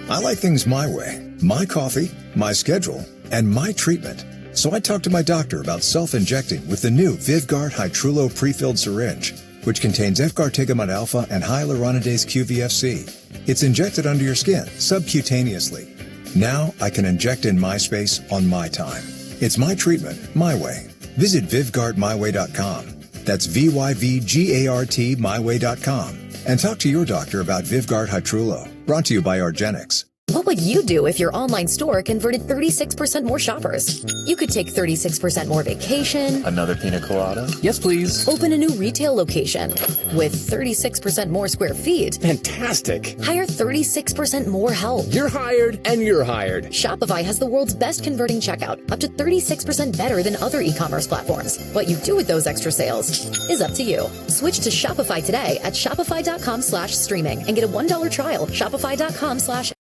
I like things my way, my coffee, my schedule, and my treatment. So I talked to my doctor about self-injecting with the new Vyvgart Hytrulo prefilled syringe, which contains Efgartigimod alpha and hyaluronidase QVFC. It's injected under your skin, subcutaneously. Now I can inject in my space on my time. It's my treatment, my way. Visit VyvgartMyWay.com. That's VYVGART myway.com. And talk to your doctor about Vyvgart Hytrulo. Brought to you by argenx. What would you do if your online store converted 36% more shoppers? You could take 36% more vacation. Another pina colada? Yes, please. Open a new retail location with 36% more square feet. Fantastic. Hire 36% more help. You're hired and you're hired. Shopify has the world's best converting checkout, up to 36% better than other e-commerce platforms. What you do with those extra sales is up to you. Switch to Shopify today at shopify.com/streaming and get a $1 trial. Shopify.com/streaming.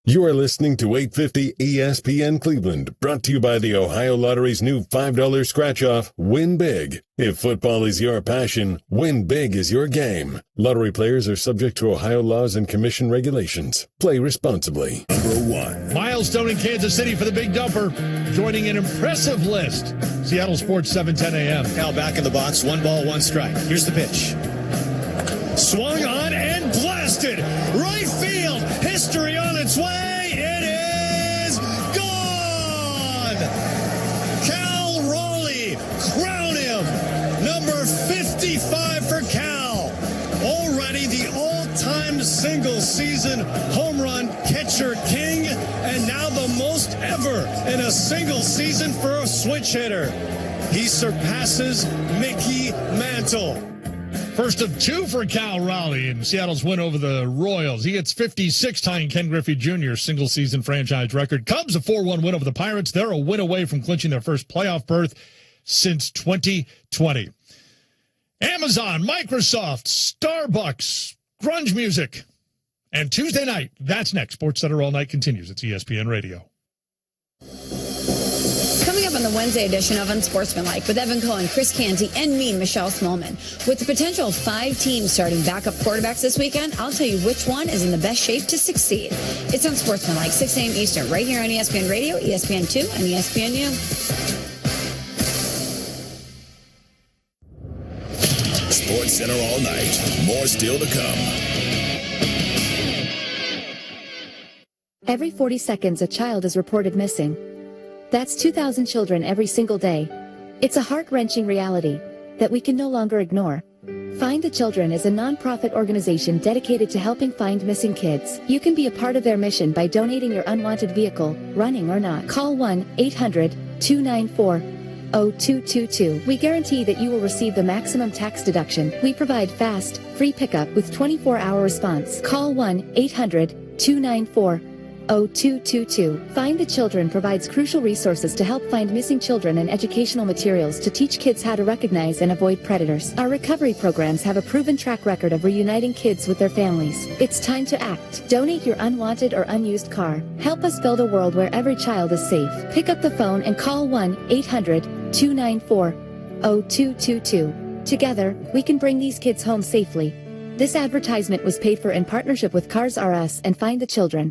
You are listening to 850 ESPN Cleveland, brought to you by the Ohio Lottery's new $5 scratch-off, Win Big. If football is your passion, Win Big is your game. Lottery players are subject to Ohio laws and commission regulations. Play responsibly. Number 1. Milestone in Kansas City for the Big Dumper, joining an impressive list. Seattle Sports 710 a.m. Cal back in the box, 1 ball, 1 strike. Here's the pitch. Swung on and blasted. Right field. History on its way. It is gone. Cal Raleigh, crown him. Number 55 for Cal. Already the all-time single-season home run catcher king, and now the most ever in a single season for a switch hitter. He surpasses Mickey Mantle. First of 2 for Cal Raleigh in Seattle's win over the Royals. He hits 56, tying Ken Griffey Jr.'s single-season franchise record. Cubs a 4-1 win over the Pirates. They're a win away from clinching their first playoff berth since 2020. Amazon, Microsoft, Starbucks, grunge music. And Tuesday night, that's next. Sports Center All Night continues. It's ESPN Radio. Coming up on the Wednesday edition of Unsportsmanlike with Evan Cohen, Chris Canty, and me, Michelle Smallman. With the potential of 5 teams starting backup quarterbacks this weekend, I'll tell you which one is in the best shape to succeed. It's Unsportsmanlike, 6 a.m. Eastern, right here on ESPN Radio, ESPN2, and ESPNU. Sports Center all night. More still to come. Every 40 seconds, a child is reported missing. That's 2,000 children every single day. It's a heart-wrenching reality that we can no longer ignore. Find the Children is a non-profit organization dedicated to helping find missing kids. You can be a part of their mission by donating your unwanted vehicle, running or not. Call 1-800-294-0222. We guarantee that you will receive the maximum tax deduction. We provide fast, free pickup with 24-hour response. Call 1-800-294-0222. Find the Children provides crucial resources to help find missing children and educational materials to teach kids how to recognize and avoid predators. Our recovery programs have a proven track record of reuniting kids with their families. It's time to act. Donate your unwanted or unused car. Help us build a world where every child is safe. Pick up the phone and call 1-800-294-0222. Together, we can bring these kids home safely. This advertisement was paid for in partnership with Cars R Us and Find the Children.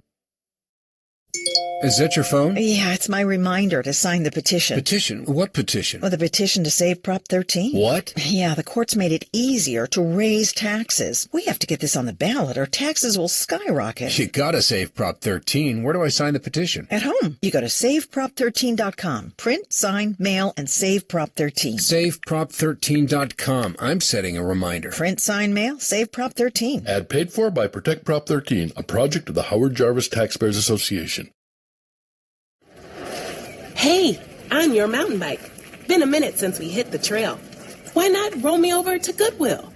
Is that your phone? Yeah, it's my reminder to sign the petition. Petition? What petition? Well, the petition to save Prop 13. What? Yeah, the courts made it easier to raise taxes. We have to get this on the ballot or taxes will skyrocket. You gotta save Prop 13. Where do I sign the petition? At home. You go to SaveProp13.com. Print, sign, mail, and save Prop 13. SaveProp13.com. I'm setting a reminder. Print, sign, mail, save Prop 13. Ad paid for by Protect Prop 13, a project of the Howard Jarvis Taxpayers Association. Hey, I'm your mountain bike. Been a minute since we hit the trail. Why not roll me over to Goodwill?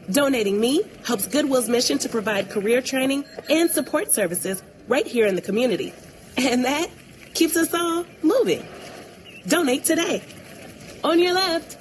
Donating me helps Goodwill's mission to provide career training and support services right here in the community. And that keeps us all moving. Donate today. On your left.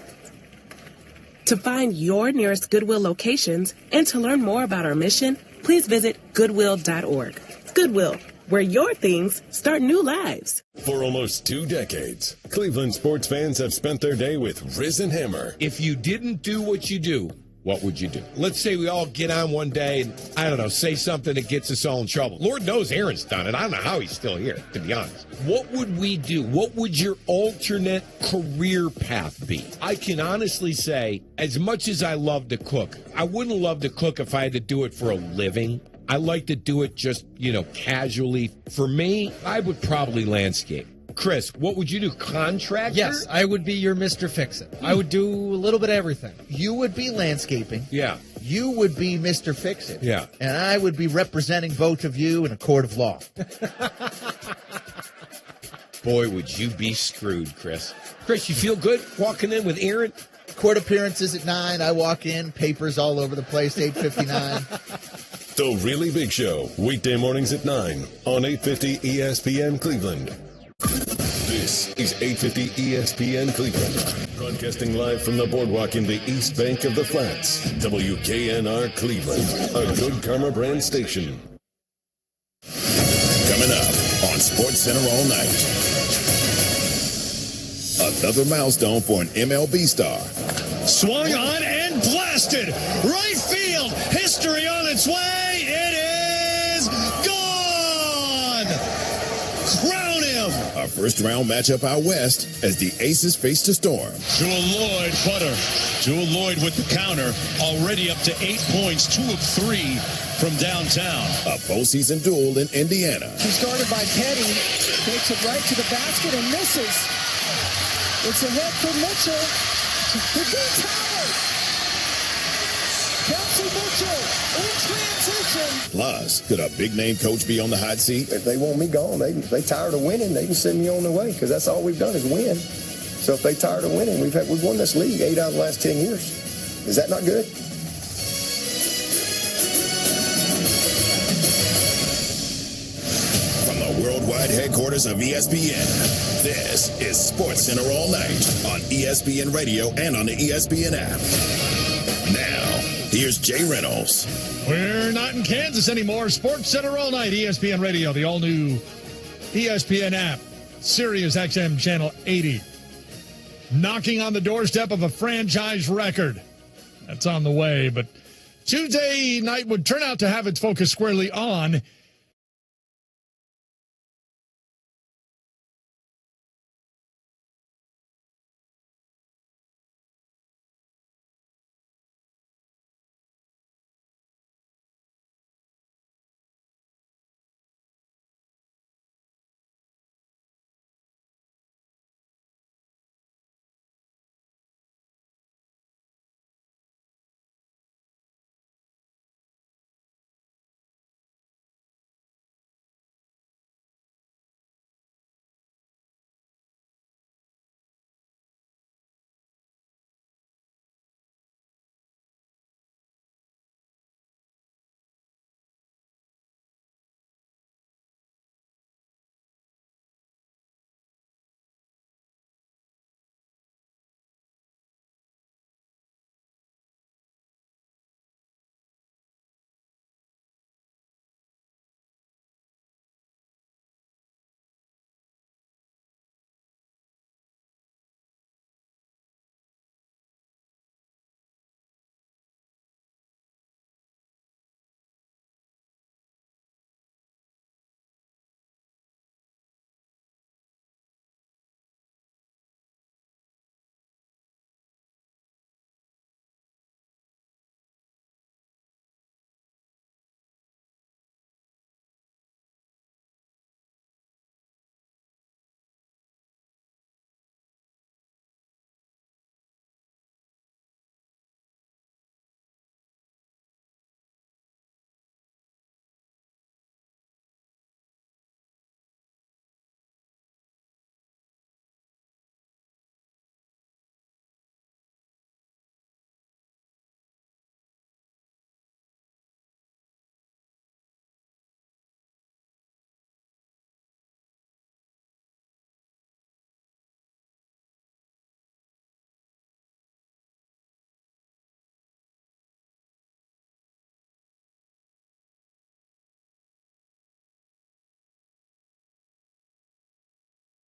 To find your nearest Goodwill locations and to learn more about our mission, please visit goodwill.org. Goodwill, where your things start new lives. For almost 2 decades, Cleveland sports fans have spent their day with Riz and Hammer. If you didn't do what you do, what would you do? Let's say we all get on one day and, I don't know, say something that gets us all in trouble. Lord knows Aaron's done it. I don't know how he's still here, to be honest. What would we do? What would your alternate career path be? I can honestly say, as much as I love to cook, I wouldn't love to cook if I had to do it for a living. I like to do it just, casually. For me, I would probably landscape. Chris, what would you do? Contractor? Yes, I would be your Mr. Fix-It. I would do a little bit of everything. You would be landscaping. Yeah. You would be Mr. Fix-It. Yeah. And I would be representing both of you in a court of law. Boy, would you be screwed, Chris. Chris, you feel good walking in with Aaron? Court appearances at 9. I walk in, papers all over the place, 8:59. The Really Big Show, weekday mornings at 9 on 850 ESPN Cleveland. This is 850 ESPN Cleveland, broadcasting live from the boardwalk in the East Bank of the Flats. WKNR Cleveland, a Good Karma brand station. Coming on SportsCenter all night. Another milestone for an MLB star. Swung on and blasted. Right field. History on its way. It is gone. Crown him. Our first round matchup out west as the Aces face the Storm. Jewel Lloyd putter. Jewel Lloyd with the counter. Already up to 8 points. 2 of 3 from downtown. A postseason duel in Indiana. He's guarded by Petty. Takes it right to the basket and misses. It's a hit for Mitchell. The D tower. Kelsey Mitchell in transition. Plus, could a big-name coach be on the hot seat? If they want me gone, they tired of winning, they can send me on the way because that's all we've done is win. So if they tired of winning, we've won this league 8 out of the last 10 years. Is that not good? From the worldwide headquarters of ESPN, this is SportsCenter all night on ESPN Radio and on the ESPN app. Now, here's Jay Reynolds. We're not in Kansas anymore. SportsCenter all night, ESPN Radio, the all-new ESPN app, Sirius XM Channel 80. Knocking on the doorstep of a franchise record. That's on the way, but Tuesday night would turn out to have its focus squarely on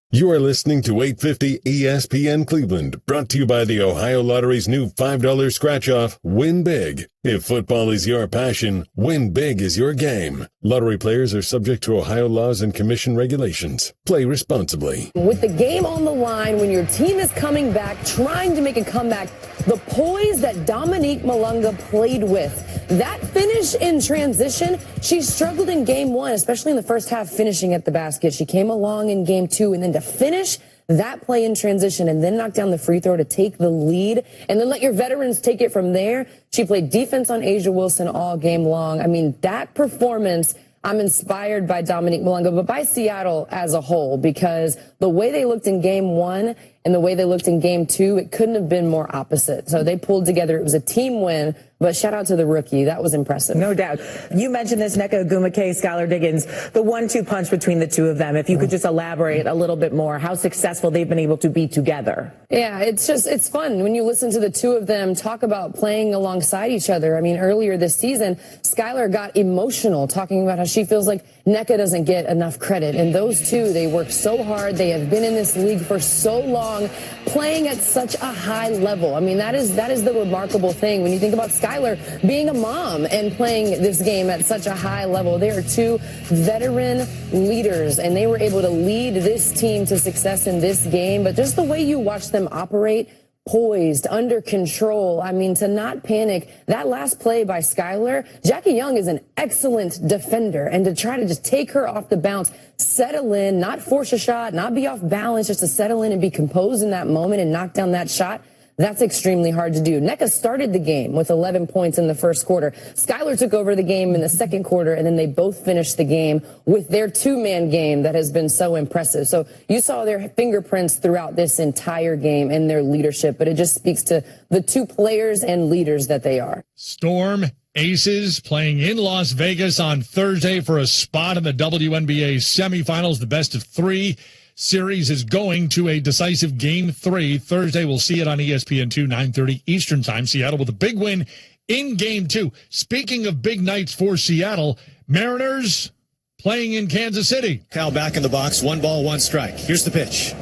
You are listening to 850 ESPN Cleveland, brought to you by the Ohio Lottery's new $5 scratch-off, Win Big. If football is your passion, Win Big is your game. Lottery players are subject to Ohio laws and commission regulations. Play responsibly. With the game on the line, when your team is coming back, trying to make a comeback, the poise that Dominique Malunga played with, that finish in transition, she struggled in game one, especially in the first half, finishing at the basket. She came along in game two, and then to finish that play in transition and then knock down the free throw to take the lead and then let your veterans take it from there. She played defense on A'ja Wilson all game long. I mean, that performance, I'm inspired by Dominique Malunga, but by Seattle as a whole, because the way they looked in game one and the way they looked in game 2, it couldn't have been more opposite. So they pulled together. It was a team win, but shout out to the rookie. That was impressive. No doubt. You mentioned this, Nneka Ogwumike, Skylar Diggins, the 1-2 punch between the two of them. If you could just elaborate a little bit more, how successful they've been able to be together. Yeah, it's fun when you listen to the two of them talk about playing alongside each other. I mean, earlier this season, Skylar got emotional talking about how she feels like Nneka doesn't get enough credit. And those two, they work so hard. They have been in this league for so long, playing at such a high level. I mean, that is the remarkable thing. When you think about Skylar being a mom and playing this game at such a high level, they are two veteran leaders, and they were able to lead this team to success in this game. But just the way you watch them operate, poised, under control. I mean, to not panic. That last play by Skylar, Jackie Young is an excellent defender, and to try to just take her off the bounce, settle in, not force a shot, not be off balance, just to settle in and be composed in that moment and knock down that shot. That's extremely hard to do. Nneka started the game with 11 points in the first quarter. Skylar took over the game in the second quarter, and then they both finished the game with their two-man game that has been so impressive. So you saw their fingerprints throughout this entire game and their leadership, but it just speaks to the two players and leaders that they are. Storm Aces playing in Las Vegas on Thursday for a spot in the WNBA semifinals, the best of 3. Series is going to a decisive Game 3. Thursday, we'll see it on ESPN2, 9:30 Eastern Time. Seattle with a big win in Game 2. Speaking of big nights for Seattle, Mariners playing in Kansas City. Cal back in the box, 1 ball, 1 strike. Here's the pitch.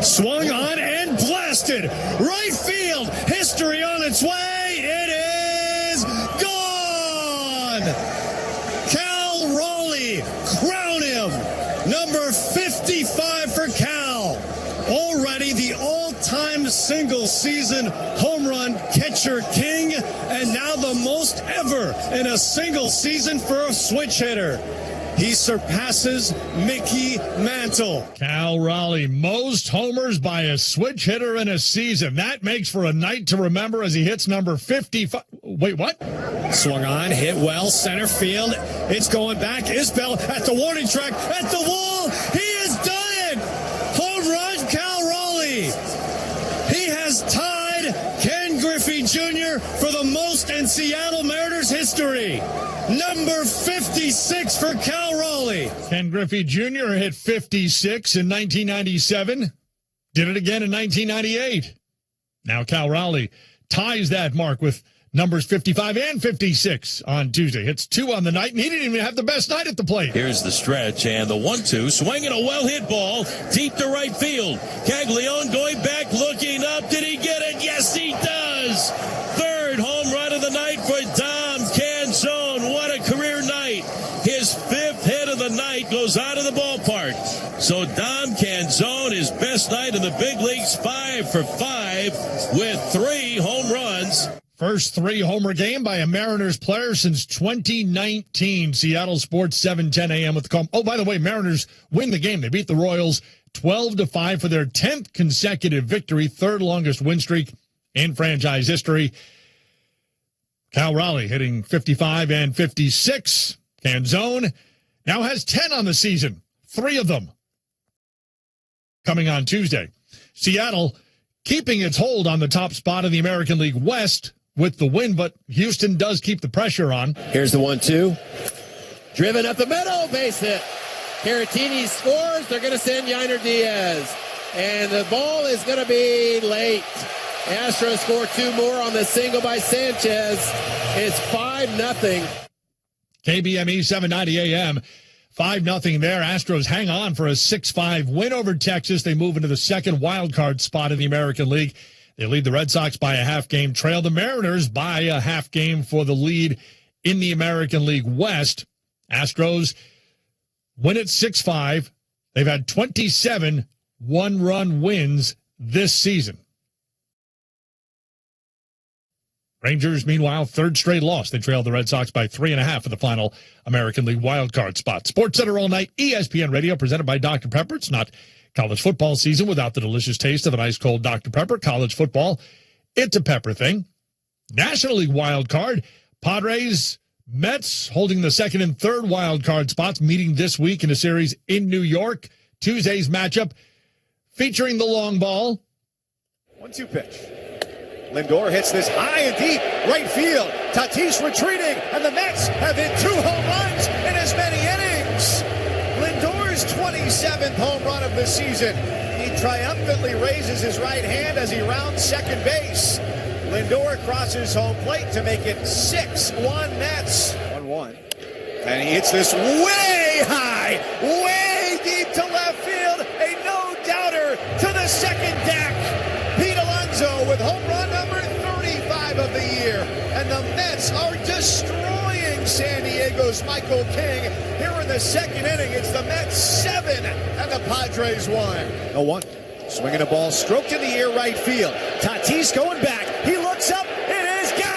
Swung on and blasted. Right field. History on its way. It is gone. Cal Raleigh, crown him. Number 55 for Cal. Already the all-time single-season home run catcher king, and now the most ever in a single season for a switch hitter. He surpasses Mickey Mantle. Cal Raleigh, most homers by a switch hitter in a season. That makes for a night to remember as he hits number 55. Wait, what? Swung on, hit well, center field. It's going back. Isbell at the warning track, at the wall. He has done it. Home run, Cal Raleigh. He has tied Ken Griffey Jr. for the most in Seattle Mariners history. Number 56 for Cal Raleigh. Ken Griffey Jr. hit 56 in 1997. Did it again in 1998. Now Cal Raleigh ties that mark with numbers 55 and 56 on Tuesday. Hits 2 on the night, and he didn't even have the best night at the plate. Here's the stretch, and the 1-2, swinging a well-hit ball deep to right field. Caglione going back, looking up. Did he get it? Yes, he does. Third home run of the night for Dom Canzone. What a career night. His 5th hit of the night goes out of the ballpark. So Dom Canzone, his best night in the big leagues, 5 for 5 with 3 home runs. First 3-homer game by a Mariners player since 2019. Seattle Sports 7:10 a.m. with the call. Oh, by the way, Mariners win the game. They beat the Royals 12-5 for their 10th consecutive victory, 3rd longest win streak in franchise history. Cal Raleigh hitting 55 and 56. Canzone now has 10 on the season, 3 of them coming on Tuesday. Seattle keeping its hold on the top spot in the American League West with the win, but Houston does keep the pressure on. Here's the 1-2. Driven up the middle, base hit. Caratini scores. They're going to send Yainer Diaz. And the ball is going to be late. Astros score 2 more on the single by Sanchez. It's 5-0. KBME 790 AM. 5-0 there. Astros hang on for a 6-5 win over Texas. They move into the second wild card spot in the American League. They lead the Red Sox by a half game, trail the Mariners by a half game for the lead in the American League West. Astros win at 6-5. They've had 27 one-run wins this season. Rangers, meanwhile, 3rd straight loss. They trailed the Red Sox by 3.5 for the final American League wildcard spot. Sports Center all night, ESPN Radio, presented by Dr. Pepper. It's not college football season without the delicious taste of an ice cold Dr. Pepper. College football, it's a Pepper thing. National League wildcard, Padres, Mets holding the 2nd and 3rd wildcard spots, meeting this week in a series in New York. Tuesday's matchup featuring the long ball. 1-2 pitch. Lindor hits this high and deep right field. Tatis retreating, and the Mets have hit 2 home runs in as many innings. Lindor's 27th home run of the season. He triumphantly raises his right hand as he rounds second base. Lindor crosses home plate to make it 6-1 Mets. 1-1. And he hits this way high, way deep to left field. A no-doubter to the second deck. Pete Alonso with home run number 35 of the year. And the Mets are destroying San Diego's Michael King. Here in the second inning, it's the Mets 7 and the Padres 1. 0-1. Swinging a ball stroked in the air right field. Tatis going back. He looks up. It is gone.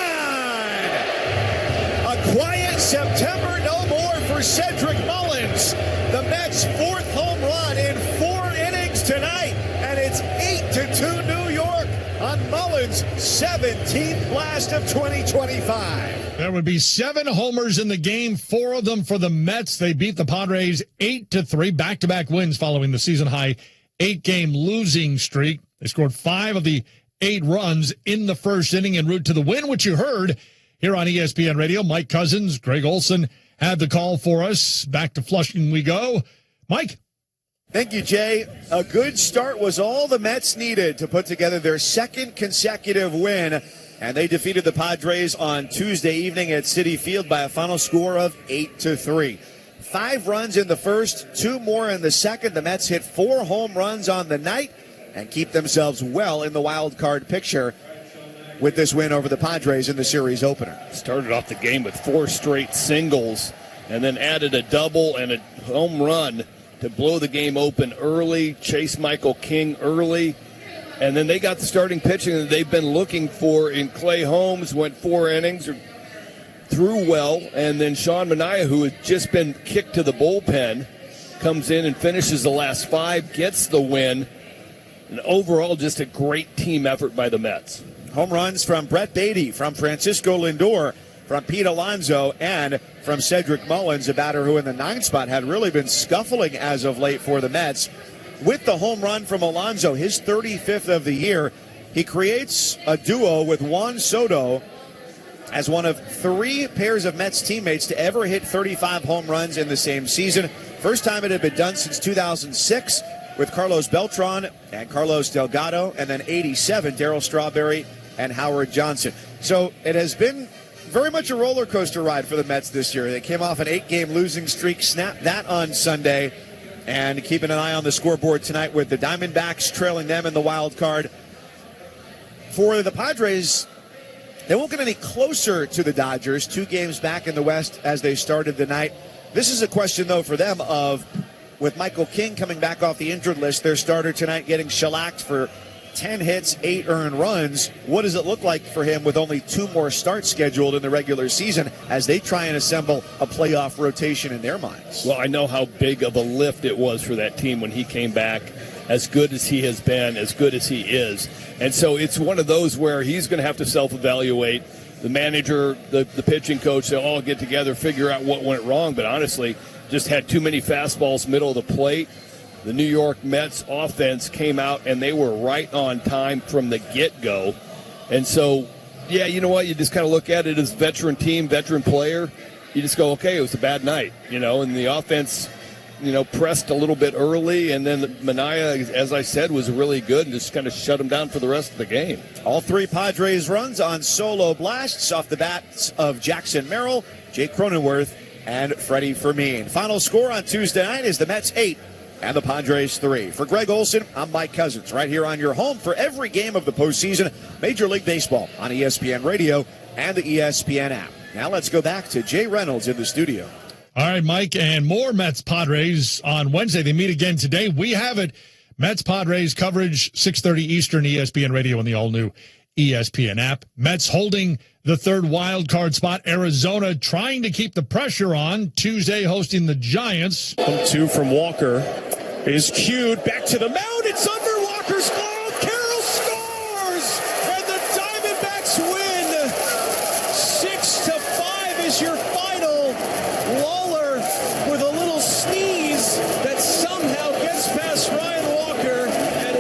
A quiet September, no more for Cedric Mullins. The Mets' 4th home run in 4 innings tonight. And it's 8-2 New York on Mullins' 17th blast of 2025. There would be 7 homers in the game, 4 of them for the Mets. They beat the Padres 8-3, back-to-back wins following the season-high 8-game losing streak. They scored 5 of the 8 runs in the first inning en route to the win, which you heard here on ESPN Radio. Mike Cousins, Greg Olson had the call for us. Back to Flushing we go. Mike? Thank you, Jay. A good start was all the Mets needed to put together their 2nd consecutive win, and they defeated the Padres on Tuesday evening at Citi Field by a final score of 8-3. 5 runs in the first, 2 more in the second. The Mets hit 4 home runs on the night and keep themselves well in the wild card picture with this win over the Padres in the series opener. Started off the game with 4 straight singles and then added a double and a home run to blow the game open early, chase Michael King early, and then they got the starting pitching that they've been looking for in Clay Holmes, went 4 innings, threw well, and then Sean Manaea, who has just been kicked to the bullpen, comes in and finishes the last 5, gets the win, and overall just a great team effort by the Mets. Home runs from Brett Beatty, from Francisco Lindor, from Pete Alonso, and from Cedric Mullins, a batter who in the 9th spot had really been scuffling as of late for the Mets. With the home run from Alonso, his 35th of the year, he creates a duo with Juan Soto as one of 3 pairs of Mets teammates to ever hit 35 home runs in the same season. First time it had been done since 2006 with Carlos Beltran and Carlos Delgado, and then 87, Darryl Strawberry and Howard Johnson. So it has been very much a roller coaster ride for the Mets this year. They came off an 8-game losing streak, snapped that on Sunday, and keeping an eye on the scoreboard tonight with the Diamondbacks trailing them in the wild card. For the Padres, they won't get any closer to the Dodgers, 2 games back in the West as they started the night. This is a question, though, for them of, with Michael King coming back off the injured list, their starter tonight getting shellacked for 10 hits, 8 earned runs. What does it look like for him with only 2 more starts scheduled in the regular season as they try and assemble a playoff rotation in their minds? Well, I know how big of a lift it was for that team when he came back, as good as he has been, as good as he is. And so it's one of those where he's going to have to self-evaluate. The manager, the pitching coach, they'll all get together, figure out what went wrong. But honestly, just had too many fastballs middle of the plate. The New York Mets offense came out, and they were right on time from the get-go. And so, yeah, you know what? You just kind of look at it as veteran team, veteran player. You just go, okay, it was a bad night, and the offense, pressed a little bit early, and then Manaea, as I said, was really good and just kind of shut him down for the rest of the game. All 3 Padres runs on solo blasts off the bats of Jackson Merrill, Jake Cronenworth, and Freddie Fermin. Final score on Tuesday night is the Mets 8 and the Padres 3. For Greg Olson, I'm Mike Cousins, right here on your home for every game of the postseason, Major League Baseball on ESPN Radio and the ESPN app. Now let's go back to Jay Reynolds in the studio. All right, Mike, and more Mets-Padres on Wednesday. They meet again today. We have it. Mets-Padres coverage, 6:30 Eastern, ESPN Radio and the all-new ESPN app. Mets holding the 3rd wild card spot. Arizona trying to keep the pressure on. Tuesday hosting the Giants. 1-2 from Walker is cued. Back to the mound. It's under Walker's glove. Carroll scores! And the Diamondbacks win. 6-5 is your final. Lawler with a little sneeze that somehow gets past Ryan Walker, and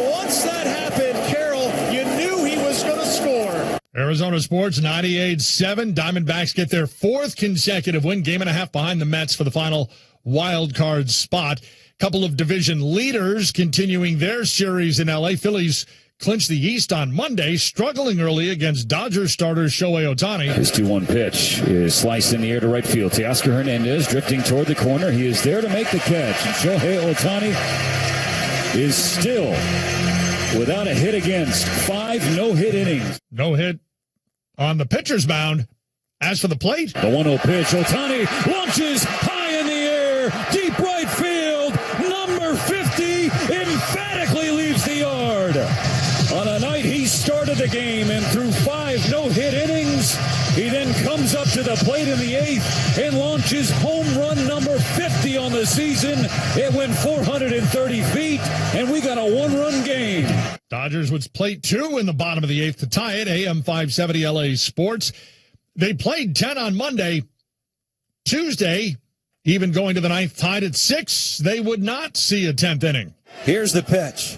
Arizona Sports 98-7. Diamondbacks get their fourth consecutive win, game and a half behind the Mets for the final wild card spot. Couple of division leaders continuing their series in L.A. Phillies clinched the East on Monday, struggling early against Dodgers starter Shohei Ohtani. His 2-1 pitch is sliced in the air to right field. Teoscar Hernandez drifting toward the corner. He is there to make the catch. And Shohei Ohtani is still without a hit against. 5 no-hit innings. No hit on the pitcher's mound. As for the plate, the 1-0 pitch, Ohtani launches high in the air, deep right field. Number 50 emphatically leaves the yard. On a night he started the game and threw 5 no-hit innings, he then comes up to the plate in the 8th and launches home run number 50 on the season. It went 430 feet, and we got a 1-run game. Dodgers with plate 2 in the bottom of the 8th to tie it. AM 570 LA Sports. They played 10 on Monday. Tuesday, even going to the 9th, tied at 6. They would not see a 10th inning. Here's the pitch.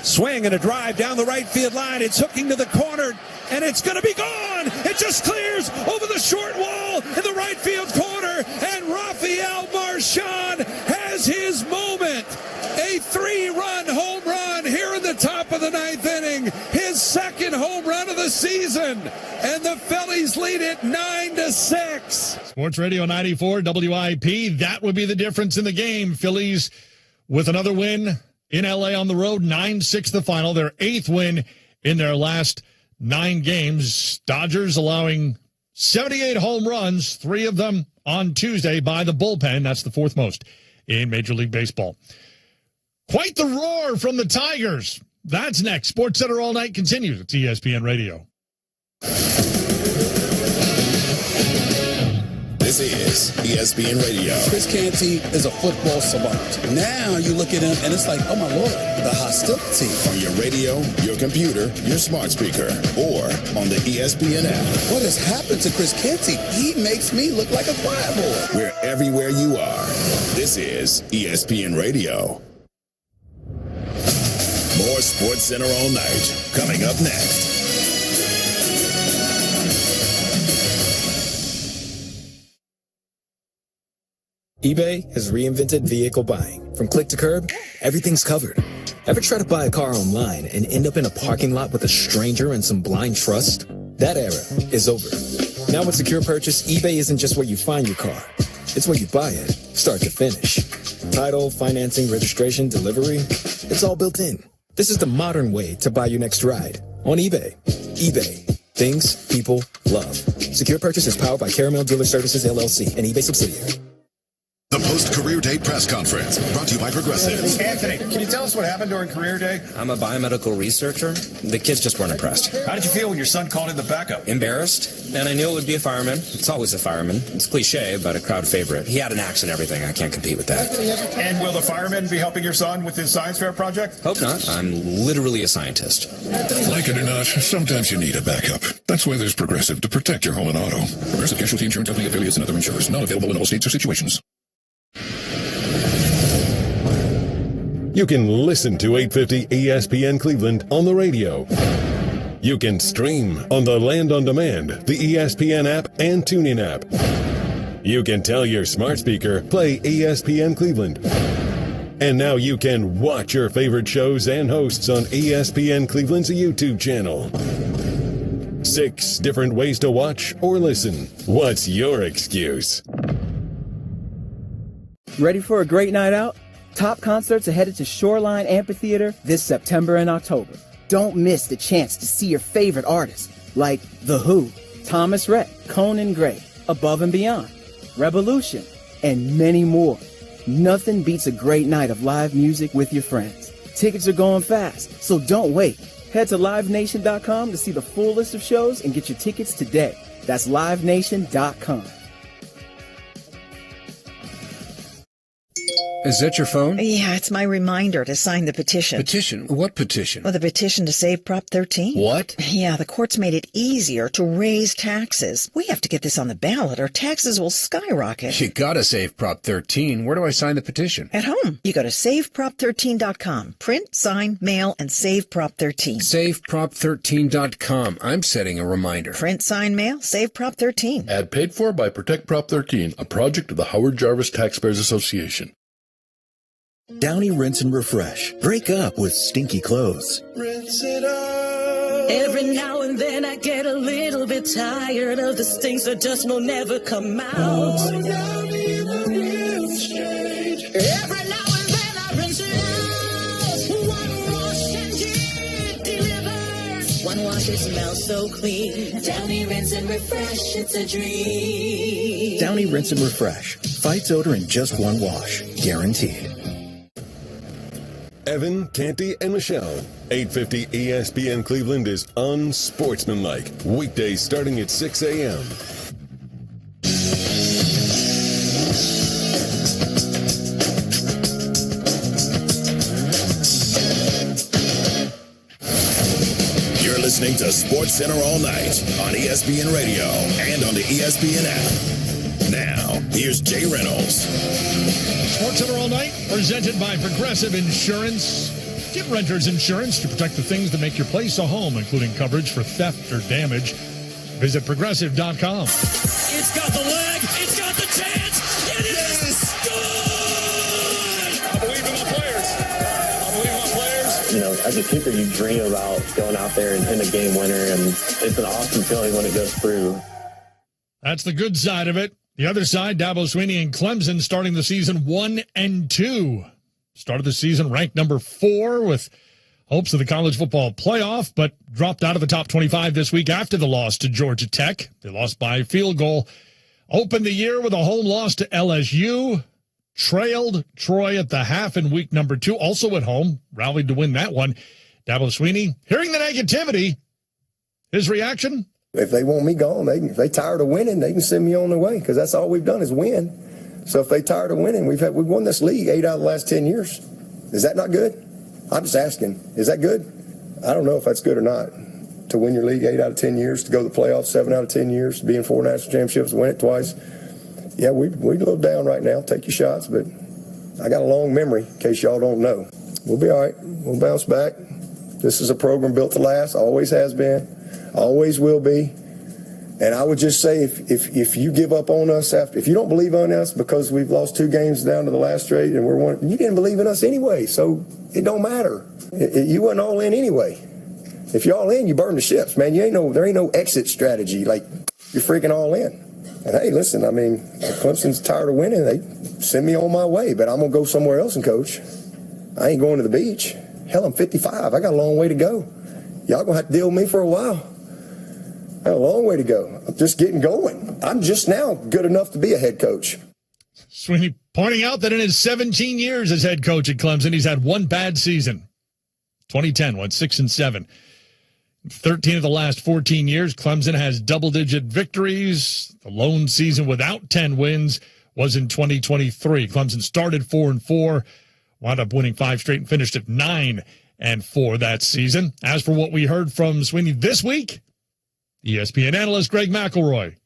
Swing and a drive down the right field line. It's hooking to the corner, and it's going to be gone. It just clears over the short wall in the right field corner, and Rafael Marchand has his moment. A 3-run home run here in the top of the 9th inning. His second home run of the season, and the Phillies lead it 9-6. Sports Radio 94 WIP. That would be the difference in the game. Phillies with another win in L.A. on the road, 9-6 the final, their 8th win in their last 9 games. Dodgers allowing 78 home runs, 3 of them on Tuesday by the bullpen. That's the 4th most in Major League Baseball. Quite the roar from the Tigers. That's next. Sports Center All Night continues at ESPN Radio. This is ESPN Radio. Chris Canty is a football savant. Now you look at him and it's like, oh my Lord, the hostility. On your radio, your computer, your smart speaker, or on the ESPN app. What has happened to Chris Canty? He makes me look like a choir boy. We're everywhere you are. This is ESPN Radio. More Sports Center All Night coming up next. eBay has reinvented vehicle buying. From click to curb, everything's covered. Ever try to buy a car online and end up in a parking lot with a stranger and some blind trust? That era is over. Now with Secure Purchase, eBay isn't just where you find your car. It's where you buy it, start to finish. Title, financing, registration, delivery, it's all built in. This is the modern way to buy your next ride on eBay. eBay. Things people love. Secure Purchase is powered by Caramel Dealer Services, LLC, an eBay subsidiary. The post-career day press conference brought to you by Progressive. Anthony, can you tell us what happened during career day? I'm a biomedical researcher. The kids just weren't impressed. How did you feel when your son called in the backup? Embarrassed, and I knew it would be a fireman. It's always a fireman. It's cliche, but a crowd favorite. He had an axe and everything. I can't compete with that. And will the fireman be helping your son with his science fair project? Hope not. I'm literally a scientist. Like it or not, sometimes you need a backup. That's why there's Progressive to protect your home and auto. Progressive Casualty Insurance Company affiliates and other insurers. Not available in all states or situations. You can listen to 850 ESPN Cleveland on the radio. You can stream on the Land on Demand, the ESPN app, and TuneIn app. You can tell your smart speaker, play ESPN Cleveland. And now you can watch your favorite shows and hosts on ESPN Cleveland's YouTube channel. 6 different ways to watch or listen. What's your excuse? Ready for a great night out? Top concerts are headed to Shoreline Amphitheater this September and October. Don't miss the chance to see your favorite artists like The Who, Thomas Rhett, Conan Gray, Above and Beyond, Revolution, and many more. Nothing beats a great night of live music with your friends. Tickets are going fast, so don't wait. Head to LiveNation.com to see the full list of shows and get your tickets today. That's LiveNation.com. Is that your phone? Yeah, it's my reminder to sign the petition. Petition? What petition? Well, the petition to save Prop 13. What? Yeah, the court's made it easier to raise taxes. We have to get this on the ballot or taxes will skyrocket. You gotta save Prop 13. Where do I sign the petition? At home. You go to saveprop13.com. Print, sign, mail, and save Prop 13. Saveprop13.com. I'm setting a reminder. Print, sign, mail, save Prop 13. Ad paid for by Protect Prop 13, a project of the Howard Jarvis Taxpayers Association. Downy Rinse and Refresh. Break up with stinky clothes. Rinse it out. Every now and then I get a little bit tired of the stinks that just will never come out. Oh, Downy rinse change. Every now and then I rinse it out. One wash and it delivers. One wash, it smells so clean. Downy Rinse and Refresh, it's a dream. Downy Rinse and Refresh. Fights odor in just one wash. Guaranteed. Evan, Canty, and Michelle. 850 ESPN Cleveland is unsportsmanlike. Weekdays starting at 6 a.m. You're listening to Sports Center all night on ESPN Radio and on the ESPN app. Now, here's Jay Reynolds. Sports Center all night, presented by Progressive Insurance. Get renter's insurance to protect the things that make your place a home, including coverage for theft or damage. Visit Progressive.com. It's got the leg. It's got the chance. It is good. I believe in my players. You know, as a keeper, you dream about going out there and hitting a game winner, and it's an awesome feeling when it goes through. That's the good side of it. The other side, Dabo Swinney and Clemson starting the season 1-2. Started the season ranked number 4 with hopes of the college football playoff, but dropped out of the top 25 this week after the loss to Georgia Tech. They lost by a field goal. Opened the year with a home loss to LSU. Trailed Troy at the half in week number 2, also at home. Rallied to win that one. Dabo Swinney, hearing the negativity, his reaction? If they want me gone, if they tired of winning, they can send me on their way because that's all we've done is win. So if they tired of winning, we've won this league 8 out of the last 10 years. Is that not good? I'm just asking. Is that good? I don't know if that's good or not. To win your league 8 out of 10 years, to go to the playoffs 7 out of 10 years, to be in 4 national championships, win it twice. Yeah, we a little down right now. Take your shots, but I got a long memory in case y'all don't know. We'll be all right. We'll bounce back. This is a program built to last. Always has been. Always will be. And I would just say if you give up on us if you don't believe on us because we've lost 2 games down to the last straight and you didn't believe in us anyway, so it don't matter. You wasn't all in anyway. If you're all in, you burn the ships, man. There ain't no exit strategy. Like, you're freaking all in. And hey, listen, I mean, if Clemson's tired of winning, they send me on my way, but I'm gonna go somewhere else and coach. I ain't going to the beach. Hell, I'm 55. I got a long way to go. Y'all gonna have to deal with me for a while. I got a long way to go. I'm just getting going. I'm just now good enough to be a head coach. Swinney pointing out that in his 17 years as head coach at Clemson, he's had 1 bad season. 2010 went 6-7. 13 of the last 14 years, Clemson has double-digit victories. The lone season without 10 wins was in 2023. Clemson started 4-4, wound up winning 5 straight and finished at 9-4 that season. As for what we heard from Swinney this week, ESPN analyst Greg McElroy.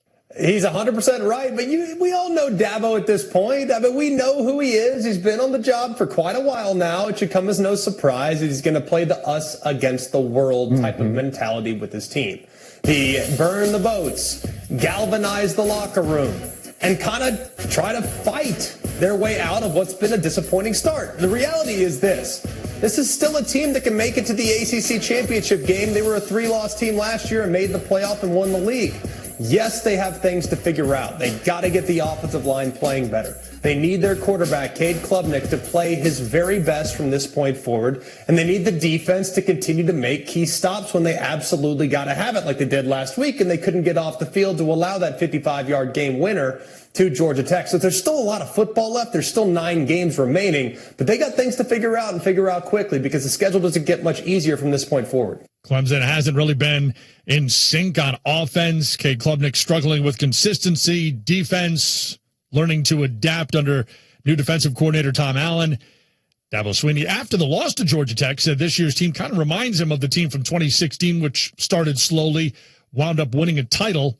He's 100% right, but we all know Dabo at this point. I mean, we know who he is. He's been on the job for quite a while now. It should come as no surprise that he's going to play the us against the world type of mentality with his team. He burned the boats, galvanized the locker room, and kind of try to fight their way out of what's been a disappointing start. The reality is this. This is still a team that can make it to the ACC championship game. They were a 3-loss team last year and made the playoff and won the league. Yes, they have things to figure out. They got to get the offensive line playing better. They need their quarterback, Cade Klubnik, to play his very best from this point forward. And they need the defense to continue to make key stops when they absolutely got to have it like they did last week. And they couldn't get off the field to allow that 55-yard game winner to Georgia Tech. So there's still a lot of football left. There's still 9 games remaining. But they got things to figure out and figure out quickly because the schedule doesn't get much easier from this point forward. Clemson hasn't really been in sync on offense. Cade Klubnik struggling with consistency, defense, learning to adapt under New defensive coordinator Tom Allen, Dabo Swinney, after the loss to Georgia Tech, said this year's team kind of reminds him of the team from 2016, which started slowly, wound up winning a title.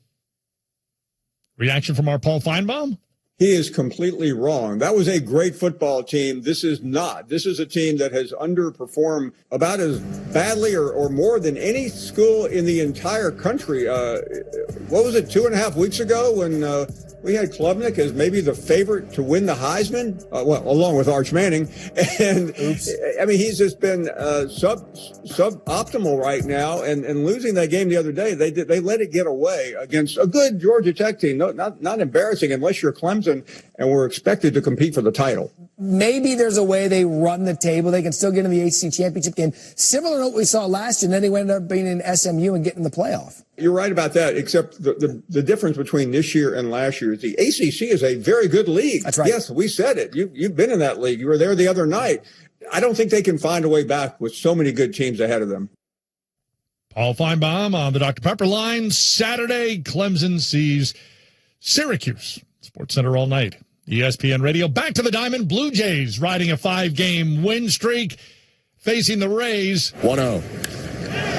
Reaction from our Paul Feinbaum? He is completely wrong. That was a great football team. This is not. This is a team that has underperformed about as badly or more than any school in the entire country. What was it, 2.5 weeks ago when we had Klubnik as maybe the favorite to win the Heisman? Well, along with Arch Manning. And, I mean, he's just been suboptimal right now. And losing that game the other day, they let it get away against a good Georgia Tech team. No, not embarrassing unless you're Clemson. And we're expected to compete for the title. Maybe there's a way they run the table. They can still get in the ACC championship game, similar to what we saw last year. And then they ended up being in SMU and getting the playoff. You're right about that, except the difference between this year and last year is the ACC is a very good league. That's right. Yes, we said it. You've been in that league. You were there the other night. I don't think they can find a way back with so many good teams ahead of them. Paul Feinbaum on the Dr. Pepper line. Saturday, Clemson sees Syracuse. Sports Center all night. ESPN Radio. Back to the Diamond. Blue Jays riding a 5-game win streak, facing the Rays. 1-0.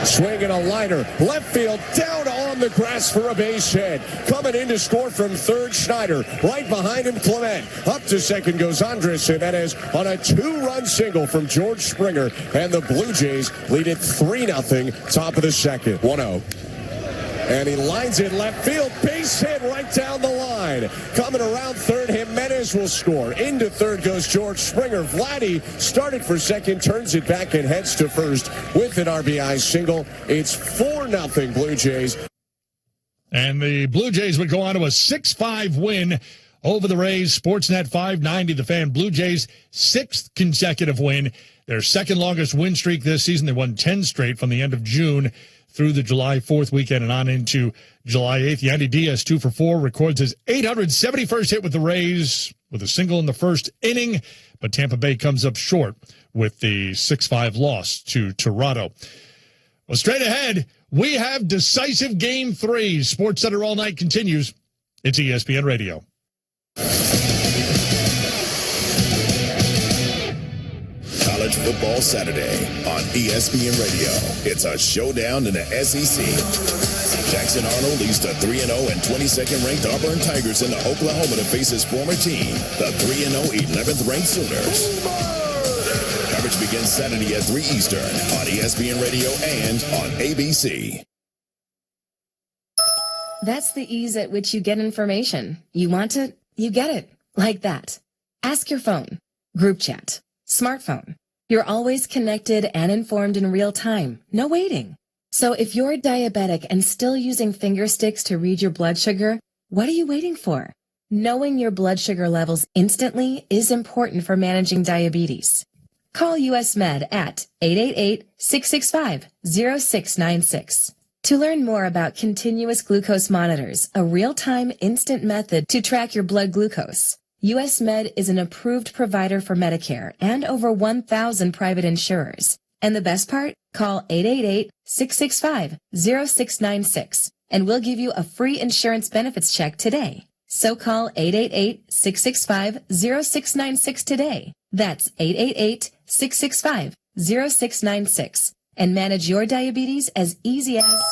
Swinging a liner. Left field down on the grass for a base hit. Coming in to score from third, Schneider. Right behind him, Clement. Up to second goes Andres, and that is on a 2-run single from George Springer. And the Blue Jays lead it 3-0, top of the second. 1-0. And he lines it left field. Base hit right down the line. Coming around third, Jimenez will score. Into third goes George Springer. Vladdy started for second, turns it back and heads to first with an RBI single. It's 4-0 Blue Jays. And the Blue Jays would go on to a 6-5 win over the Rays. Sportsnet 590, the Fan. Blue Jays' 6th consecutive win. Their second longest win streak this season. They won 10 straight from the end of June through the July 4th weekend and on into July 8th. Yandy Diaz, 2 for 4, records his 871st hit with the Rays with a single in the first inning, but Tampa Bay comes up short with the 6-5 loss to Toronto. Well, straight ahead, we have decisive Game 3. Sports Center all night continues. It's ESPN Radio. College Football Saturday on ESPN Radio. It's a showdown in the SEC. Jackson Arnold leads the 3-0 and 22nd ranked Auburn Tigers into Oklahoma to face his former team, the 3-0 11th ranked Sooners. Coverage begins Saturday at 3 Eastern on ESPN Radio and on ABC. That's the ease at which you get information. You want it, you get it. Like that. Ask your phone. Group chat. Smartphone. You're always connected and informed in real time. No waiting. So if you're diabetic and still using finger sticks to read your blood sugar, what are you waiting for? Knowing your blood sugar levels instantly is important for managing diabetes. Call US Med at 888-665-0696. To learn more about continuous glucose monitors, a real-time instant method to track your blood glucose, US Med is an approved provider for Medicare and over 1,000 private insurers. And the best part? Call 888-665-0696 and we'll give you a free insurance benefits check today. So call 888-665-0696 today. That's 888-665-0696 and manage your diabetes as easy as...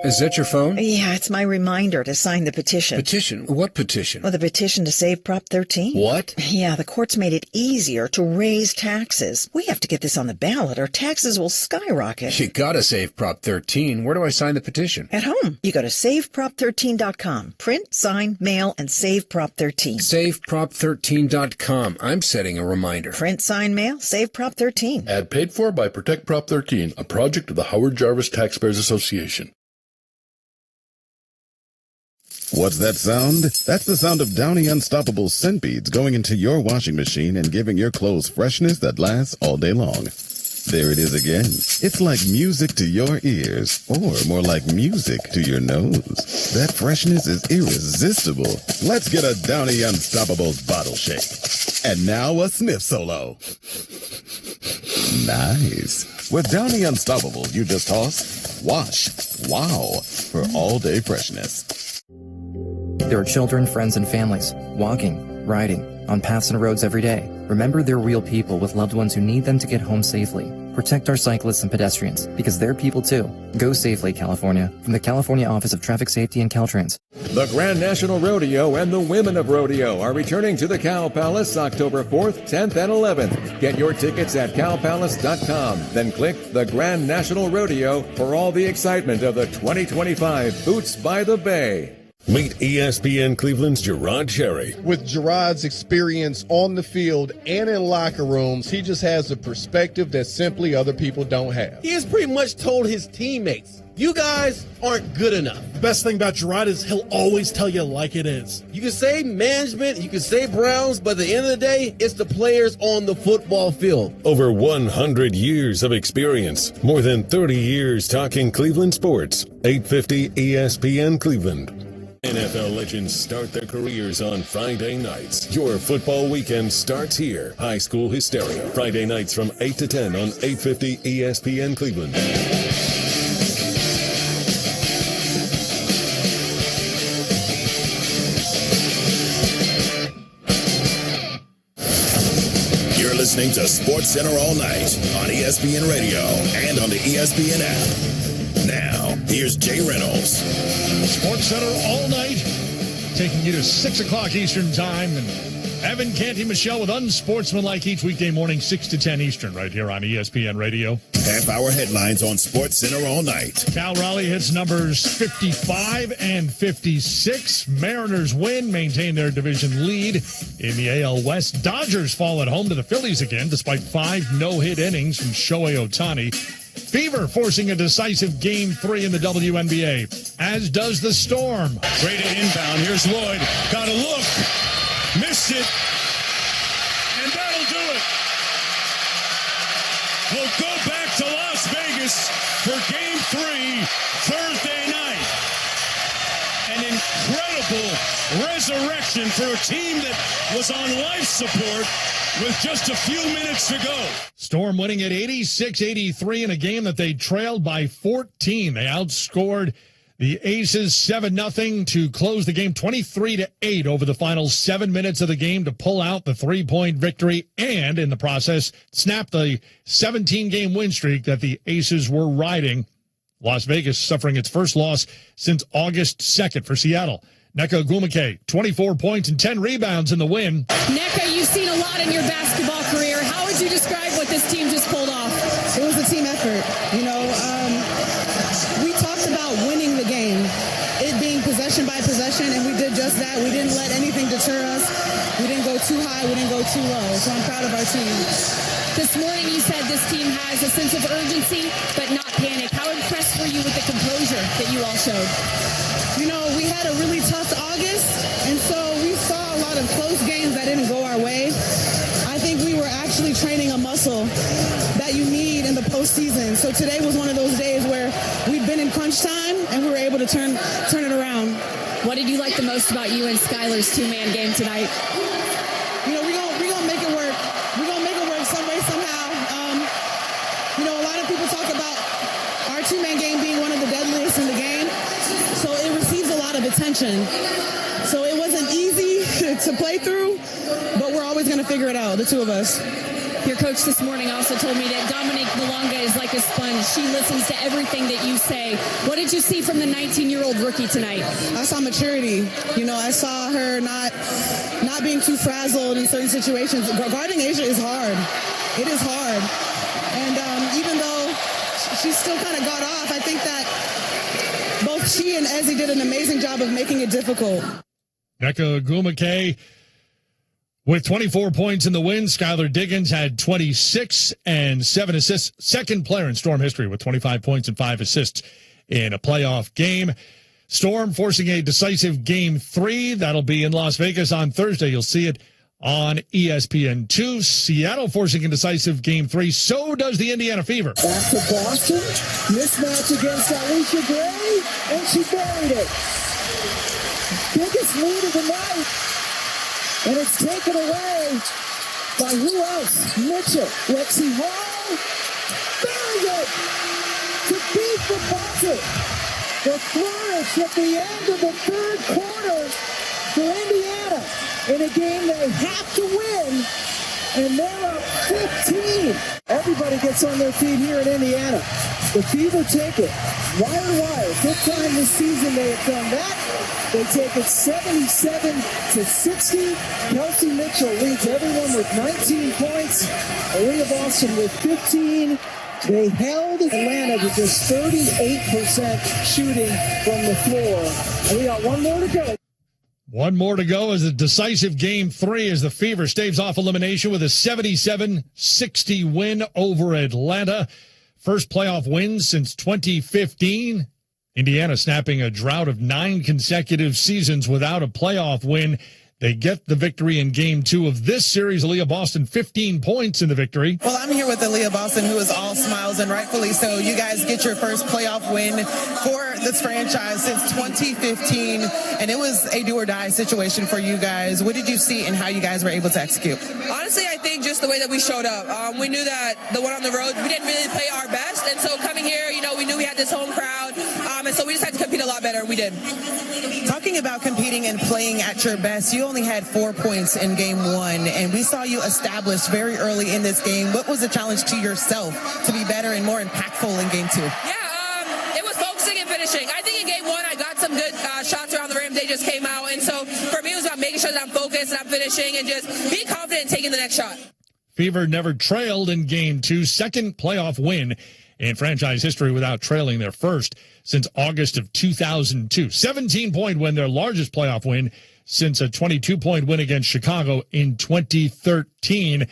Is that your phone? Yeah, it's my reminder to sign the petition. Petition? What petition? Well, the petition to save Prop 13. What? Yeah, the courts made it easier to raise taxes. We have to get this on the ballot or taxes will skyrocket. You gotta save Prop 13. Where do I sign the petition? At home. You go to SaveProp13.com. Print, sign, mail, and save Prop 13. SaveProp13.com. I'm setting a reminder. Print, sign, mail, save Prop 13. Ad paid for by Protect Prop 13, a project of the Howard Jarvis Taxpayers Association. What's that sound? That's the sound of Downy Unstoppable scent beads going into your washing machine and giving your clothes freshness that lasts all day long. There it is again. It's like music to your ears, or more like music to your nose. That freshness is irresistible. Let's get a Downy Unstoppables bottle shake. And now a sniff solo. Nice. With Downy Unstoppable, you just toss, wash, wow, for all day freshness. There are children, friends, and families walking, riding, on paths and roads every day. Remember, they're real people with loved ones who need them to get home safely. Protect our cyclists and pedestrians, because they're people too. Go safely, California. From the California Office of Traffic Safety and Caltrans. The Grand National Rodeo and the Women of Rodeo are returning to the Cow Palace October 4th, 10th, and 11th. Get your tickets at cowpalace.com. Then click the Grand National Rodeo for all the excitement of the 2025 Boots by the Bay. Meet ESPN Cleveland's Gerard Cherry. With Gerard's experience on the field and in locker rooms, he just has a perspective that simply other people don't have. He has pretty much told his teammates, you guys aren't good enough. The best thing about Gerard is he'll always tell you like it is. You can say management, you can say Browns, but at the end of the day, it's the players on the football field. Over 100 years of experience. More than 30 years talking Cleveland sports. 850 ESPN Cleveland. NFL legends start their careers on Friday nights. Your football weekend starts here. High School Hysteria. Friday nights from 8 to 10 on 850 ESPN Cleveland. You're listening to Sports Center all night on ESPN Radio and on the ESPN app. Now, here's Jay Reynolds. Sports Center all night, taking you to 6 o'clock Eastern Time. And Evan Canty Michelle with Unsportsmanlike each weekday morning, 6 to 10 Eastern, right here on ESPN Radio. Half-hour headlines on Sports Center all night. Cal Raleigh hits numbers 55 and 56. Mariners win, maintain their division lead in the AL West. Dodgers fall at home to the Phillies again, despite 5 no-hit innings from Shohei Ohtani. Fever forcing a decisive Game 3 in the WNBA, as does the Storm. Great inbound. Here's Lloyd. Got a look. Missed it. And that'll do it. We'll go back to Las Vegas for Game 3 Thursday night. An incredible resurrection for a team that was on life support with just a few minutes to go. Storm winning at 86-83 in a game that they trailed by 14. They outscored the Aces 7-0 to close the game 23-8 over the final 7 minutes of the game to pull out the 3-point victory and, in the process, snap the 17-game win streak that the Aces were riding. Las Vegas suffering its first loss since August 2nd for Seattle. Nneka Ogwumike, 24 points and 10 rebounds in the win. Nneka, you've seen a lot in your basketball career. How would you describe what this team just pulled off? It was a team effort. You know, we talked about winning the game, it being possession by possession, and we did just that. We didn't let anything deter us. We didn't go too high. We didn't go too low. So I'm proud of our team. This morning you said this team has a sense of urgency, but not panic. How impressed were you with the composure that you all showed? You know, we had a really tough August, and so we saw a lot of close games that didn't go our way. I think we were actually training a muscle that you need in the postseason. So today was one of those days where we'd been in crunch time, and we were able to turn it around. What did you like the most about you and Skylar's two-man game tonight? You know, we're gonna make it work. We're gonna make it work some way, somehow. You know, a lot of people talk about our two-man game being one of the deadliest in the game. So it receives a lot of attention. So it wasn't easy to play through, but we're always going to figure it out, the two of us. Your coach this morning also told me that Dominique Malonga is like a sponge. She listens to everything that you say. What did you see from the 19-year-old rookie tonight? I saw maturity. You know, I saw her not being too frazzled in certain situations. Guarding Asia is hard. It is hard. And even though she still kind of got off, I think that both she and Ezzy did an amazing job of making it difficult. Nneka Ogwumike with 24 points in the win. Skylar Diggins had 26 and 7 assists. Second player in Storm history with 25 points and 5 assists in a playoff game. Storm forcing a decisive Game 3. That'll be in Las Vegas on Thursday. You'll see it on ESPN2. Seattle forcing a decisive Game 3. So does the Indiana Fever. Back to Boston. Mismatch against Alicia Gray, and she buried it. Biggest lead of the night, and it's taken away by who else? Mitchell. Lexi Hall. Very good. To beat the buzzer. The flourish at the end of the third quarter for Indiana in a game they have to win, and they're up 15. Everybody gets on their feet here in Indiana. The Fever take it wire to wire. Fifth time this season they have done that. They take it 77-60. Kelsey Mitchell leads everyone with 19 points. Aaliyah Boston with 15. They held Atlanta with just 38% shooting from the floor. And we got one more to go. One more to go as a decisive Game 3 as the Fever staves off elimination with a 77-60 win over Atlanta. First playoff win since 2015. Indiana snapping a drought of 9 consecutive seasons without a playoff win. They get the victory in Game 2 of this series. Aaliyah Boston, 15 points in the victory. Well, I'm here with Aaliyah Boston, who is all smiles, and rightfully so. You guys get your first playoff win for this franchise since 2015, and it was a do-or-die situation for you guys. What did you see and how you guys were able to execute? Honestly, I think just the way that we showed up. We knew that the one on the road, we didn't really play our best, and so coming here, we knew we had this home crowd, and so we just had to compete a lot better, and we did. Talking about competing and playing at your best, you only had 4 points in Game 1, and we saw you established very early in this game. What was the challenge to yourself to be better and more impactful in Game 2? It was focusing and finishing. I think in Game 1, I got some good shots around the rim. They just came out, and so for me, it was about making sure that I'm focused and I'm finishing and just be confident in taking the next shot. Fever never trailed in Game 2, second playoff win in franchise history without trailing, their first since August of 2002. 17-point win, their largest playoff win since a 22-point win against Chicago in 2013.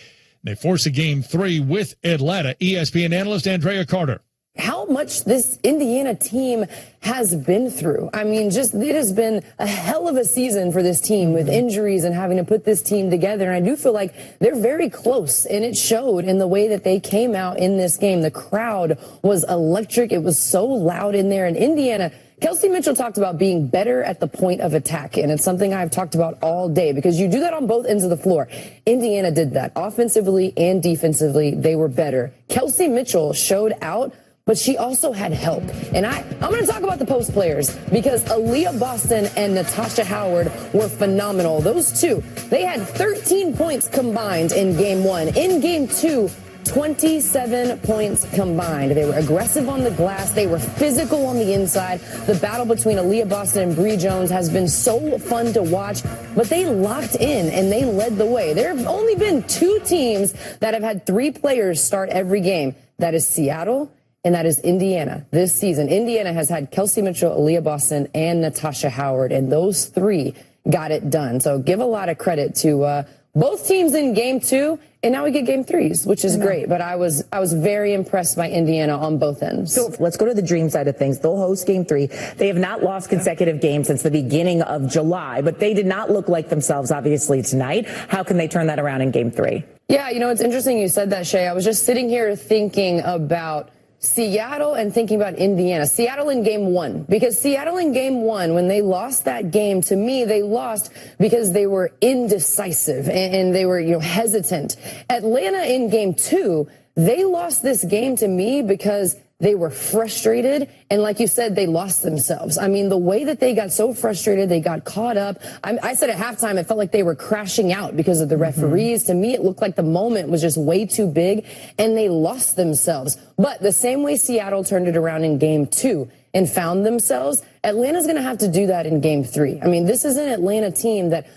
They force a Game 3 with Atlanta. ESPN analyst Andrea Carter. How much this Indiana team has been through. I mean, it has been a hell of a season for this team with injuries and having to put this team together. And I do feel like they're very close, and it showed in the way that they came out in this game. The crowd was electric. It was so loud in there. And Indiana, Kelsey Mitchell talked about being better at the point of attack, and it's something I've talked about all day because you do that on both ends of the floor. Indiana did that offensively and defensively. They were better. Kelsey Mitchell showed out, but she also had help. And I'm going to talk about the post players because Aaliyah Boston and Natasha Howard were phenomenal. Those two, they had 13 points combined in Game 1. In Game 2, 27 points combined. They were aggressive on the glass. They were physical on the inside. The battle between Aaliyah Boston and Bree Jones has been so fun to watch, but they locked in and they led the way. There have only been 2 teams that have had 3 players start every game. That is Seattle and that is Indiana this season. Indiana has had Kelsey Mitchell, Aaliyah Boston, and Natasha Howard, and those 3 got it done. So give a lot of credit to both teams in Game 2, and now we get Game 3s, which is great. But I was very impressed by Indiana on both ends. So let's go to the dream side of things. They'll host Game 3. They have not lost consecutive games since the beginning of July, but they did not look like themselves, obviously, tonight. How can they turn that around in Game 3? Yeah, it's interesting you said that, Shay. I was just sitting here thinking about Seattle and thinking about Indiana. Seattle in Game 1, because Seattle in Game 1, when they lost that game, to me, they lost because they were indecisive and they were, hesitant. Atlanta in Game 2, they lost this game to me because they were frustrated, and like you said, they lost themselves. I mean, the way that they got so frustrated, they got caught up. I said at halftime, it felt like they were crashing out because of the referees. To me, it looked like the moment was just way too big, and they lost themselves. But the same way Seattle turned it around in Game 2 and found themselves, Atlanta's going to have to do that in Game 3. I mean, this is an Atlanta team that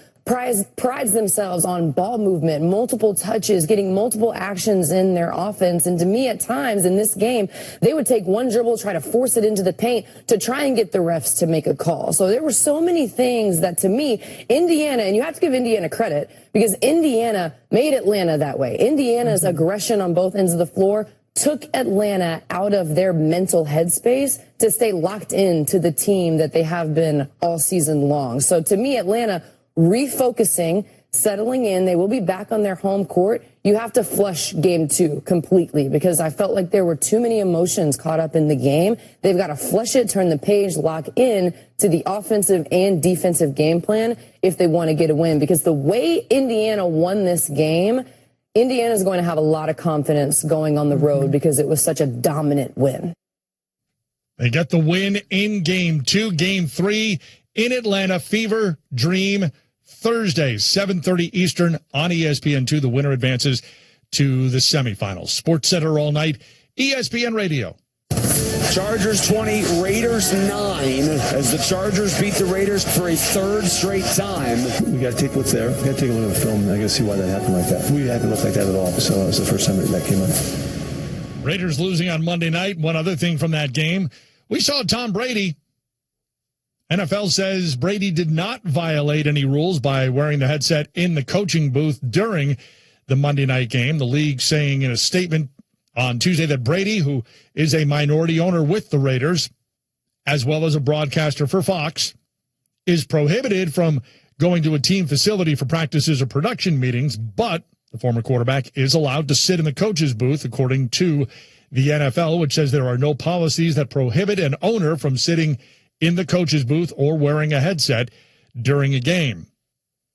prides themselves on ball movement, multiple touches, getting multiple actions in their offense. And to me, at times in this game, they would take one dribble, try to force it into the paint to try and get the refs to make a call. So there were so many things that, to me, Indiana, and you have to give Indiana credit because Indiana made Atlanta that way. Indiana's aggression on both ends of the floor took Atlanta out of their mental headspace to stay locked into the team that they have been all season long. So to me, Atlanta refocusing, settling in. They will be back on their home court. You have to flush Game 2 completely because I felt like there were too many emotions caught up in the game. They've got to flush it, turn the page, lock in to the offensive and defensive game plan if they want to get a win. Because the way Indiana won this game, Indiana's going to have a lot of confidence going on the road because it was such a dominant win. They got the win in Game 2. Game 3, in Atlanta. Fever Dream Thursday, 7:30 Eastern on ESPN2. The winner advances to the semifinals. Sports Center all night, ESPN Radio. Chargers 20, Raiders 9, as the Chargers beat the Raiders for a third straight time. We got to take what's there. We got to take a look at the film, and I got to see why that happened like that. We haven't looked like that at all, so it was the first time that came up. Raiders losing on Monday night. One other thing from that game, we saw Tom Brady. NFL says Brady did not violate any rules by wearing the headset in the coaching booth during the Monday night game. The league saying in a statement on Tuesday that Brady, who is a minority owner with the Raiders, as well as a broadcaster for Fox, is prohibited from going to a team facility for practices or production meetings, but the former quarterback is allowed to sit in the coach's booth, according to the NFL, which says there are no policies that prohibit an owner from sitting in the coach's booth or wearing a headset during a game.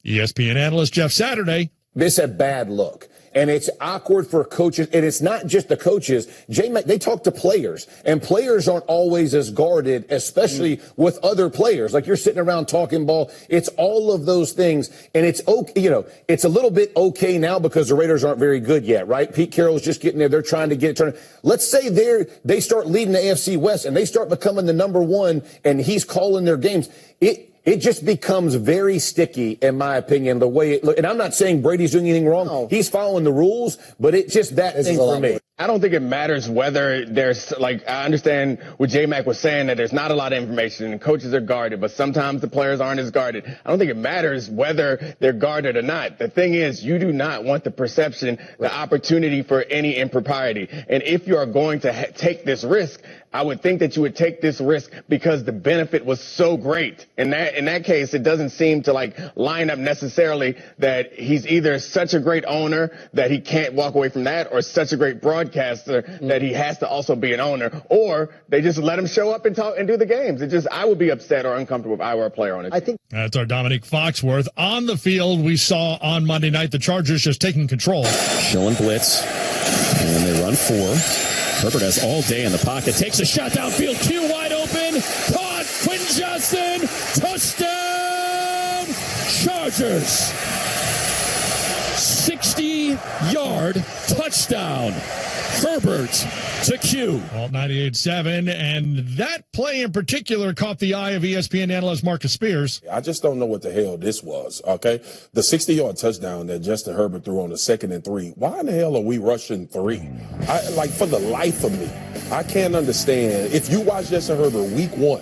ESPN analyst Jeff Saturday. This is a bad look. And it's awkward for coaches. And it's not just the coaches. They talk to players. And players aren't always as guarded, especially with other players. Like you're sitting around talking ball. It's all of those things. And it's okay, it's a little bit okay now because the Raiders aren't very good yet, right? Pete Carroll's just getting there. They're trying to get it turned. Let's say they start leading the AFC West and they start becoming the number one and he's calling their games. It just becomes very sticky, in my opinion, the way it looks. And I'm not saying Brady's doing anything wrong. No. He's following the rules, but it's just that thing for me. I don't think it matters whether there's, I understand what J-Mac was saying, that there's not a lot of information and coaches are guarded, but sometimes the players aren't as guarded. I don't think it matters whether they're guarded or not. The thing is, you do not want the perception, the opportunity for any impropriety. And if you are going to take this risk, I would think that you would take this risk because the benefit was so great. In that case, it doesn't seem to line up necessarily that he's either such a great owner that he can't walk away from that, or such a great broadcaster that he has to also be an owner, or they just let him show up and talk and do the games. I would be upset or uncomfortable if I were a player on it. I think that's our Dominique Foxworth. On the field, we saw on Monday night the Chargers just taking control. Showing blitz, and they run 4. Herbert has all day in the pocket. Takes a shot downfield. Q wide open. Caught. Quentin Johnston. Touchdown. Chargers. 60-yard touchdown. Herbert to Q. Alt 98.7, and that play in particular caught the eye of ESPN analyst Marcus Spears. I just don't know what the hell this was, okay? The 60-yard touchdown that Justin Herbert threw on the 2nd and 3. Why in the hell are we rushing 3? For the life of me, I can't understand. If you watch Justin Herbert week 1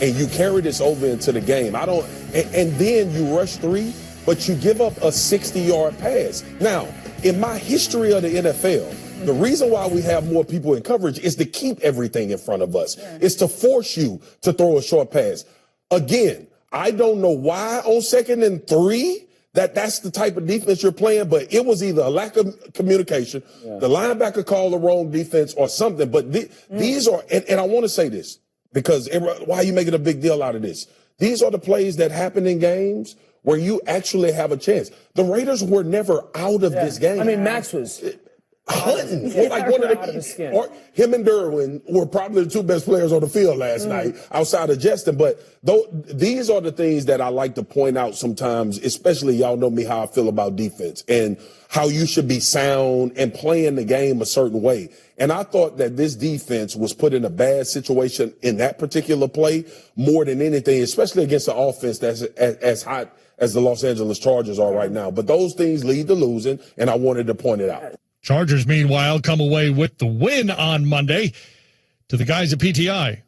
and you carry this over into the game, and then you rush 3, but you give up a 60-yard pass. Now, in my history of the NFL, the reason why we have more people in coverage is to keep everything in front of us. Yeah. It's to force you to throw a short pass. Again, I don't know why on 2nd and 3 that's the type of defense you're playing, but it was either a lack of communication, the linebacker called the wrong defense or something. But these are, and I want to say this, because why are you making a big deal out of this? These are the plays that happen in games where you actually have a chance. The Raiders were never out of this game. I mean, Max was hunting. Him and Derwin were probably the 2 best players on the field last night outside of Justin. But these are the things that I like to point out sometimes, especially y'all know me how I feel about defense and how you should be sound and playing the game a certain way. And I thought that this defense was put in a bad situation in that particular play more than anything, especially against the offense that's as hot as the Los Angeles Chargers are right now. But those things lead to losing, and I wanted to point it out. Chargers, meanwhile, come away with the win on Monday to the guys at PTI.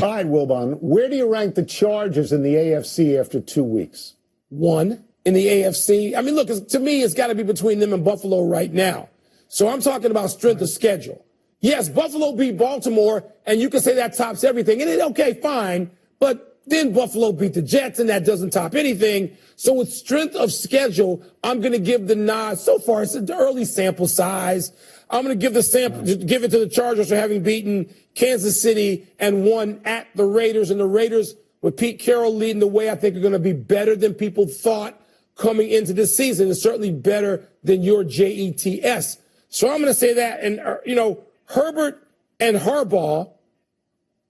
All right, Wilbon, where do you rank the Chargers in the AFC after 2 weeks? 1 in the AFC. I mean, look, to me, it's got to be between them and Buffalo right now. So I'm talking about strength of schedule. Yes, Buffalo beat Baltimore, and you can say that tops everything. And okay, fine, but then Buffalo beat the Jets, and that doesn't top anything. So with strength of schedule, I'm going to give the nod. So far, it's an early sample size. I'm going to give it to the Chargers for having beaten Kansas City and won at the Raiders. And the Raiders, with Pete Carroll leading the way, I think are going to be better than people thought coming into this season, and certainly better than your Jets. So I'm going to say that. And, Herbert and Harbaugh,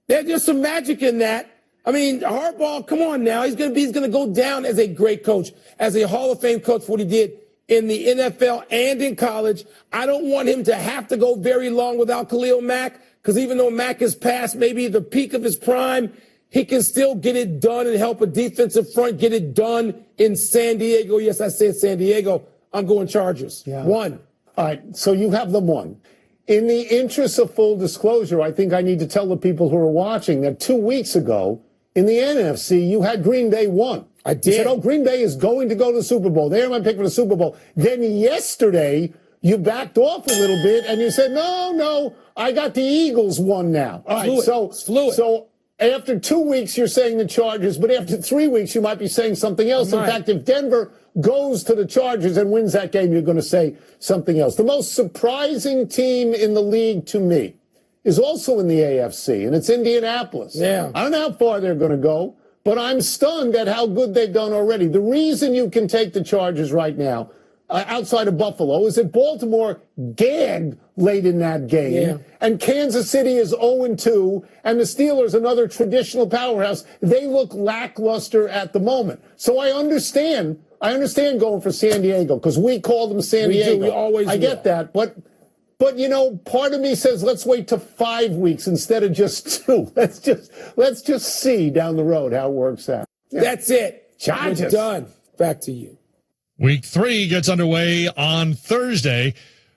there's some magic in that. I mean, Harbaugh, come on now. He's going to go down as a great coach, as a Hall of Fame coach for what he did in the NFL and in college. I don't want him to have to go very long without Khalil Mack, because even though Mack is past maybe the peak of his prime, he can still get it done and help a defensive front get it done in San Diego. Yes, I said San Diego. I'm going Chargers. Yeah. 1. All right, so you have them 1. In the interest of full disclosure, I think I need to tell the people who are watching that 2 weeks ago in the NFC, you had Green Bay 1. I did. You said, Green Bay is going to go to the Super Bowl. They're my pick for the Super Bowl. Then yesterday, you backed off a little bit and you said, no, I got the Eagles 1 now. All right, so after 2 weeks, you're saying the Chargers, but after 3 weeks, you might be saying something else. In fact, if Denver goes to the Chargers and wins that game, you're going to say something else. The most surprising team in the league to me is also in the AFC, and it's Indianapolis. Yeah. I don't know how far they're going to go, but I'm stunned at how good they've done already. The reason you can take the Chargers right now, outside of Buffalo, is that Baltimore gagged late in that game. Yeah. And Kansas City is 0-2, and the Steelers, another traditional powerhouse, they look lackluster at the moment. So I understand going for San Diego, because we call them San Diego. We always I get that, but part of me says let's wait to 5 weeks instead of just 2. Let's just see down the road how it works out. Yeah. That's it. Chargers. It's done. Back to you. Week 3 gets underway on Thursday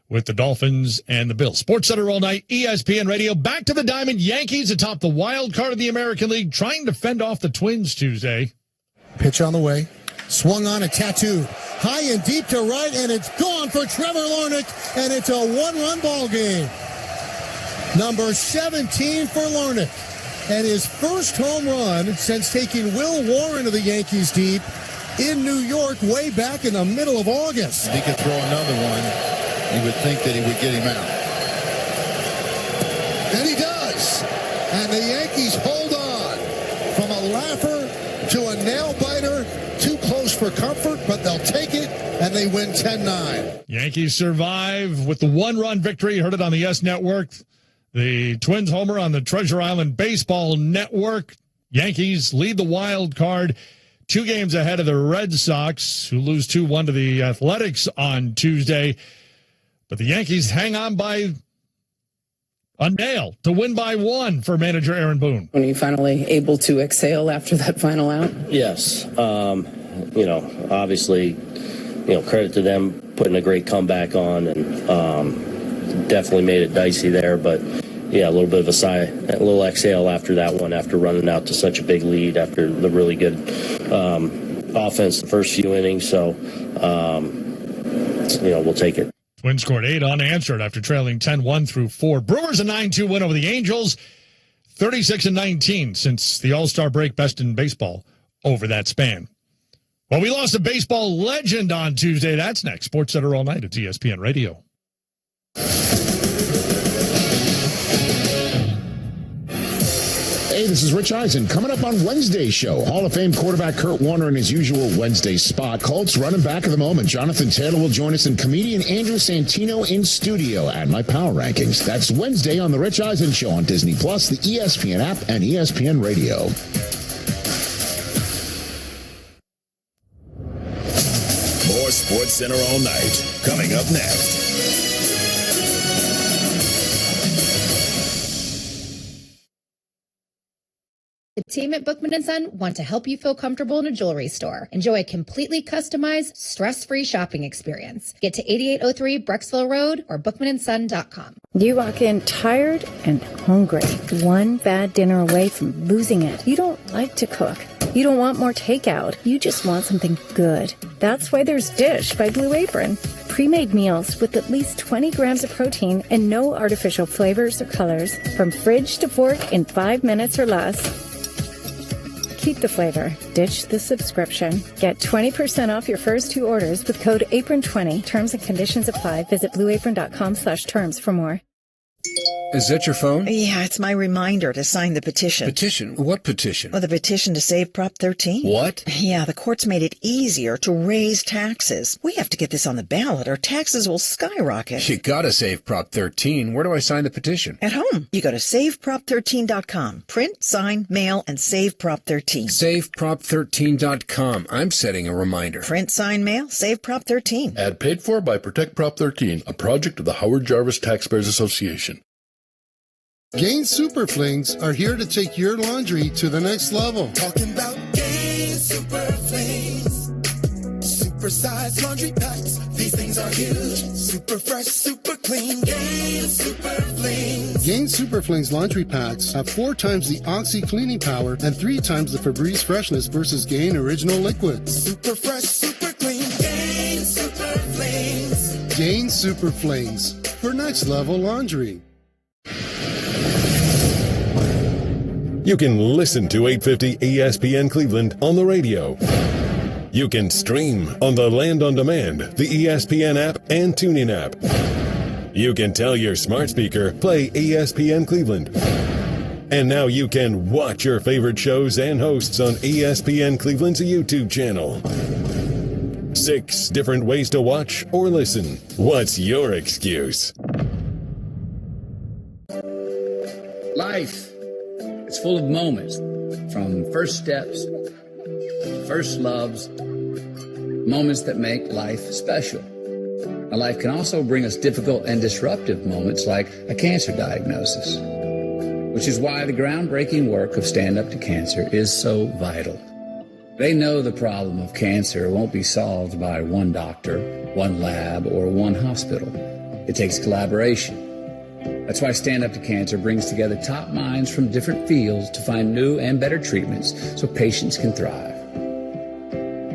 with the Dolphins and the Bills. Sports Center all night, ESPN Radio. Back to the Diamond Yankees atop the wild card of the American League, trying to fend off the Twins Tuesday. Pitch on the way. Swung on a tattoo. High and deep to right, and it's gone for Trevor Larnach, and it's a 1-run ball game. Number 17 for Larnach, and his first home run since taking Will Warren of the Yankees deep in New York way back in the middle of August. If he could throw another one, you would think that he would get him out. And he does. And the Yankees hold on from a laugher to a nail-biter. Too close for comfort, but they'll take it, and they win 10-9. Yankees survive with the 1-run victory. You heard it on the YES Network. The Twins homer on the Treasure Island Baseball Network. Yankees lead the wild card 2 games ahead of the Red Sox, who lose 2-1 to the Athletics on Tuesday. But the Yankees hang on by a nail to win by 1 for manager Aaron Boone. When you finally able to exhale after that final out? Yes. Obviously, credit to them putting a great comeback on, and definitely made it dicey there. But, yeah, a little bit of a sigh, a little exhale after that one, after running out to such a big lead after the really good offense the first few innings. So, we'll take it. Twins scored 8 unanswered after trailing 10-1 through 4. Brewers a 9-2 win over the Angels, 36-19 since the All-Star break, best in baseball over that span. Well, we lost a baseball legend on Tuesday. That's next. Sports Center all night at ESPN Radio. Hey, this is Rich Eisen. Coming up on Wednesday's show, Hall of Fame quarterback Kurt Warner in his usual Wednesday spot. Colts running back at the moment. Jonathan Taylor will join us, and comedian Andrew Santino in studio at my Power Rankings. That's Wednesday on The Rich Eisen Show on Disney+, the ESPN app, and ESPN Radio. More Sports Center all night. Coming up next. The team at Bookman & Son want to help you feel comfortable in a jewelry store. Enjoy a completely customized, stress-free shopping experience. Get to 8803 Brecksville Road or bookmanandson.com. You walk in tired and hungry, one bad dinner away from losing it. You don't like to cook. You don't want more takeout. You just want something good. That's why there's Dish by Blue Apron. Pre-made meals with at least 20 grams of protein and no artificial flavors or colors. From fridge to fork in 5 minutes or less. Keep the flavor. Ditch the subscription. Get 20% off your first 2 orders with code APRON20. Terms and conditions apply. Visit blueapron.com/terms for more. Is that your phone? Yeah, it's my reminder to sign the petition. Petition? What petition? Well, the petition to save Prop 13. What? Yeah, the court's made it easier to raise taxes. We have to get this on the ballot or taxes will skyrocket. You gotta save Prop 13. Where do I sign the petition? At home. You go to SaveProp13.com. Print, sign, mail, and save Prop 13. SaveProp13.com. I'm setting a reminder. Print, sign, mail, save Prop 13. Ad paid for by Protect Prop 13, a project of the Howard Jarvis Taxpayers Association. Gain Super Flings are here to take your laundry to the next level. Talking about Gain Super Flings. Super-sized laundry packs. These things are huge. Super fresh, super clean. Gain Super Flings. Gain Super Flings laundry packs have 4 times the Oxy cleaning power and 3 times the Febreze freshness versus Gain Original Liquids. Super fresh, super clean. Gain Super Flings. Gain Super Flings for next level laundry. You can listen to 850 ESPN Cleveland on the radio. You can stream on the Land on Demand, the ESPN app, and TuneIn app. You can tell your smart speaker, play ESPN Cleveland. And now you can watch your favorite shows and hosts on ESPN Cleveland's YouTube channel. 6 different ways to watch or listen. What's your excuse? Life. It's full of moments, from first steps, first loves, moments that make life special. Now, life can also bring us difficult and disruptive moments like a cancer diagnosis, which is why the groundbreaking work of Stand Up to Cancer is so vital. They know the problem of cancer won't be solved by one doctor, one lab, or one hospital. It takes collaboration. That's why Stand Up to Cancer brings together top minds from different fields to find new and better treatments so patients can thrive.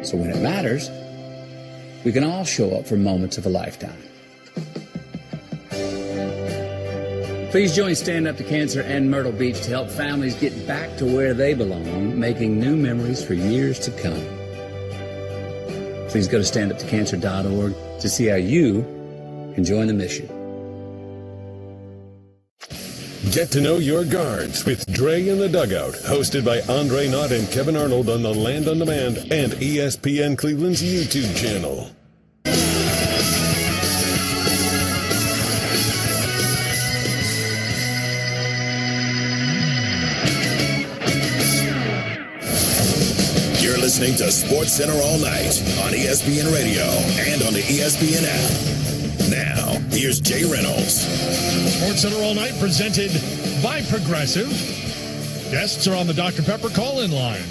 So when it matters, we can all show up for moments of a lifetime. Please join Stand Up to Cancer and Myrtle Beach to help families get back to where they belong, making new memories for years to come. Please go to standuptocancer.org to see how you can join the mission. Get to know your guards with Dre in the Dugout, hosted by Andre Knott and Kevin Arnold on the Land on Demand and ESPN Cleveland's YouTube channel. You're listening to Sports Center all night on ESPN Radio and on the ESPN app. Now, here's Jay Reynolds. Sports Center all night presented by Progressive. Guests are on the Dr. Pepper call-in line.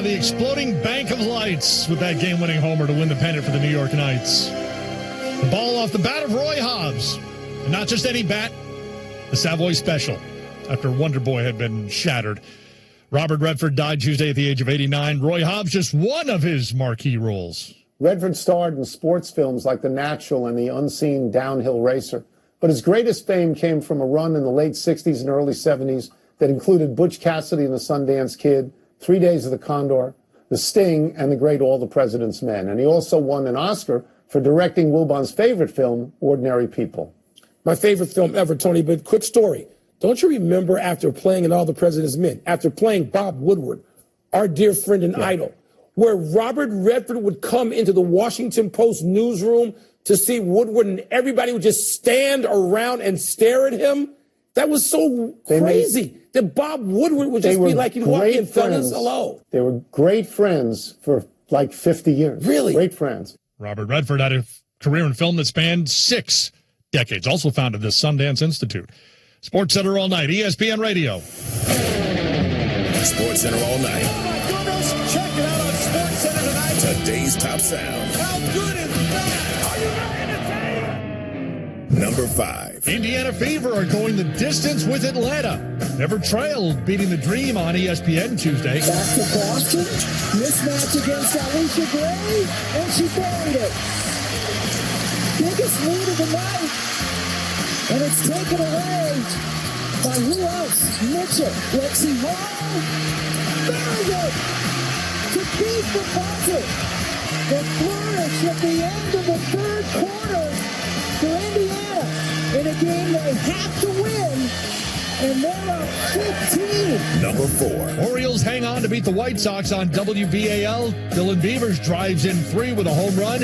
The exploding bank of lights with that game-winning homer to win the pennant for the New York Knights. The ball off the bat of Roy Hobbs. And not just any bat, the Savoy Special, after Wonder Boy had been shattered. Robert Redford died Tuesday at the age of 89. Roy Hobbs, just one of his marquee roles. Redford starred in sports films like The Natural and The Unseen Downhill Racer. But his greatest fame came from a run in the late 60s and early 70s that included Butch Cassidy and the Sundance Kid, 3 Days of the Condor, The Sting, and The Great All the President's Men. And he also won an Oscar for directing Wilbon's favorite film, Ordinary People. My favorite film ever, Tony, but quick story. Don't you remember after playing in All the President's Men, after playing Bob Woodward, our dear friend and idol, where Robert Redford would come into the Washington Post newsroom to see Woodward and everybody would just stand around and stare at him? That was so crazy that Bob Woodward would just be like, he'd walk in, fellas, hello. They were great friends for like 50 years. Really? Great friends. Robert Redford had a career in film that spanned 6 decades. Also founded the Sundance Institute. Sports Center all night. ESPN Radio. Sports Center all night. Oh, my goodness. Check it out on Sports Center tonight. Today's top sound. How good is that? Are you ready to take? Number 5. Indiana Fever are going the distance with Atlanta. Never trailed, beating the Dream on ESPN Tuesday. Back to Boston. Mismatch against Alicia Gray. And she buried it. Biggest lead of the night. And it's taken away by who else? Mitchell. Lexi Hall. Very good. To beat the buzzer. The flourish at the end of the third quarter for Indiana in a game they have to win. And they're up 15. Number 4. Orioles hang on to beat the White Sox on WBAL. Dylan Beavers drives in 3 with a home run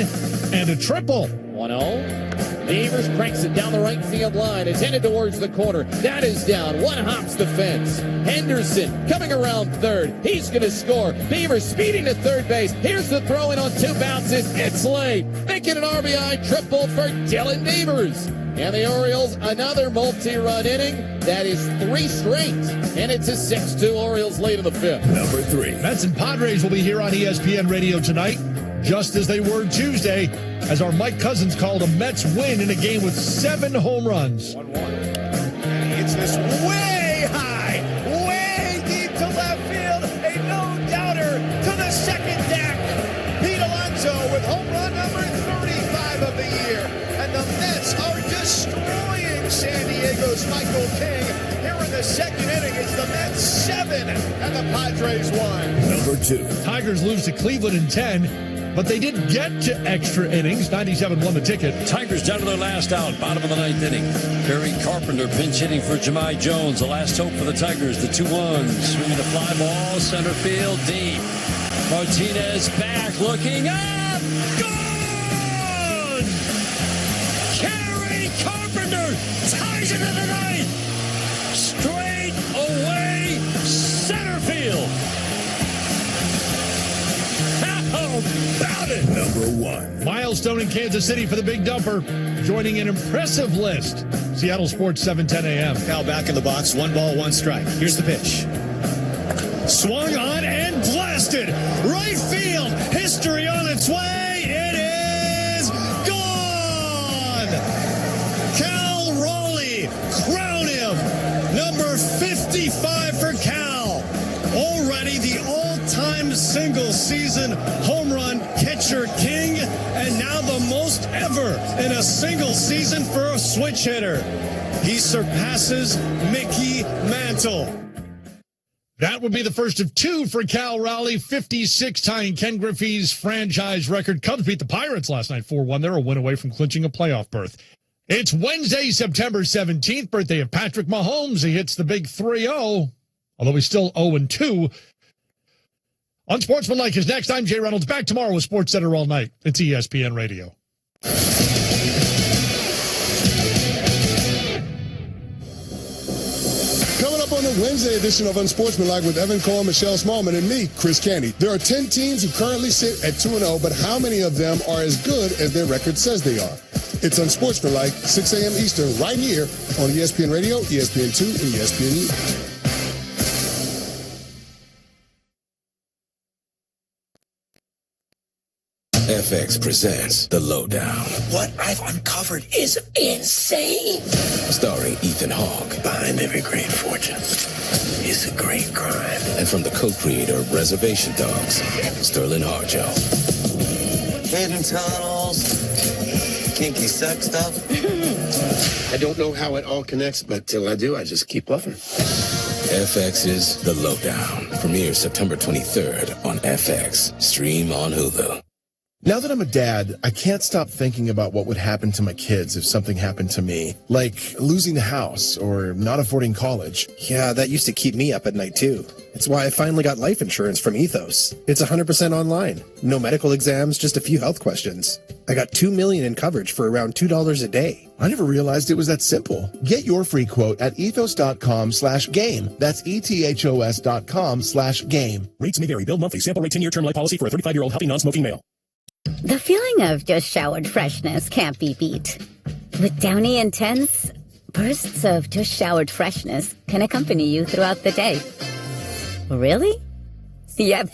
and a triple. 1-0. Beavers cranks it down the right field line. It's headed towards the corner. That is down. One hops the fence. Henderson coming around third. He's going to score. Beavers speeding to third base. Here's the throw in on 2 bounces. It's late. Making an RBI triple for Dylan Beavers. And the Orioles, another multi-run inning. That is 3 straight. And it's a 6-2 Orioles lead in the 5th. Number 3. Mets and Padres will be here on ESPN Radio tonight, just as they were Tuesday, as our Mike Cousins called a Mets win in a game with 7 home runs. 1-1. And he hits this way high, way deep to left field. A no-doubter to the second deck. Pete Alonso with home run number 35 of the year. And the Mets are destroying San Diego's Michael King. Here in the second inning, it's the Mets 7 and the Padres 1. Number 2. Tigers lose to Cleveland in 10, but they did get to extra innings. 97 won the ticket. Tigers down to their last out, bottom of the 9th inning. Barry Carpenter pinch hitting for Jahmai Jones. The last hope for the Tigers, the 2-1. Swinging a fly ball, center field, deep. Martinez back, looking up. Gone! Kerry Carpenter ties it in the 9th. Straight away, center field. How about it? Number 1. Milestone in Kansas City for the Big Dumper, joining an impressive list. Seattle Sports 710 a.m. Cal back in the box, 1 ball, 1 strike. Here's the pitch. Swung on and blasted. Right field. History on its way. It is gone. Cal Raleigh, crown him. Number 55 for Cal. Already the all-time single-season home run catcher king, and now the most ever in a single season for a switch hitter. He surpasses Mickey Mantle. That would be the first of 2 for Cal Raleigh, 56, tying Ken Griffey's franchise record. Cubs beat the Pirates last night 4-1. They're a win away from clinching a playoff berth. It's Wednesday, September 17th, birthday of Patrick Mahomes. He hits the big 3-0, although he's still 0-2. Unsportsmanlike is next. I'm Jay Reynolds. Back tomorrow with Sports Center all night. It's ESPN Radio. Coming up on the Wednesday edition of Unsportsmanlike with Evan Cole, Michelle Smallman, and me, Chris Canty. There are 10 teams who currently sit at 2-0, but how many of them are as good as their record says they are? It's Unsportsmanlike, 6 a.m. Eastern, right here on ESPN Radio, ESPN2, and ESPNU. FX presents The Lowdown. What I've uncovered is insane. Starring Ethan Hawke. Behind every great fortune is a great crime. And from the co-creator of Reservation Dogs, Sterling Harjo. Hidden tunnels, kinky sex stuff. I don't know how it all connects, but till I do, I just keep bluffing. FX's The Lowdown. Premieres September 23rd on FX. Stream on Hulu. Now that I'm a dad, I can't stop thinking about what would happen to my kids if something happened to me, like losing the house or not affording college. Yeah, that used to keep me up at night too. It's why I finally got life insurance from Ethos. It's 100% online. No medical exams, just a few health questions. I got $2 million in coverage for around $2 a day. I never realized it was that simple. Get your free quote at ethos.com/game. That's ethos.com/game. Rates may vary. Build monthly. Sample rate 10-year term life policy for a 35-year-old healthy non-smoking male. The feeling of just showered freshness can't be beat. With Downy Intense, bursts of just showered freshness can accompany you throughout the day. Really? Yep.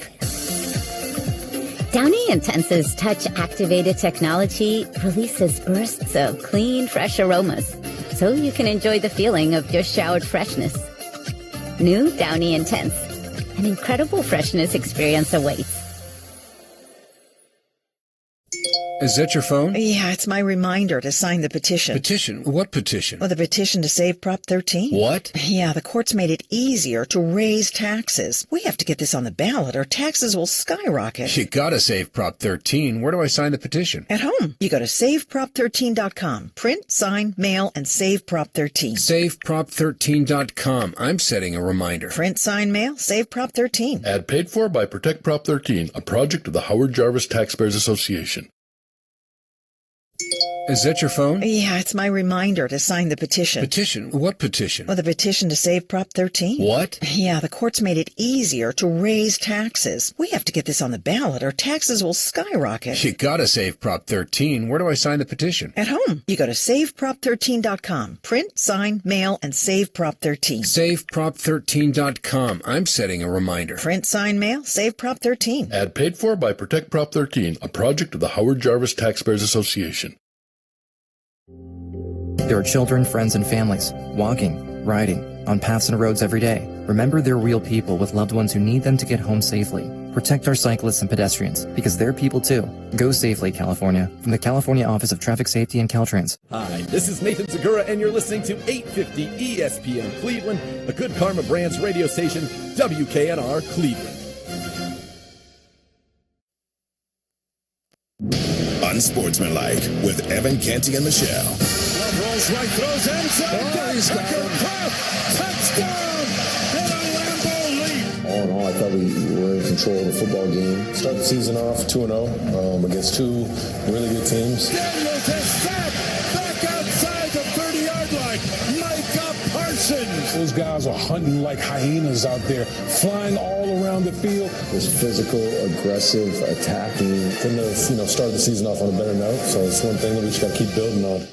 Downy Intense's touch-activated technology releases bursts of clean, fresh aromas, so you can enjoy the feeling of just showered freshness. New Downy Intense. An incredible freshness experience awaits. Is that your phone? Yeah, it's my reminder to sign the petition. Petition? What petition? Well, the petition to save Prop 13. What? Yeah, the court's made it easier to raise taxes. We have to get this on the ballot or taxes will skyrocket. You gotta save Prop 13. Where do I sign the petition? At home. You go to saveprop13.com. Print, sign, mail, and save Prop 13. SaveProp13.com. I'm setting a reminder. Print, sign, mail, save Prop 13. Ad paid for by Protect Prop 13, a project of the Howard Jarvis Taxpayers Association. Is that your phone? Yeah, it's my reminder to sign the petition. Petition? What petition? Well, the petition to save Prop 13. What? Yeah, the court's made it easier to raise taxes. We have to get this on the ballot or taxes will skyrocket. You gotta save Prop 13. Where do I sign the petition? At home. You go to saveprop13.com. Print, sign, mail, and save Prop 13. SaveProp13.com. I'm setting a reminder. Print, sign, mail, save Prop 13. Ad paid for by Protect Prop 13, a project of the Howard Jarvis Taxpayers Association. There are children, friends, and families walking, riding, on paths and roads every day. Remember, they're real people with loved ones who need them to get home safely. Protect our cyclists and pedestrians, because they're people too. Go safely, California. From the California Office of Traffic Safety and Caltrans. Hi, this is Nathan Segura, and you're listening to 850 ESPN Cleveland, the Good Karma Brands radio station, WKNR Cleveland. Unsportsmanlike with Evan Canty and Michelle. Love rolls right, throws end zone. He's got him. Touchdown! And a Lambeau lead. All in all, I thought we were in control of the football game. Start the season off 2-0 against two really good teams. Daniels is sacked back outside the 30-yard line. Micah Parsons. Those guys are hunting like hyenas out there, flying all around the field. It was physical, aggressive, attacking. Couldn't have, started the season off on a better note. So it's one thing that we just got to keep building on.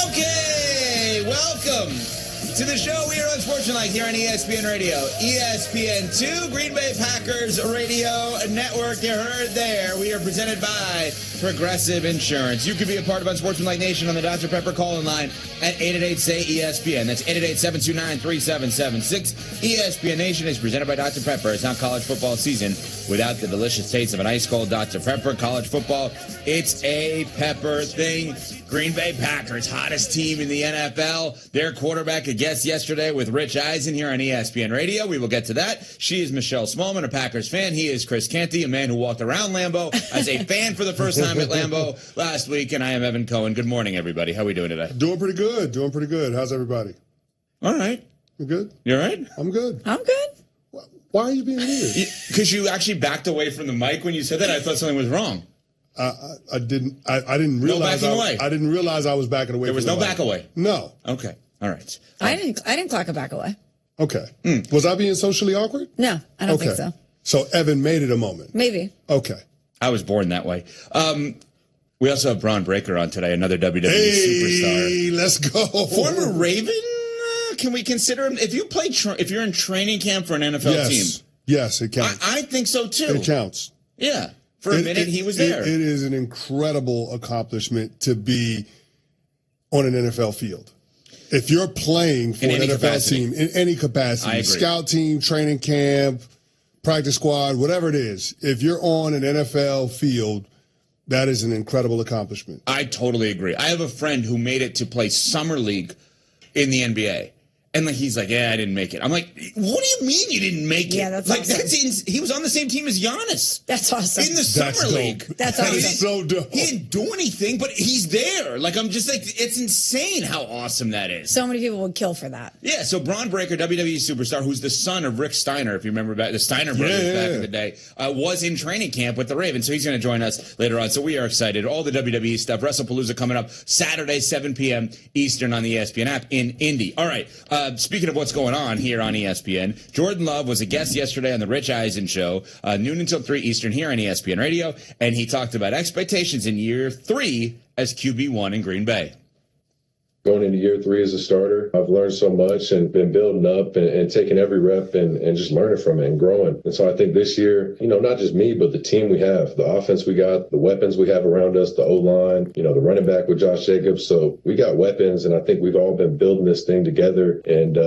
Okay, welcome to the show. We are Unsportsmanlike here on ESPN Radio. ESPN2, Green Bay Packers Radio Network. You heard there. We are presented by Progressive Insurance. You could be a part of Unsportsmanlike Nation on the Dr. Pepper call-in line at 888-SAY-ESPN. That's 888-729-3776. ESPN Nation is presented by Dr. Pepper. It's not college football season without the delicious taste of an ice-cold Dr. Pepper. College football, it's a pepper thing. Green Bay Packers, hottest team in the NFL. Their quarterback, a guest yesterday with Rich Eisen here on ESPN Radio. We will get to that. She is Michelle Smallman, a Packers fan. He is Chris Canty, a man who walked around Lambeau as a fan for the first time at Lambeau last week. And I am Evan Cohen. Good morning, everybody. How are we doing today? Doing pretty good. How's everybody? All right. You good? You all right? I'm good. I'm good. Why are you being weird? Because you actually backed away from the mic when you said that. I thought something was wrong. I didn't realize. No backing away. I didn't realize I was backing away. There was no back away. No. Okay. All right. I didn't clock a back away. Okay. Was I being socially awkward? No, I don't think so. So Evan made it a moment. Maybe. Okay. I was born that way. We also have Braun Breaker on today, another WWE superstar. Hey, let's go. Former Raven. Can we consider him? If you play, if you're in training camp for an NFL team, yes, it counts. I think so too. It counts. Yeah. For a minute, he was there. It is an incredible accomplishment to be on an NFL field. If you're playing for an NFL team in any capacity, scout team, training camp, practice squad, whatever it is, if you're on an NFL field, that is an incredible accomplishment. I totally agree. I have a friend who made it to play summer league in the NBA. And he's like, yeah, I didn't make it. I'm like, what do you mean you didn't make it? Yeah, that's awesome. He was on the same team as Giannis. That's awesome. In the summer league. That's awesome. So dope. He didn't do anything, but he's there. I'm just like, it's insane how awesome that is. So many people would kill for that. Yeah, so Braun Breaker, WWE superstar, who's the son of Rick Steiner, if you remember back, the Steiner brothers back in the day, was in training camp with the Ravens, so he's going to join us later on. So we are excited. All the WWE stuff. WrestlePalooza coming up Saturday, 7 p.m. Eastern on the ESPN app in Indy. All right, speaking of what's going on here on ESPN, Jordan Love was a guest yesterday on the Rich Eisen show, noon until 3 Eastern here on ESPN Radio, and he talked about expectations in year 3 as QB1 in Green Bay. Going into year 3 as a starter, I've learned so much and been building up and taking every rep and just learning from it and growing. And so I think this year, not just me, but the team we have, the offense we got, the weapons we have around us, the O-line, the running back with Josh Jacobs. So we got weapons, and I think we've all been building this thing together and,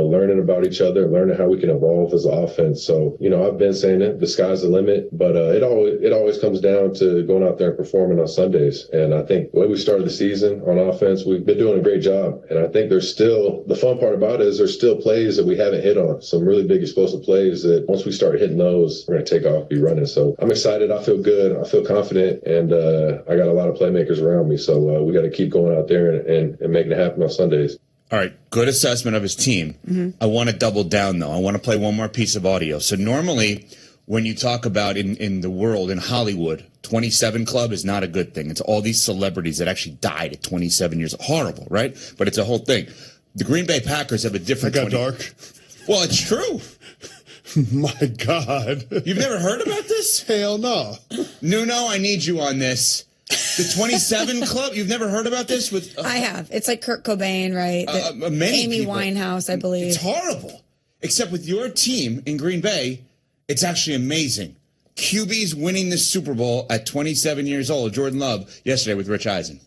learning about each other, learning how we can evolve as an offense. So, I've been saying it, the sky's the limit, but it always comes down to going out there and performing on Sundays. And I think the way we started the season on offense, we've been doing a great job. And I think there's still, the fun part about it is there's still plays that we haven't hit on. Some really big explosive plays that once we start hitting those, we're going to take off, be running. So I'm excited. I feel good. I feel confident. And I got a lot of playmakers around me. So we got to keep going out there and making it happen on Sundays. All right, good assessment of his team. Mm-hmm. I want to double down, though. I want to play one more piece of audio. So normally when you talk about in the world, in Hollywood, 27 Club is not a good thing. It's all these celebrities that actually died at 27 years. Horrible, right? But it's a whole thing. The Green Bay Packers have a different... That got dark. Well, it's true. My God. You've never heard about this? Hell no. Nuno, I need you on this. The 27 Club? You've never heard about this? I have. It's like Kurt Cobain, right? Amy Winehouse, I believe. It's horrible. Except with your team in Green Bay, it's actually amazing. QB's winning the Super Bowl at 27 years old. Jordan Love yesterday with Rich Eisen.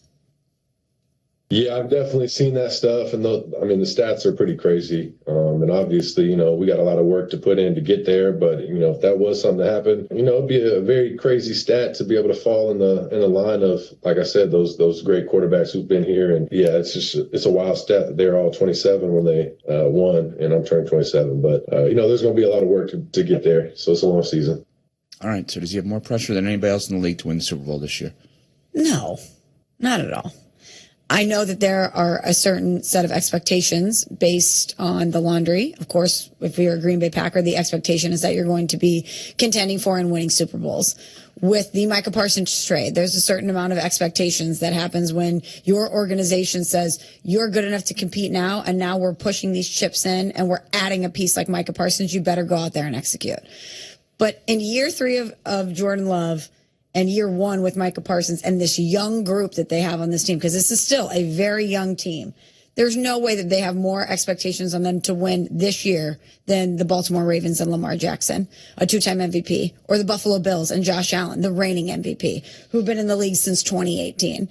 Yeah, I've definitely seen that stuff, and the stats are pretty crazy. And obviously, we got a lot of work to put in to get there. But if that was something to happen, it'd be a very crazy stat to be able to fall in the line of, like I said, those great quarterbacks who've been here. And yeah, it's a wild stat that they're all 27 when they won, and I'm turning 27. But there's going to be a lot of work to get there. So it's a long season. All right. So does he have more pressure than anybody else in the league to win the Super Bowl this year? No, not at all. I know that there are a certain set of expectations based on the laundry. Of course, if you're a Green Bay Packer, the expectation is that you're going to be contending for and winning Super Bowls. With the Micah Parsons trade, there's a certain amount of expectations that happens when your organization says you're good enough to compete now, and now we're pushing these chips in and we're adding a piece like Micah Parsons. You better go out there and execute. But in year 3 of Jordan Love, and year 1 with Micah Parsons and this young group that they have on this team, because this is still a very young team, there's no way that they have more expectations on them to win this year than the Baltimore Ravens and Lamar Jackson, a 2-time MVP, or the Buffalo Bills and Josh Allen, the reigning MVP, who've been in the league since 2018.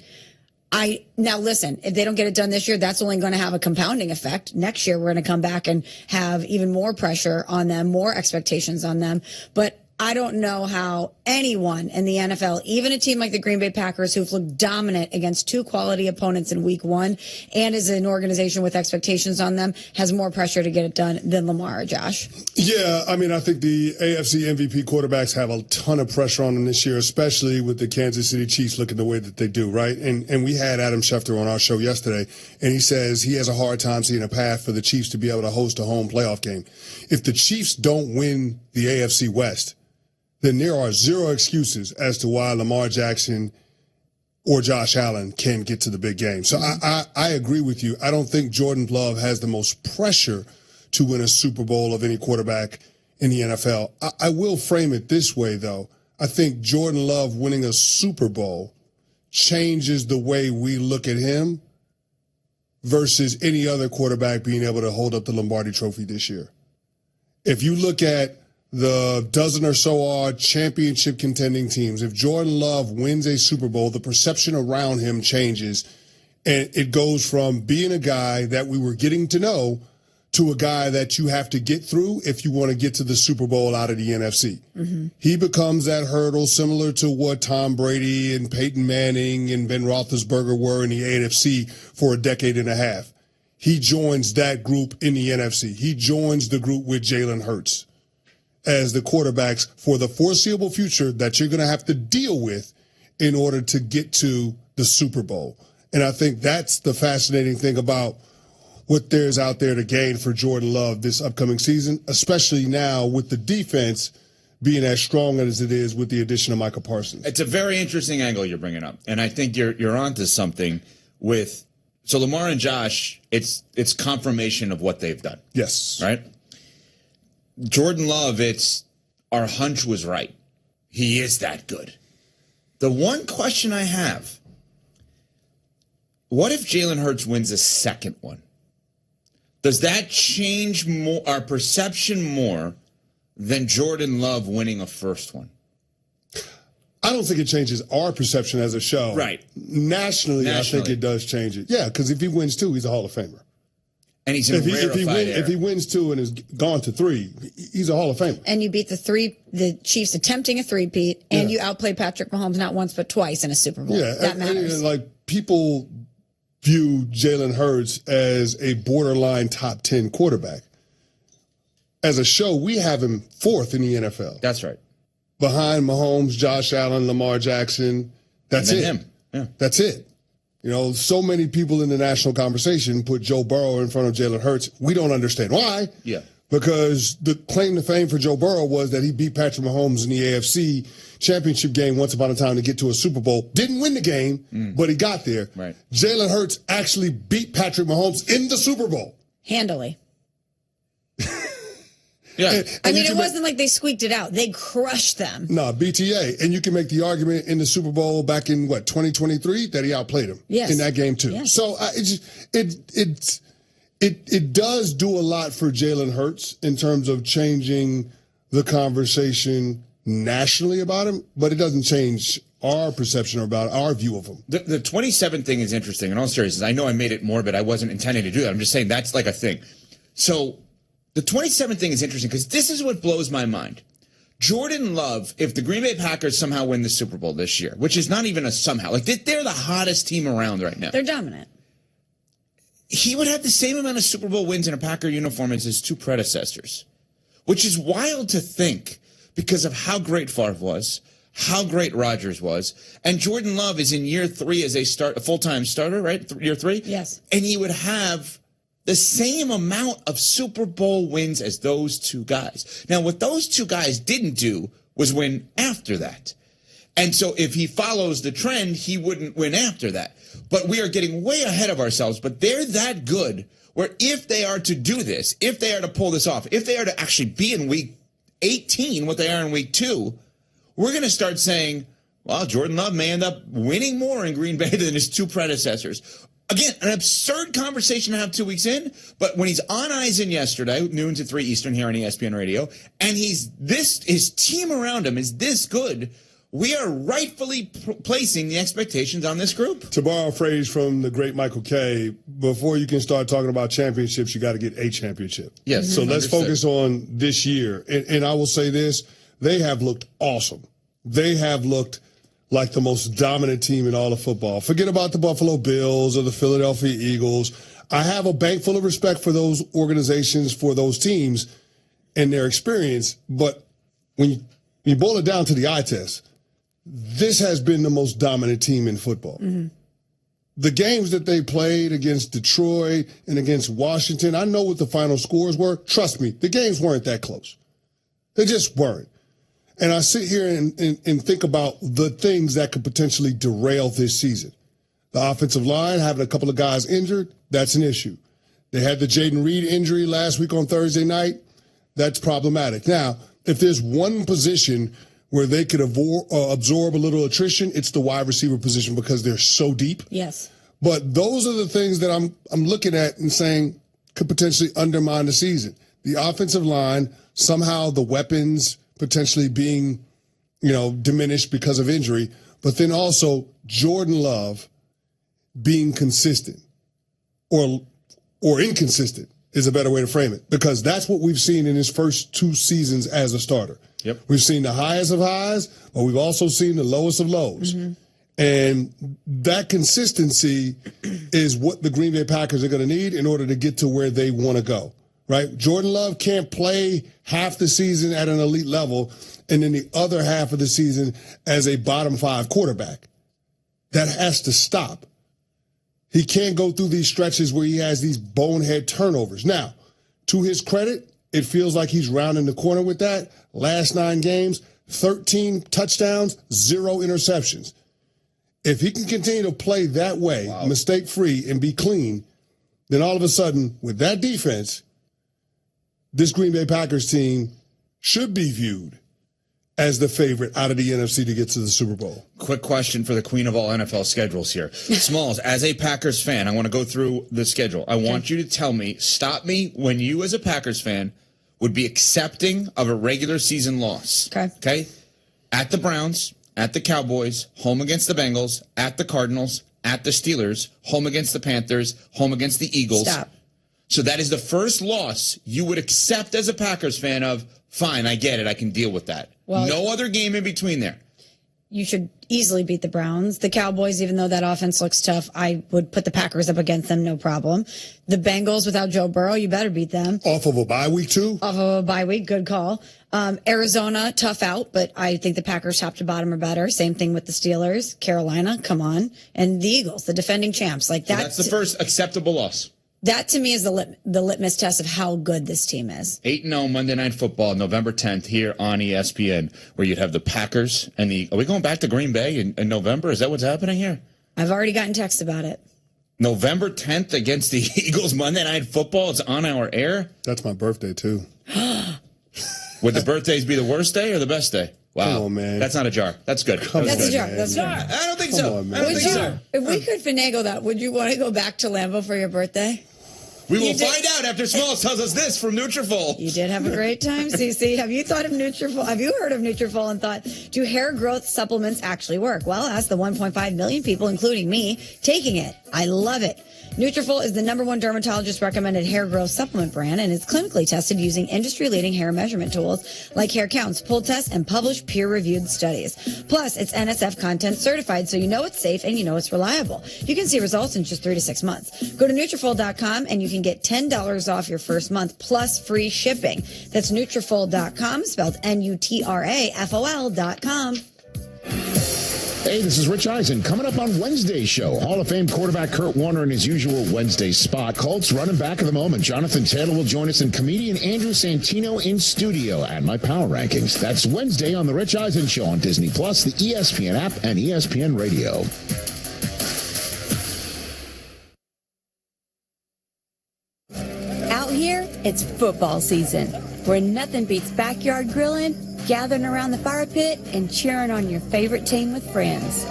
Now listen, if they don't get it done this year, that's only going to have a compounding effect. Next year, we're going to come back and have even more pressure on them, more expectations on them. But I don't know how anyone in the NFL, even a team like the Green Bay Packers, who've looked dominant against 2 quality opponents in week 1 and is an organization with expectations on them, has more pressure to get it done than Lamar or Josh. Yeah, I think the AFC MVP quarterbacks have a ton of pressure on them this year, especially with the Kansas City Chiefs looking the way that they do, right? And we had Adam Schefter on our show yesterday, and he says he has a hard time seeing a path for the Chiefs to be able to host a home playoff game. If the Chiefs don't win the AFC West, then there are 0 excuses as to why Lamar Jackson or Josh Allen can get to the big game. So I agree with you. I don't think Jordan Love has the most pressure to win a Super Bowl of any quarterback in the NFL. I will frame it this way, though. I think Jordan Love winning a Super Bowl changes the way we look at him versus any other quarterback being able to hold up the Lombardi Trophy this year. If you look at the dozen or so odd championship contending teams, if Jordan Love wins a Super Bowl, the perception around him changes, and it goes from being a guy that we were getting to know to a guy that you have to get through if you want to get to the Super Bowl out of the NFC. Mm-hmm. He becomes that hurdle similar to what Tom Brady and Peyton Manning and Ben Roethlisberger were in the NFC for a decade and a half. He joins that group in the NFC. He joins the group with Jalen Hurts as the quarterbacks for the foreseeable future that you're going to have to deal with in order to get to the Super Bowl. And I think that's the fascinating thing about what there's out there to gain for Jordan Love this upcoming season, especially now with the defense being as strong as it is with the addition of Micah Parsons. It's a very interesting angle you're bringing up, and I think you're onto something with – so Lamar and Josh, it's confirmation of what they've done. Yes. Right? Jordan Love, it's our hunch was right. He is that good. The one question I have, What if Jalen Hurts wins a second one? Does that change our perception more than Jordan Love winning a first one? I don't think it changes our perception as a show. Right. Nationally, I think it does change it. Yeah, because if he wins 2, he's a Hall of Famer. And he's in if he wins 2 and is gone to 3, he's a Hall of Famer. And you beat the Chiefs attempting a three-peat, and you outplayed Patrick Mahomes not once but twice in a Super Bowl. Yeah, that matters. And like people view Jalen Hurts as a borderline top 10 quarterback. As a show, we have him 4th in the NFL. That's right. Behind Mahomes, Josh Allen, Lamar Jackson. That's it. Him. Yeah. That's it. You know, so many people in the national conversation put Joe Burrow in front of Jalen Hurts. We don't understand why. Yeah. Because the claim to fame for Joe Burrow was that he beat Patrick Mahomes in the AFC championship game once upon a time to get to a Super Bowl. Didn't win the game, but he got there. Right. Jalen Hurts actually beat Patrick Mahomes in the Super Bowl. Handily. Yeah. I mean, it wasn't like they squeaked it out. They crushed them. No, BTA. And you can make the argument in the Super Bowl back in, 2023, that he outplayed him in that game, too. Yes. So it does do a lot for Jalen Hurts in terms of changing the conversation nationally about him, but it doesn't change our perception about our view of him. The 27 thing is interesting. In all seriousness, I know I made it morbid. I wasn't intending to do that. I'm just saying that's like a thing. So the 27 thing is interesting because this is what blows my mind. Jordan Love, if the Green Bay Packers somehow win the Super Bowl this year, which is not even a somehow, like they're the hottest team around right now. They're dominant. He would have the same amount of Super Bowl wins in a Packer uniform as his 2 predecessors, which is wild to think because of how great Favre was, how great Rodgers was, and Jordan Love is in year 3 as a full-time starter, right? Year 3? Yes. And he would have the same amount of Super Bowl wins as those 2 guys. Now, what those 2 guys didn't do was win after that. And so if he follows the trend, he wouldn't win after that. But we are getting way ahead of ourselves. But they're that good where if they are to do this, if they are to pull this off, if they are to actually be in week 18 what they are in week 2, we're going to start saying, well, Jordan Love may end up winning more in Green Bay than his 2 predecessors. Again, an absurd conversation to have 2 weeks in, but when he's on Eisen yesterday, noon to 3 Eastern here on ESPN Radio, and his team around him is this good, we are rightfully placing the expectations on this group. To borrow a phrase from the great Michael Kay, before you can start talking about championships, you got to get a championship. Yes. So let's focus on this year. And I will say this, they have looked awesome. They have looked like the most dominant team in all of football. Forget about the Buffalo Bills or the Philadelphia Eagles. I have a bank full of respect for those organizations, for those teams and their experience. But when you boil it down to the eye test, this has been the most dominant team in football. Mm-hmm. The games that they played against Detroit and against Washington, I know what the final scores were. Trust me, the games weren't that close. They just weren't. And I sit here and think about the things that could potentially derail this season. The offensive line, having a couple of guys injured, that's an issue. They had the Jaden Reed injury last week on Thursday night. That's problematic. Now, if there's one position where they could absorb a little attrition, it's the wide receiver position because they're so deep. Yes. But those are the things that I'm looking at and saying could potentially undermine the season. The offensive line, somehow the weapons potentially being, diminished because of injury, but then also Jordan Love being consistent or inconsistent is a better way to frame it, because that's what we've seen in his first 2 seasons as a starter. Yep. We've seen the highest of highs, but we've also seen the lowest of lows. Mm-hmm. And that consistency is what the Green Bay Packers are going to need in order to get to where they want to go. Right? Jordan Love can't play half the season at an elite level and then the other half of the season as a bottom 5 quarterback. That has to stop. He can't go through these stretches where he has these bonehead turnovers. Now, to his credit, it feels like he's rounding the corner with that. Last 9 games, 13 touchdowns, 0 interceptions. If he can continue to play that way, mistake-free, and be clean, then all of a sudden, with that defense, this Green Bay Packers team should be viewed as the favorite out of the NFC to get to the Super Bowl. Quick question for the queen of all NFL schedules here. Smalls, as a Packers fan, I want to go through the schedule. I want you to tell me, stop me when you as a Packers fan would be accepting of a regular season loss. Okay? At the Browns, at the Cowboys, home against the Bengals, at the Cardinals, at the Steelers, home against the Panthers, home against the Eagles. Stop. So that is the first loss you would accept as a Packers fan of, fine, I get it, I can deal with that. Well, no other game in between there. You should easily beat the Browns. The Cowboys, even though that offense looks tough, I would put the Packers up against them, no problem. The Bengals, without Joe Burrow, you better beat them. Off of a bye week, too? Off of a bye week, good call. Arizona, tough out, but I think the Packers top to bottom are better. Same thing with the Steelers. Carolina, come on. And the Eagles, the defending champs. Like that. So that's the first acceptable loss. That, to me, is the litmus test of how good this team is. 8-0 Monday Night Football, November 10th here on ESPN, where you'd have the Packers and the... Are we going back to Green Bay in November? Is that what's happening here? I've already gotten texts about it. November 10th against the Eagles, Monday Night Football. It's on our air. That's my birthday, too. Would the birthdays be the worst day or the best day? Wow. Come on, man. That's not a jar. That's good. That's a jar. That's no, I don't think so. On, I don't think so. If we could finagle that, would you want to go back to Lambeau for your birthday? We will find out after Smalls tells us this from Nutrafol. You did have a great time, CC. Have you thought of Nutrafol? Have you heard of Nutrafol and thought, do hair growth supplements actually work? Well, ask the 1.5 million people, including me, taking it. I love it. Nutrafol is the #1 dermatologist recommended hair growth supplement brand and is clinically tested using industry-leading hair measurement tools like hair counts, pull tests, and published peer-reviewed studies. Plus, it's NSF content certified, so you know it's safe and you know it's reliable. You can see results in just 3 to 6 months. Go to Nutrafol.com and you can get $10 off your first month plus free shipping. That's Nutrafol.com, spelled Nutrafol.com. Hey, this is Rich Eisen. Coming up on Wednesday's show, Hall of Fame quarterback Kurt Warner in his usual Wednesday spot. Colts running back of the moment. Jonathan Taylor will join us, and comedian Andrew Santino in studio. And my power rankings. That's Wednesday on The Rich Eisen Show on Disney+, the ESPN app, and ESPN Radio. Out here, it's football season, where nothing beats backyard grilling, gathering around the fire pit, and cheering on your favorite team with friends.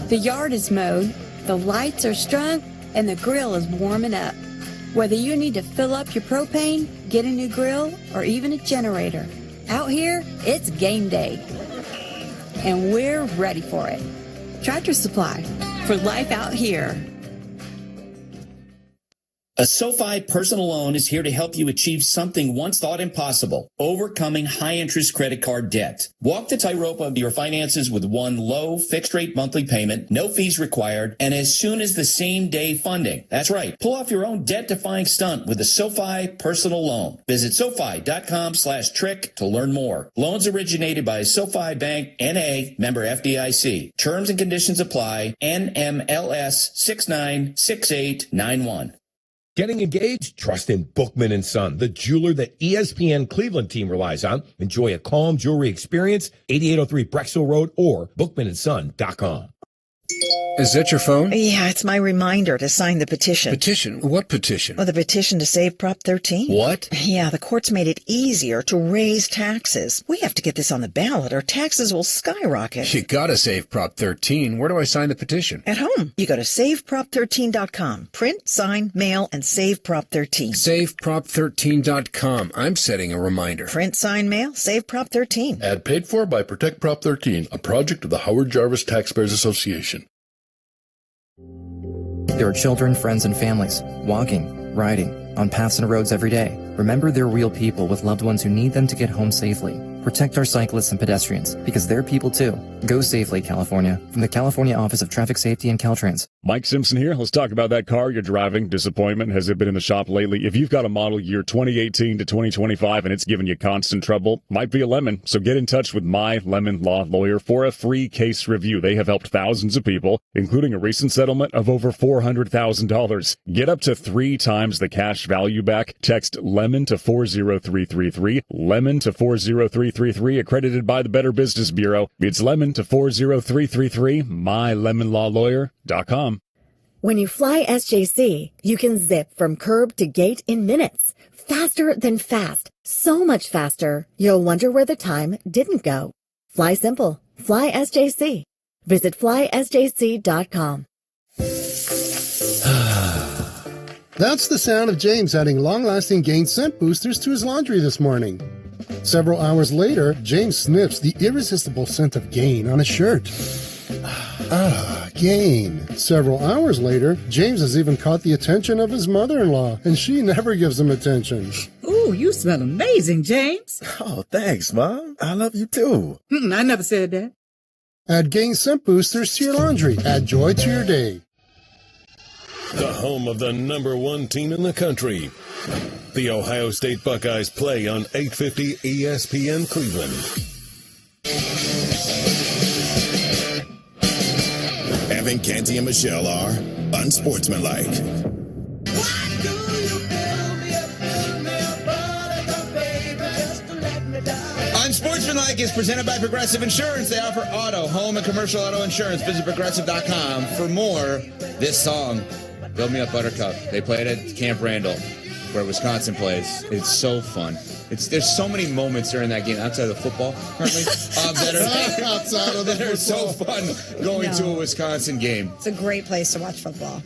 The yard is mowed, the lights are strung, and the grill is warming up. Whether you need to fill up your propane, get a new grill, or even a generator, out here, it's game day. And we're ready for it. Tractor Supply, for life out here. A SoFi personal loan is here to help you achieve something once thought impossible, overcoming high-interest credit card debt. Walk the tightrope of your finances with one low, fixed-rate monthly payment, no fees required, and as soon as the same-day funding. That's right. Pull off your own debt-defying stunt with a SoFi personal loan. Visit SoFi.com/trick to learn more. Loans originated by SoFi Bank, N.A., member FDIC. Terms and conditions apply. NMLS 696891. Getting engaged? Trust in Bookman & Son, the jeweler that ESPN Cleveland team relies on. Enjoy a calm jewelry experience, 8803 Brexville Road or bookmanandson.com. Is that your phone? Yeah, it's my reminder to sign the petition. Petition? What petition? Well, the petition to save Prop 13. What? Yeah, the courts made it easier to raise taxes. We have to get this on the ballot or taxes will skyrocket. You gotta save Prop 13. Where do I sign the petition? At home. You go to SaveProp13.com. Print, sign, mail, and save Prop 13. SaveProp13.com. I'm setting a reminder. Print, sign, mail, save Prop 13. Ad paid for by Protect Prop 13, a project of the Howard Jarvis Taxpayers Association. There are children, friends, and families walking, riding, on paths and roads every day. Remember, they're real people with loved ones who need them to get home safely. Protect our cyclists and pedestrians, because they're people too. Go safely, California. From the California Office of Traffic Safety and Caltrans. Mike Simpson here. Let's talk about that car you're driving. Disappointment. Has it been in the shop lately? If you've got a model year 2018 to 2025 and it's giving you constant trouble, might be a lemon. So get in touch with My Lemon Law Lawyer for a free case review. They have helped thousands of people, including a recent settlement of over $400,000. Get up to 3 times the cash value back. Text LEMON to 40333. LEMON to 40333. Accredited by the Better Business Bureau. It's LEMON to 40333. MyLemonLawLawyer.com. When you fly SJC, you can zip from curb to gate in minutes. Faster than fast. So much faster, you'll wonder where the time didn't go. Fly simple. Fly SJC. Visit flysjc.com. That's the sound of James adding long-lasting Gain scent boosters to his laundry this morning. Several hours later, James sniffs the irresistible scent of Gain on his shirt. Gain. Several hours later, James has even caught the attention of his mother-in-law, and she never gives him attention. Ooh, you smell amazing, James. Oh, thanks, Mom. I love you too. I never said that. Add Gain scent boosters to your laundry. Add joy to your day. The home of the #1 team in the country. The Ohio State Buckeyes play on 850 ESPN Cleveland. Evan, Canty, and Michelle are unsportsmanlike. Unsportsmanlike is presented by Progressive Insurance. They offer auto, home, and commercial auto insurance. Visit Progressive.com for more. This song, Build Me Up Buttercup. They played at Camp Randall, where Wisconsin plays. It's so fun. There's so many moments during that game outside of the football, currently, that are so fun going to a Wisconsin game. It's a great place to watch football.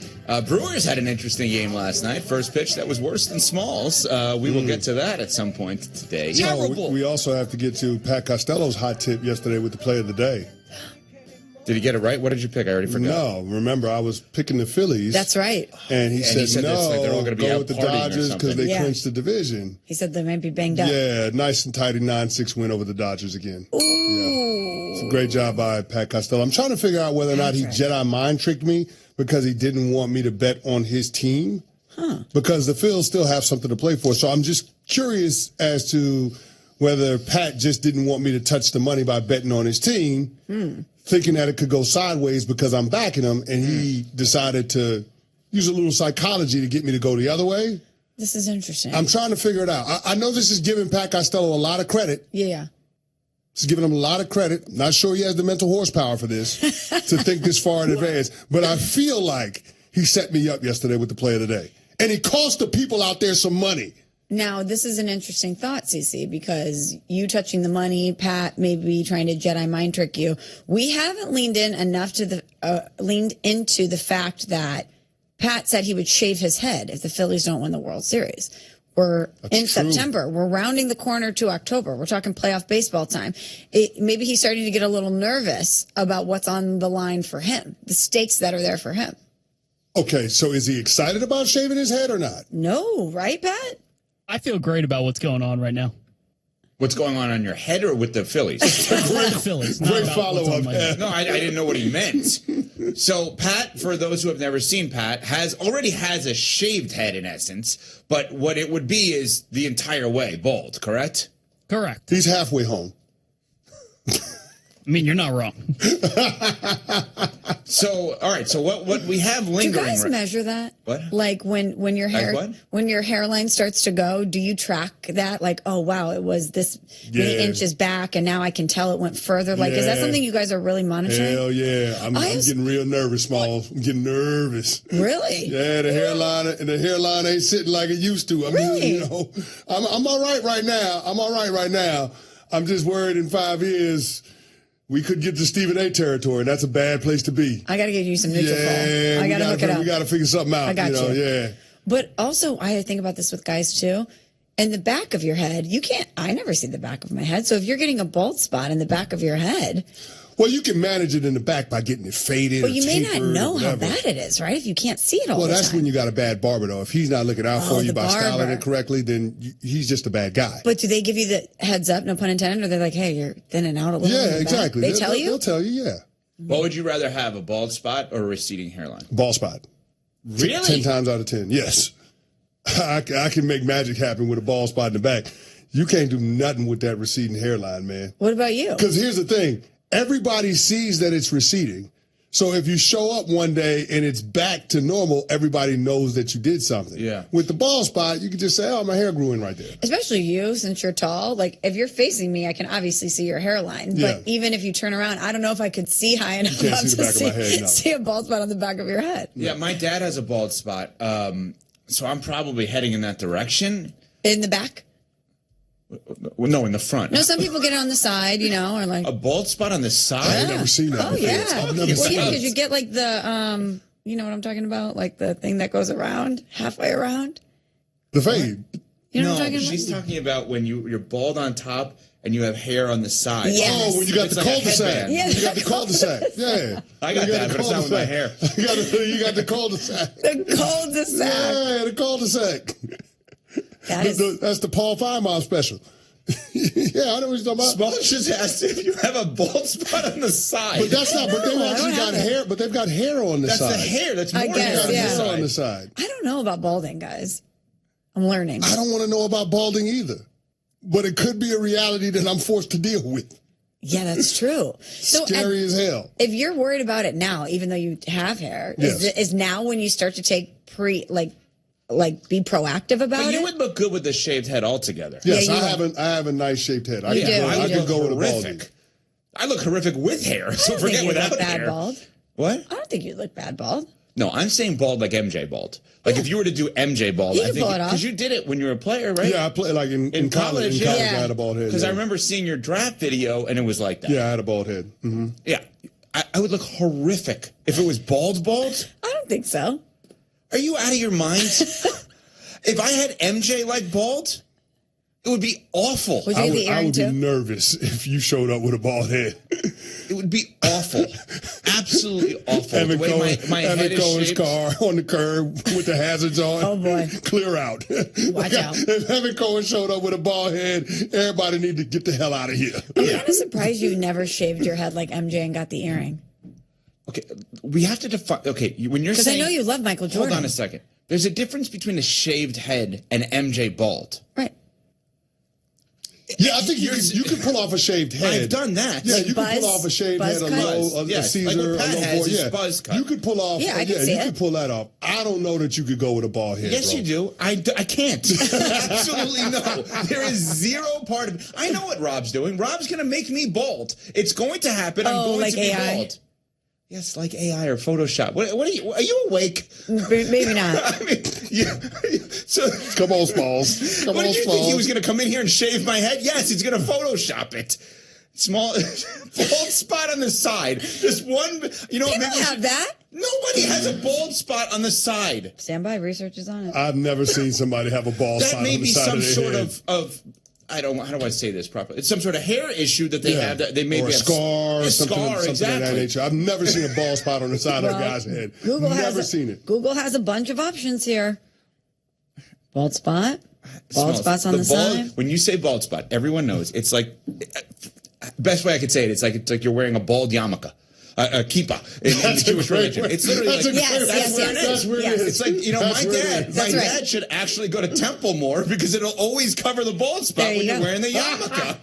Brewers had an interesting game last night. First pitch that was worse than Smalls. We will get to that at some point today. So we also have to get to Pat Costello's hot tip yesterday with the play of the day. Did he get it right? What did you pick? I already forgot. No, remember, I was picking the Phillies. That's right. And he said no, like they're all going to be go out with the partying Dodgers because they clinched the division. He said they might be banged up. Yeah, nice and tidy 9-6 win over the Dodgers again. Ooh. Yeah. It's a great job by Pat Costello. I'm trying to figure out whether or not he Jedi mind tricked me because he didn't want me to bet on his team. Because the Phils still have something to play for. So I'm just curious as to whether Pat just didn't want me to touch the money by betting on his team. Thinking that it could go sideways because I'm backing him, and he decided to use a little psychology to get me to go the other way. This is interesting. I'm trying to figure it out. I know this is giving Pat Costello a lot of credit. Yeah. This is giving him a lot of credit. I'm not sure he has the mental horsepower for this, to think this far in advance. But I feel like he set me up yesterday with the play of the day. And he cost the people out there some money. Now, this is an interesting thought, Cece, because you touching the money, Pat maybe trying to Jedi mind trick you. We haven't leaned in enough to leaned into the fact that Pat said he would shave his head if the Phillies don't win the World Series. We're in September. We're rounding the corner to October. We're talking playoff baseball time. Maybe he's starting to get a little nervous about what's on the line for him, the stakes that are there for him. Okay, so is he excited about shaving his head or not? No, right, Pat? I feel great about what's going on right now. What's going on your head or with the Phillies? With the Phillies. Great follow-up. No, I didn't know what he meant. So Pat, for those who have never seen Pat, already has a shaved head in essence, but what it would be is the entire way bald, correct? Correct. He's halfway home. I mean, you're not wrong. So, all right. So what we have lingering. Do you guys measure that? What? Like when your hair, when your hairline starts to go, do you track that? Like, oh wow, it was this many inches back, and now I can tell it went further. Like, is that something you guys are really monitoring? Hell yeah! I'm getting real nervous, Smalls. I'm getting nervous. Really? Yeah, the hairline ain't sitting like it used to. I mean, you know, I'm all right right now. I'm just worried in 5 years. We could get to Stephen A. territory, and that's a bad place to be. I got to get you some Nutrafol. Yeah, I got to hook it up. We got to figure something out. I got you. Yeah. But also, I think about this with guys, too. In the back of your head, I never see the back of my head. So if you're getting a bald spot in the back of your head. Well, you can manage it in the back by getting it faded. But you may not know how bad it is, right? If you can't see it all the time. Well, that's when you got a bad barber, though. If he's not looking out for you by styling it correctly, then he's just a bad guy. But do they give you the heads up, no pun intended, or they're like, hey, you're thinning out a little? Yeah, exactly. They tell you? They'll tell you, yeah. What would you rather have, a bald spot or a receding hairline? Bald spot. Really? 10 times out of 10, yes. I can make magic happen with a bald spot in the back. You can't do nothing with that receding hairline, man. What about you? Because here's the thing. Everybody sees that it's receding. So if you show up one day and it's back to normal, everybody knows that you did something. Yeah. With the bald spot, you can just say, oh, my hair grew in right there. Especially you, since you're tall. Like, if you're facing me, I can obviously see your hairline. Yeah. But even if you turn around, I don't know if I could see high enough can't see the to back of my head, no. see a bald spot on the back of your head. Yeah, my dad has a bald spot. So I'm probably heading in that direction. In the back? Well, no, in the front. No, some people get it on the side, you know, or like A bald spot on the side? I've never seen that. Oh, before. yeah. I've never Well, seen yeah, that. because you get like the, you know what I'm talking about? Like the thing that goes around, halfway around. The fade. You know No, what I'm talking about? she's talking about when you're bald on top and you have hair on the side. Yes. Oh, when you got It's the like a cul-de-sac. headband. Yeah. You got the cul-de-sac. Yeah. I got You that, the but it's not with my hair. You got the cul-de-sac. The cul-de-sac. Yeah, the cul-de-sac. That's the Paul Fireman special. Yeah, I know what you're talking about. Small just asked if you have a bald spot on the side. But that's not. But they've No, I actually don't got have it. hair. But they've got hair on the That's side. the hair. That's more I guess, hair on yeah. the Hair side. on the side. I don't know about balding, guys. I'm learning. I don't want to know about balding either. But it could be a reality that I'm forced to deal with. Yeah, that's true. So Scary as hell. if you're worried about it now, even though you have hair, Yes. is now when you start to take be proactive about But it? you would look good with a shaved head altogether. Yes, Yeah, you I have a nice shaped head. I You can do, go, you I do. can go with a balding. Horrific. I look horrific with hair, I so don't forget think you without look bad hair. bald. What? I don't think you look bad bald. No, I'm saying bald like MJ bald. Like if you were to do MJ bald, You I can think pull it off. because you did it when you were a player, right? Yeah, I play like in college. In yeah. college, I had a bald head. Because yeah. I remember seeing your draft video and it was like that. Yeah, I had a bald head. Mm-hmm. Yeah. I would look horrific if it was bald. I don't think so. Are you out of your mind? If I had MJ like bald, it would be awful. I would be nervous if you showed up with a bald head. It would be awful. Absolutely awful. Evan the way Cohen, my head Evan is Cohen's shaped. car on the curb with the hazards on. Oh, boy. Clear out. Watch out. If Evan Cohen showed up with a bald head, everybody need to get the hell out of here. I'm kind of surprised you never shaved your head like MJ and got the earring. Okay, we have to define. Okay, when you're Because saying, I know you love Michael Jordan. hold on a second. There's a difference between a shaved head and MJ bald. Right. Yeah, I think you can pull off a shaved head. I've done that. Yeah, you can pull off a shaved head, a low, a Yes, Caesar, like what a Pat low has boy. is Yeah, buzz cut. you could pull off. Yeah, I can see you it. could pull that off. I don't know that you could go with a bald head. Yes, bro. you do. I can't. Absolutely no. There is zero part of. I know what Rob's doing. Rob's going to make me bald. It's going to happen. I'm going like to be AI? bald. Yes, like AI or Photoshop. What are you awake? Maybe not. I mean, so Come on, Smalls. Come what on, did you think he Smalls. was going to come in here and shave my head? Yes, he's going to Photoshop it. Small bald spot on the side. Just one. You know, People maybe have that. Nobody has a bald spot on the side. Stand by. Research is on it. I've never seen somebody have a bald That spot may on the be side some of their sort head. of. I don't. How do I say this properly? It's some sort of hair issue that they Yeah. have. That they maybe or a have scar, a something, scar, something exactly. of that nature. I've never seen a bald spot on the side of a guy's head. Google never has seen it. Google has a bunch of options here. Bald spot. Bald Smells. spots on the bald, side. When you say bald spot, everyone knows. It's like best way I could say it. It's like you're wearing a bald yarmulke. A kippah in the Jewish religion. It's literally like Yes, that's where it is. It's like, you know, That's my where it dad. is. My That's right. dad should actually go to temple more because it'll always cover the bald spot There you when you're go. wearing the yarmulke.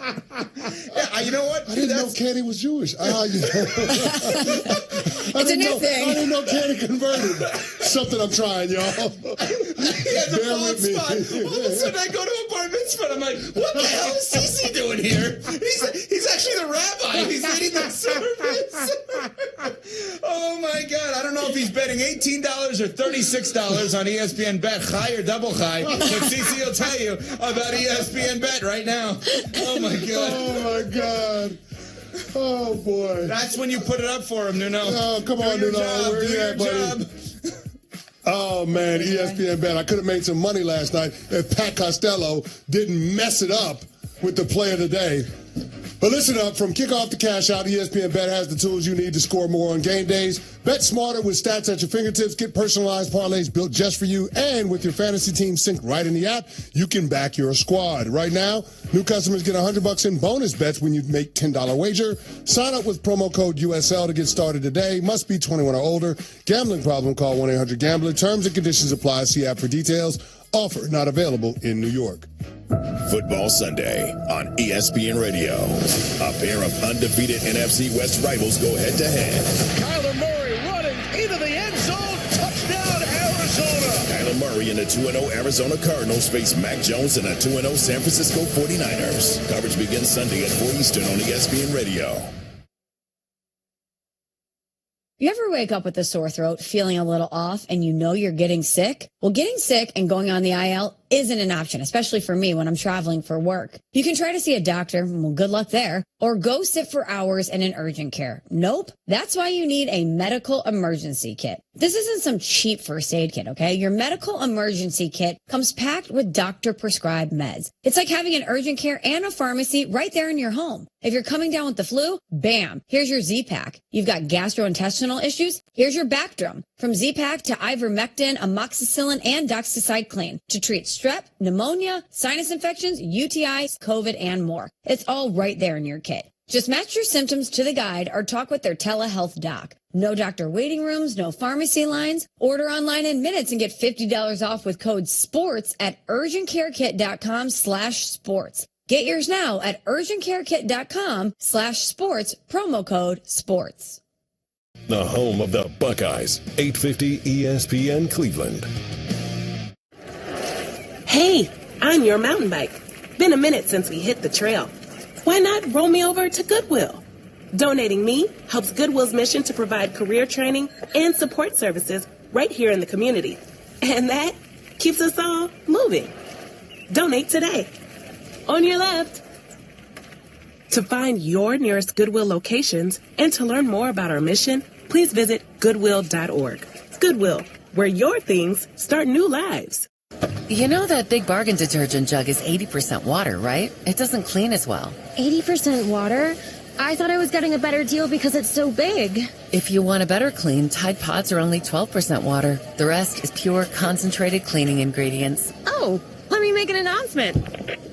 Yeah, you know what? I didn't know Candy was Jewish. It's a new thing. I didn't know Candy converted. Something I'm trying, y'all. He has a Bear bald with me. spot. All of a sudden, I go to a bar mitzvah, and I'm like, what the hell is Cece doing here? He's actually the rabbi. He's leading the service. Oh, my God. I don't know if he's betting $18 or $36 on ESPN Bet, high or double high. But Cece will tell you about ESPN Bet right now. Oh, my God. Oh, my God. Oh, boy. That's when you put it up for him, Nuno. Oh, come on, Do your Nuno. job. Where Do you your at, buddy? job. Oh, man, ESPN Bet. I could have made some money last night if Pat Costello didn't mess it up with the play of the day. But listen up, from kickoff to cash out, ESPN Bet has the tools you need to score more on game days. Bet smarter with stats at your fingertips. Get personalized parlays built just for you. And with your fantasy team synced right in the app, you can back your squad. Right now, new customers get $100 in bonus bets when you make $10 wager. Sign up with promo code USL to get started today. Must be 21 or older. Gambling problem, call 1-800-GAMBLER. Terms and conditions apply. See app for details. Offer not available in New York. Football Sunday on ESPN Radio. A pair of undefeated NFC West rivals go head-to-head. Kyler Murray running into the end zone. Touchdown, Arizona. Kyler Murray and the 2-0 Arizona Cardinals face Mac Jones and the 2-0 San Francisco 49ers. Coverage begins Sunday at 4 Eastern on ESPN Radio. You ever wake up with a sore throat, feeling a little off, and you know you're getting sick? Well, getting sick and going on the IL isn't an option, especially for me when I'm traveling for work. You can try to see a doctor, well, good luck there, or go sit for hours in an urgent care. Nope. That's why you need a medical emergency kit. This isn't some cheap first aid kit, okay? Your medical emergency kit comes packed with doctor-prescribed meds. It's like having an urgent care and a pharmacy right there in your home. If you're coming down with the flu, bam, here's your Z-Pack. You've got gastrointestinal issues, here's your Bactrim. From Z-Pack to ivermectin, amoxicillin, and doxycycline to treat strep, pneumonia, sinus infections, UTIs, COVID, and more. It's all right there in your kit. Just match your symptoms to the guide or talk with their telehealth doc. No doctor waiting rooms, no pharmacy lines. Order online in minutes and get $50 off with code SPORTS at urgentcarekit.com/sports. Get yours now at urgentcarekit.com/sports, promo code SPORTS. The home of the Buckeyes, 850 ESPN Cleveland. Hey, I'm your mountain bike. Been a minute since we hit the trail. Why not roll me over to Goodwill? Donating me helps Goodwill's mission to provide career training and support services right here in the community. And that keeps us all moving. Donate today. On your left. To find your nearest Goodwill locations and to learn more about our mission, please visit Goodwill.org. Goodwill, where your things start new lives. You know that Big Bargain detergent jug is 80% water, right? It doesn't clean as well. 80% water? I thought I was getting a better deal because it's so big. If you want a better clean, Tide Pods are only 12% water. The rest is pure, concentrated cleaning ingredients. Oh, let me make an announcement.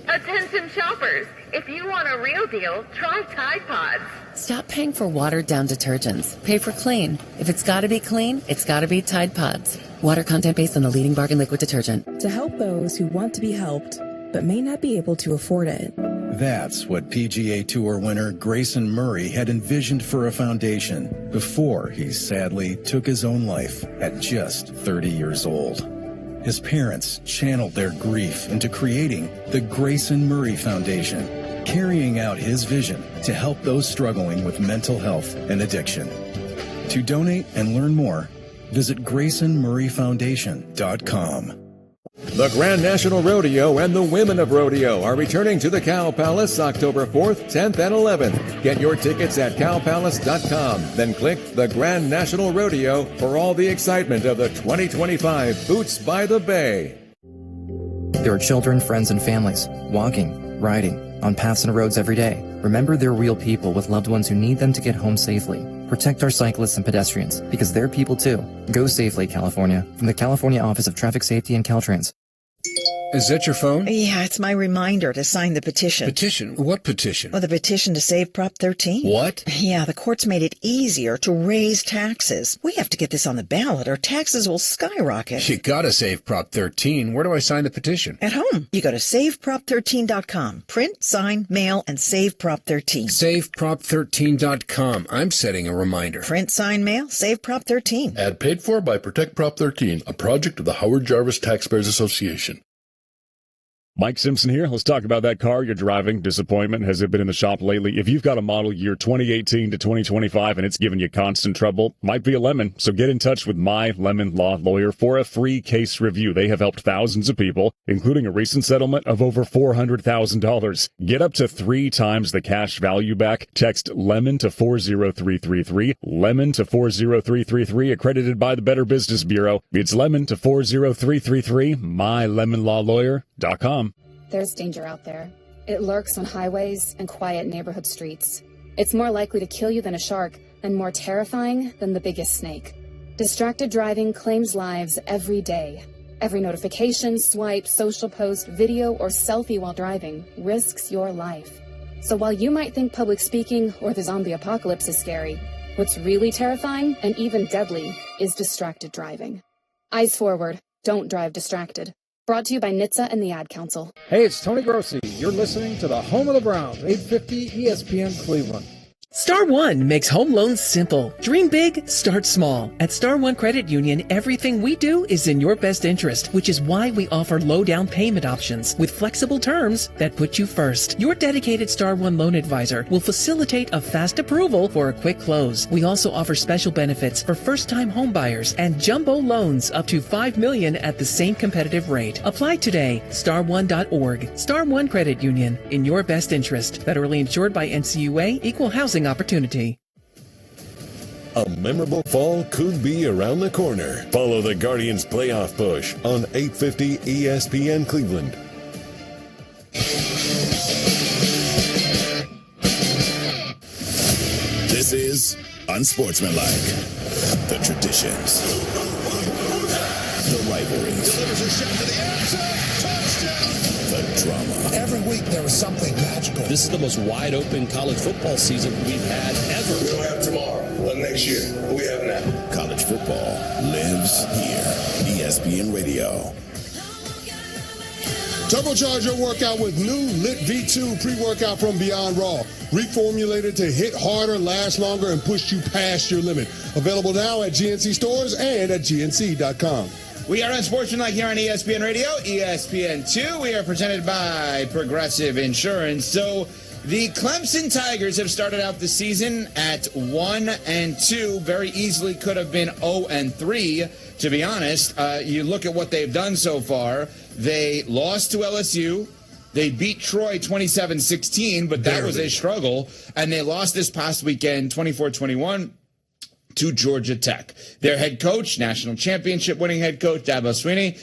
Attention shoppers, if you want a real deal, try Tide Pods. Stop paying for watered-down detergents. Pay for clean. If it's got to be clean, it's got to be Tide Pods. Water content based on the leading bargain liquid detergent. To help those who want to be helped, but may not be able to afford it. That's what PGA Tour winner Grayson Murray had envisioned for a foundation before he sadly took his own life at just 30 years old. His parents channeled their grief into creating the Grayson Murray Foundation, carrying out his vision to help those struggling with mental health and addiction. To donate and learn more, visit GraysonMurrayFoundation.com. The Grand National Rodeo and the Women of Rodeo are returning to the Cow Palace October 4th, 10th, and 11th. Get your tickets at cowpalace.com. Then click the Grand National Rodeo for all the excitement of the 2025 Boots by the Bay. There are children, friends, and families walking, riding, on paths and roads every day. Remember, they're real people with loved ones who need them to get home safely. Protect our cyclists and pedestrians, because they're people too. Go safely, California. From the California Office of Traffic Safety and Caltrans. Is that your phone? Yeah, it's my reminder to sign the petition. Petition? What petition? Well, the petition to save Prop 13. What? Yeah, the court's made it easier to raise taxes. We have to get this on the ballot or taxes will skyrocket. You gotta save Prop 13. Where do I sign the petition? At home. You go to saveprop13.com. Print, sign, mail, and save Prop 13. Saveprop13.com. I'm setting a reminder. Print, sign, mail, save Prop 13. Ad paid for by Protect Prop 13, a project of the Howard Jarvis Taxpayers Association. Mike Simpson here. Let's talk about that car you're driving. Disappointment. Has it been in the shop lately? If you've got a model year 2018 to 2025 and it's giving you constant trouble, might be a lemon. So get in touch with My Lemon Law Lawyer for a free case review. They have helped thousands of people, including a recent settlement of over $400,000. Get up to 3 times the cash value back. Text LEMON to 40333. LEMON to 40333. Accredited by the Better Business Bureau. It's LEMON to 40333. MyLemonLawLawyer.com. There's danger out there. It lurks on highways and quiet neighborhood streets. It's more likely to kill you than a shark, and more terrifying than the biggest snake. Distracted driving claims lives every day. Every notification, swipe, social post, video, or selfie while driving risks your life. So while you might think public speaking or the zombie apocalypse is scary, what's really terrifying and even deadly is distracted driving. Eyes forward. Don't drive distracted. Brought to you by NHTSA and the Ad Council. Hey, it's Tony Grossi. You're listening to the home of the Browns, 850 ESPN Cleveland. Star One makes home loans simple. Dream big, start small. At Star One Credit Union, everything we do is in your best interest, which is why we offer low down payment options with flexible terms that put you first. Your dedicated Star One loan advisor will facilitate a fast approval for a quick close. We also offer special benefits for first-time home buyers and jumbo loans up to $5 million at the same competitive rate. Apply today. Star1.org. Star One Credit Union, in your best interest. Federally insured by NCUA, Equal Housing Opportunity. A memorable fall could be around the corner. Follow the Guardians playoff push on 850 ESPN Cleveland. This is Unsportsmanlike. The traditions, the rivalries, the drama. Every week there was something magical. This is the most wide open college football season we've had ever. We don't have tomorrow or next year. We have now. College football lives here. ESPN Radio. Turbocharge your workout with new Lit V2 pre-workout from Beyond Raw. Reformulated to hit harder, last longer, and push you past your limit. Available now at GNC stores and at GNC.com. We are Unsportsmanlike here on ESPN Radio, ESPN2. We are presented by Progressive Insurance. So the Clemson Tigers have started out the season at 1-2. Very easily could have been 0-3. To be honest, you look at what they've done so far. They lost to LSU. They beat Troy 27-16, but that was a struggle. And they lost this past weekend 24-21. To Georgia Tech. Their head coach, national championship winning head coach, Dabo Swinney,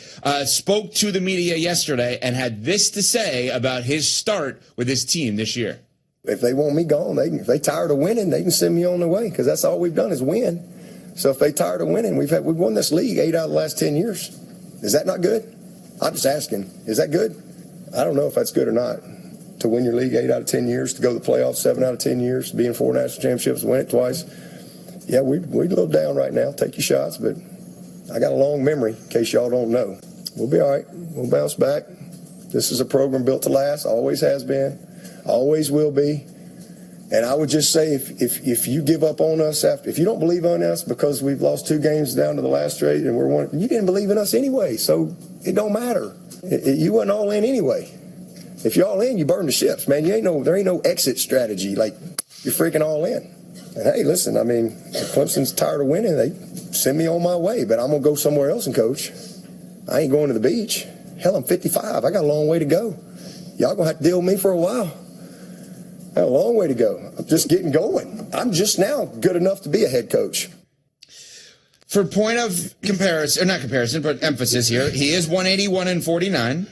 spoke to the media yesterday and had this to say about his start with his team this year. If they want me gone, if they tired of winning, they can send me on their way because that's all we've done is win. So if they tired of winning, we've won this league 8 out of the last 10 years. Is that not good? I'm just asking. Is that good? I don't know if that's good or not. To win your league 8 out of 10 years, to go to the playoffs 7 out of 10 years, to be in 4 national championships, win it twice. Yeah, we're a little down right now. Take your shots, but I got a long memory, in case y'all don't know. We'll be all right. We'll bounce back. This is a program built to last. Always has been. Always will be. And I would just say if you give up on us, if you don't believe in us because we've lost 2 games down to the last straight and you didn't believe in us anyway, so it don't matter. You wasn't all in anyway. If you're all in, you burn the ships, man. There ain't no exit strategy. Like, you're freaking all in. And hey, listen, I mean, if Clemson's tired of winning, they send me on my way, but I'm going to go somewhere else and coach. I ain't going to the beach. Hell, I'm 55. I got a long way to go. Y'all going to have to deal with me for a while. I got a long way to go. I'm just getting going. I'm just now good enough to be a head coach. For point of comparison, or not comparison, but emphasis here, he is 181-49.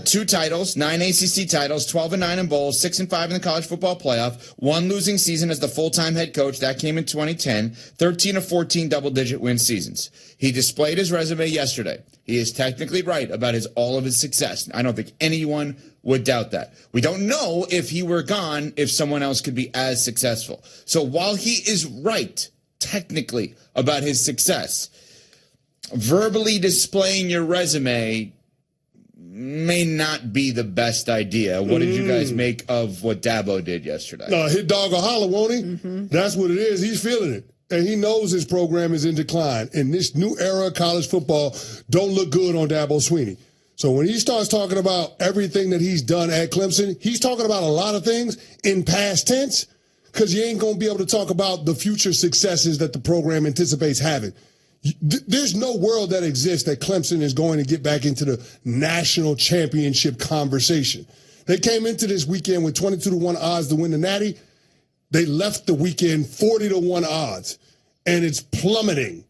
2 titles, 9 ACC titles, 12-9 in bowls, 6-5 in the college football playoff, 1 losing season as the full-time head coach. That came in 2010, 13 of 14 double-digit win seasons. He displayed his resume yesterday. He is technically right about all of his success. I don't think anyone would doubt that. We don't know if he were gone, if someone else could be as successful. So while he is right, technically, about his success, verbally displaying your resume may not be the best idea. What did you guys make of what Dabo did yesterday? Hit dog or holler, won't he? Mm-hmm. That's what it is. He's feeling it. And he knows his program is in decline. And this new era of college football don't look good on Dabo Swinney. So when he starts talking about everything that he's done at Clemson, he's talking about a lot of things in past tense because you ain't going to be able to talk about the future successes that the program anticipates having. There's no world that exists that Clemson is going to get back into the national championship conversation. They came into this weekend with 22-1 odds to win the Natty. They left the weekend 40-1 odds, and it's plummeting.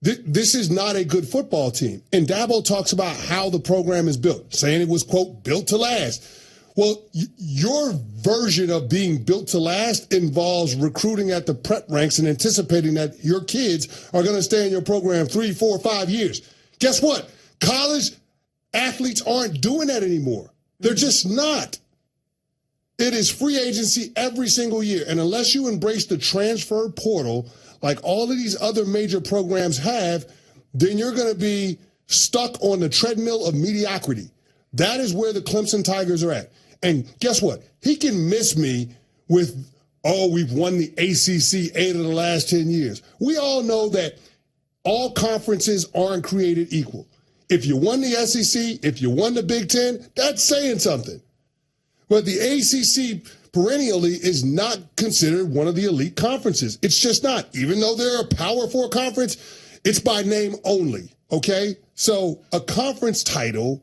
This is not a good football team. And Dabo talks about how the program is built, saying it was, quote, built to last. Well, your version of being built to last involves recruiting at the prep ranks and anticipating that your kids are going to stay in your program 3, 4, 5 years. Guess what? College athletes aren't doing that anymore. They're just not. It is free agency every single year. And unless you embrace the transfer portal like all of these other major programs have, then you're going to be stuck on the treadmill of mediocrity. That is where the Clemson Tigers are at. And guess what? He can miss me with, we've won the ACC 8 of the last 10 years. We all know that all conferences aren't created equal. If you won the SEC, if you won the Big Ten, that's saying something. But the ACC perennially is not considered one of the elite conferences. It's just not. Even though they're a Power 4 conference, it's by name only, okay? So a conference title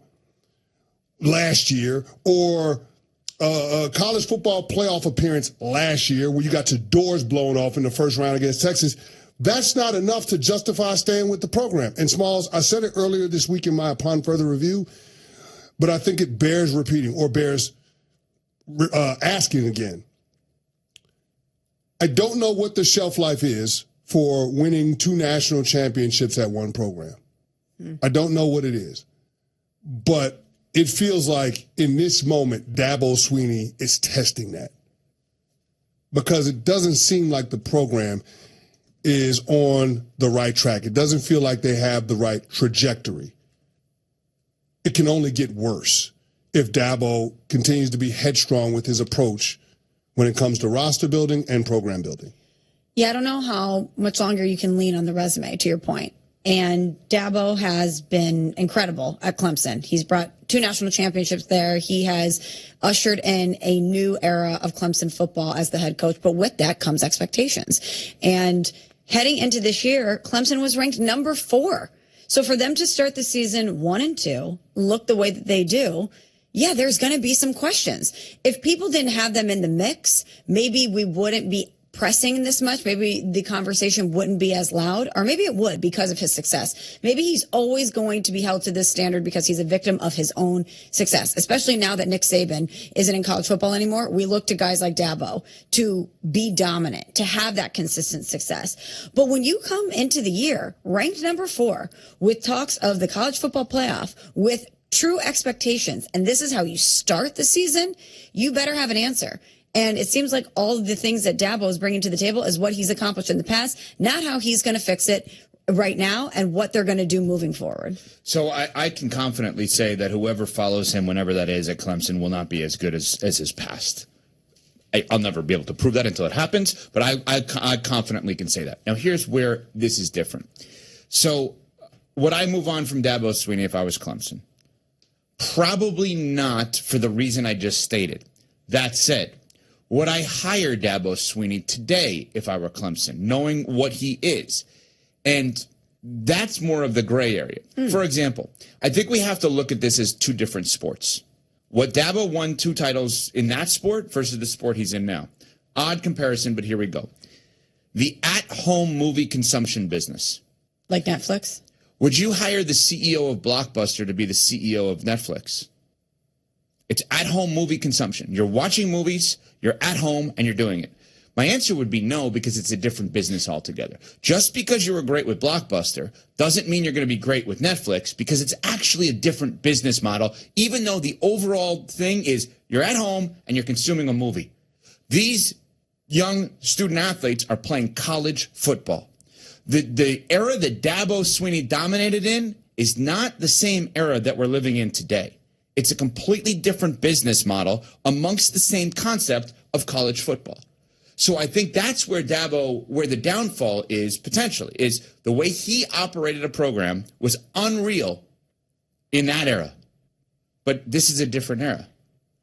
last year or a college football playoff appearance last year where you got your doors blown off in the first round against Texas, that's not enough to justify staying with the program. And Smalls, I said it earlier this week in my Upon Further Review, but I think it bears repeating or bears asking again. I don't know what the shelf life is for winning 2 national championships at one program. I don't know what it is. But it feels like in this moment, Dabo Swinney is testing that. Because it doesn't seem like the program is on the right track. It doesn't feel like they have the right trajectory. It can only get worse if Dabo continues to be headstrong with his approach when it comes to roster building and program building. Yeah, I don't know how much longer you can lean on the resume, to your point. And Dabo has been incredible at Clemson. He's brought 2 national championships there. He has ushered in a new era of Clemson football as the head coach. But with that comes expectations. And heading into this year, Clemson was ranked number 4. So for them to start the season 1-2, look the way that they do, yeah, there's going to be some questions. If people didn't have them in the mix, maybe we wouldn't be pressing this much. Maybe the conversation wouldn't be as loud, or maybe it would because of his success. Maybe he's always going to be held to this standard because he's a victim of his own success, especially now that Nick Saban isn't in college football anymore. We look to guys like Dabo to be dominant, to have that consistent success. But when you come into the year ranked number 4 with talks of the college football playoff, with true expectations, and this is how you start the season, you better have an answer. And it seems like all of the things that Dabo is bringing to the table is what he's accomplished in the past, not how he's going to fix it right now and what they're going to do moving forward. So I can confidently say that whoever follows him, whenever that is at Clemson, will not be as good as his past. I'll never be able to prove that until it happens, but I confidently can say that. Now, here's where this is different. So would I move on from Dabo Swinney if I was Clemson? Probably not, for the reason I just stated. That said, would I hire Dabo Swinney today if I were Clemson, knowing what he is? And that's more of the gray area. For example, I think we have to look at this as 2 different sports. What Dabo won 2 titles in that sport versus the sport he's in now. Odd comparison, but here we go. The at-home movie consumption business. Like Netflix? Would you hire the CEO of Blockbuster to be the CEO of Netflix? It's at-home movie consumption. You're watching movies, you're at home, and you're doing it. My answer would be no, because it's a different business altogether. Just because you were great with Blockbuster doesn't mean you're going to be great with Netflix, because it's actually a different business model, even though the overall thing is you're at home and you're consuming a movie. These young student athletes are playing college football. The era that Dabo Swinney dominated in is not the same era that we're living in today. It's a completely different business model amongst the same concept of college football. So I think that's where where the downfall is potentially, is the way he operated a program was unreal in that era. But this is a different era.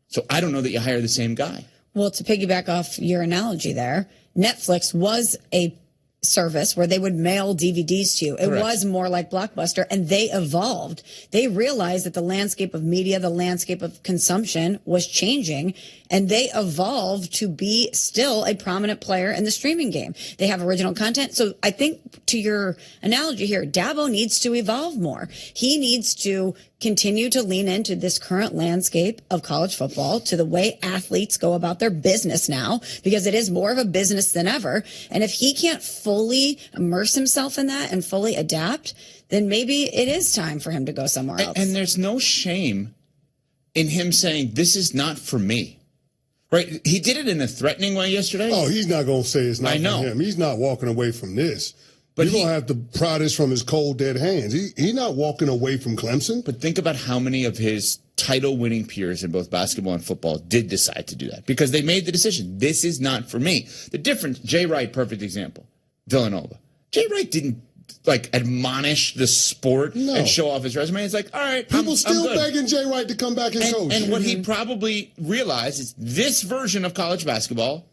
So I don't know that you hire the same guy. Well, to piggyback off your analogy there, Netflix was a service where they would mail DVDs to you. It Correct. was more like Blockbuster, and they evolved. They realized that the landscape of media, the landscape of consumption was changing, and they evolved to be still a prominent player in the streaming game. They have original content. So I think, to your analogy here, Dabo needs to evolve more. He needs to continue to lean into this current landscape of college football, to the way athletes go about their business now, because it is more of a business than ever. And if he can't fully immerse himself in that and fully adapt, then maybe it is time for him to go somewhere else. And there's no shame in him saying, this is not for me. Right? He did it in a threatening way yesterday. Oh, he's not going to say it's not for him. He's not walking away from this. But you're going to have to pry this from his cold, dead hands. He's not walking away from Clemson. But think about how many of his title-winning peers in both basketball and football did decide to do that because they made the decision. This is not for me. The difference, Jay Wright, perfect example. Villanova. Jay Wright didn't admonish the sport and show off his resume. It's like, all right, people still I'm begging Jay Wright to come back and coach. And what he probably realized is this version of college basketball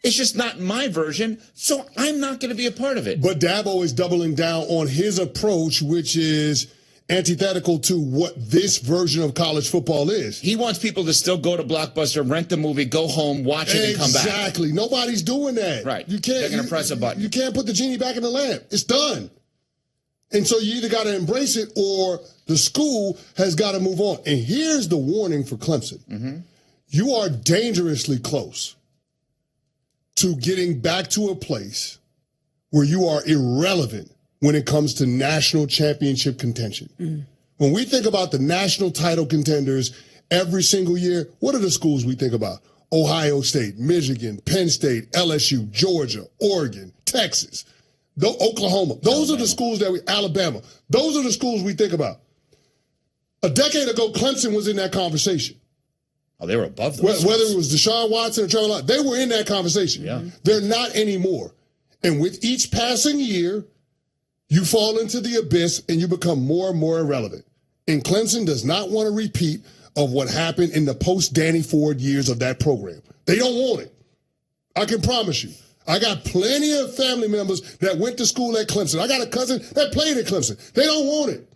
is just not my version, so I'm not going to be a part of it. But Dabo is doubling down on his approach, which is antithetical to what this version of college football is. He wants people to still go to Blockbuster, rent the movie, go home, watch it, and come back. Exactly. Nobody's doing that. Right. You can't. They're going to press a button. You can't put the genie back in the lamp. It's done. And so you either got to embrace it or the school has got to move on. And here's the warning for Clemson. Mm-hmm. You are dangerously close to getting back to a place where you are irrelevant when it comes to national championship contention. Mm. When we think about the national title contenders every single year, what are the schools we think about? Ohio State, Michigan, Penn State, LSU, Georgia, Oregon, Texas, Oklahoma. Those are the schools Alabama. Those are the schools we think about. A decade ago, Clemson was in that conversation. Oh, they were above those. Whether it was Deshaun Watson or Trevor Lawrence, they were in that conversation. Yeah. They're not anymore. And with each passing year, you fall into the abyss and you become more and more irrelevant. And Clemson does not want a repeat of what happened in the post-Danny Ford years of that program. They don't want it. I can promise you. I got plenty of family members that went to school at Clemson. I got a cousin that played at Clemson. They don't want it.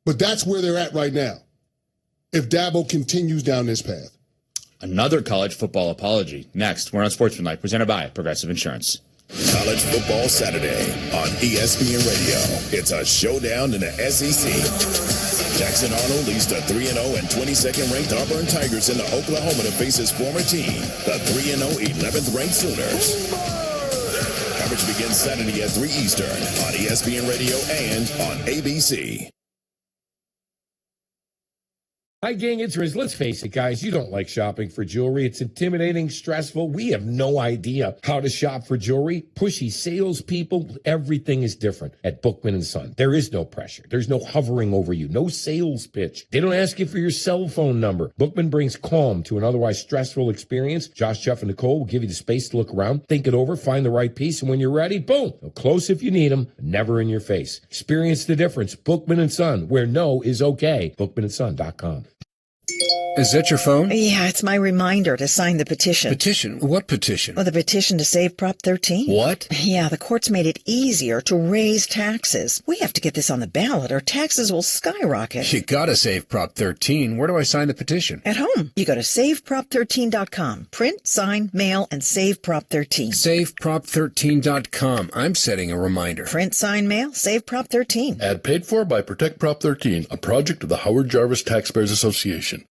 But that's where they're at right now, if Dabo continues down this path. Another college football apology. Next, we're on Sportsmanlike, presented by Progressive Insurance. College Football Saturday on ESPN Radio. It's a showdown in the SEC. Jackson Arnold leads the 3-0 and 22nd ranked Auburn Tigers into Oklahoma to face his former team, the 3-0 11th ranked Sooners. Coverage begins Saturday at 3 Eastern on ESPN Radio and on ABC. Hi, gang, it's Riz. Let's face it, guys, you don't like shopping for jewelry. It's intimidating, stressful. We have no idea how to shop for jewelry. Pushy salespeople, everything is different at Bookman & Son. There is no pressure. There's no hovering over you, no sales pitch. They don't ask you for your cell phone number. Bookman brings calm to an otherwise stressful experience. Josh, Jeff, and Nicole will give you the space to look around, think it over, find the right piece, and when you're ready, boom, they'll close if you need them, never in your face. Experience the difference. Bookman & Son, where no is okay. BookmanandSon.com. Is that your phone? Yeah, it's my reminder to sign the petition. Petition? What petition? Well, the petition to save Prop 13. What? Yeah, the courts made it easier to raise taxes. We have to get this on the ballot or taxes will skyrocket. You gotta save Prop 13. Where do I sign the petition? At home. You go to SaveProp13.com. Print, sign, mail, and save Prop 13. SaveProp13.com. I'm setting a reminder. Print, sign, mail, save Prop 13. Ad paid for by Protect Prop 13, a project of the Howard Jarvis Taxpayers Association.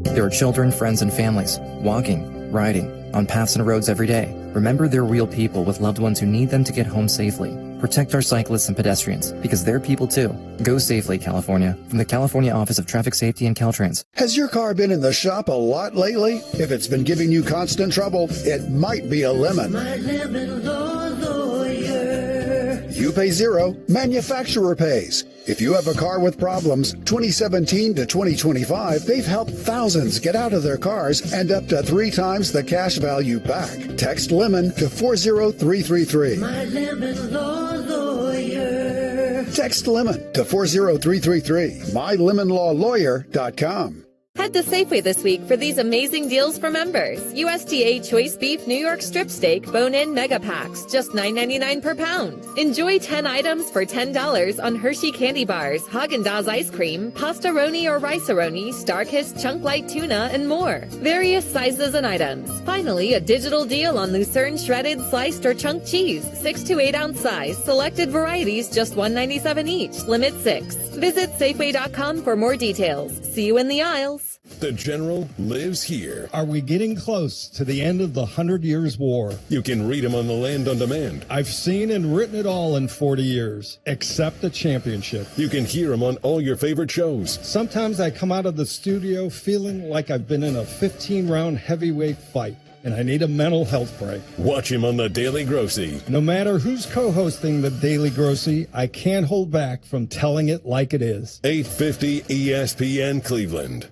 There are children, friends, and families walking, riding, on paths and roads every day. Remember, they're real people with loved ones who need them to get home safely. Protect our cyclists and pedestrians, because they're people too. Go safely, California. From the California Office of Traffic Safety and Caltrans. Has your car been in the shop a lot lately? If it's been giving you constant trouble, it might be a lemon. My lemon law lawyer. You pay zero, manufacturer pays. If you have a car with problems, 2017 to 2025, they've helped thousands get out of their cars and up to 3 times the cash value back. Text LEMON to 40333. My lemon law lawyer. Text LEMON to 40333. MyLemonLawLawyer.com. Head to Safeway this week for these amazing deals for members. USDA Choice Beef New York Strip Steak Bone-In Mega Packs, just $9.99 per pound. Enjoy 10 items for $10 on Hershey Candy Bars, Haagen-Dazs Ice Cream, Pasta-Roni or Rice-A-Roni, Starkist Chunk Light Tuna, and more. Various sizes and items. Finally, a digital deal on Lucerne Shredded, Sliced, or Chunk Cheese, 6 to 8 ounce size. Selected varieties, just $1.97 each. Limit 6. Visit Safeway.com for more details. See you in the aisles. The General lives here. Are we getting close to the end of the 100 Years' War? You can read him on The Land on Demand. I've seen and written it all in 40 years, except the championship. You can hear him on all your favorite shows. Sometimes I come out of the studio feeling like I've been in a 15-round heavyweight fight. and I need a mental health break. Watch him on The Daily Grossy. No matter who's co-hosting The Daily Grossy, I can't hold back from telling it like it is. 850 ESPN Cleveland.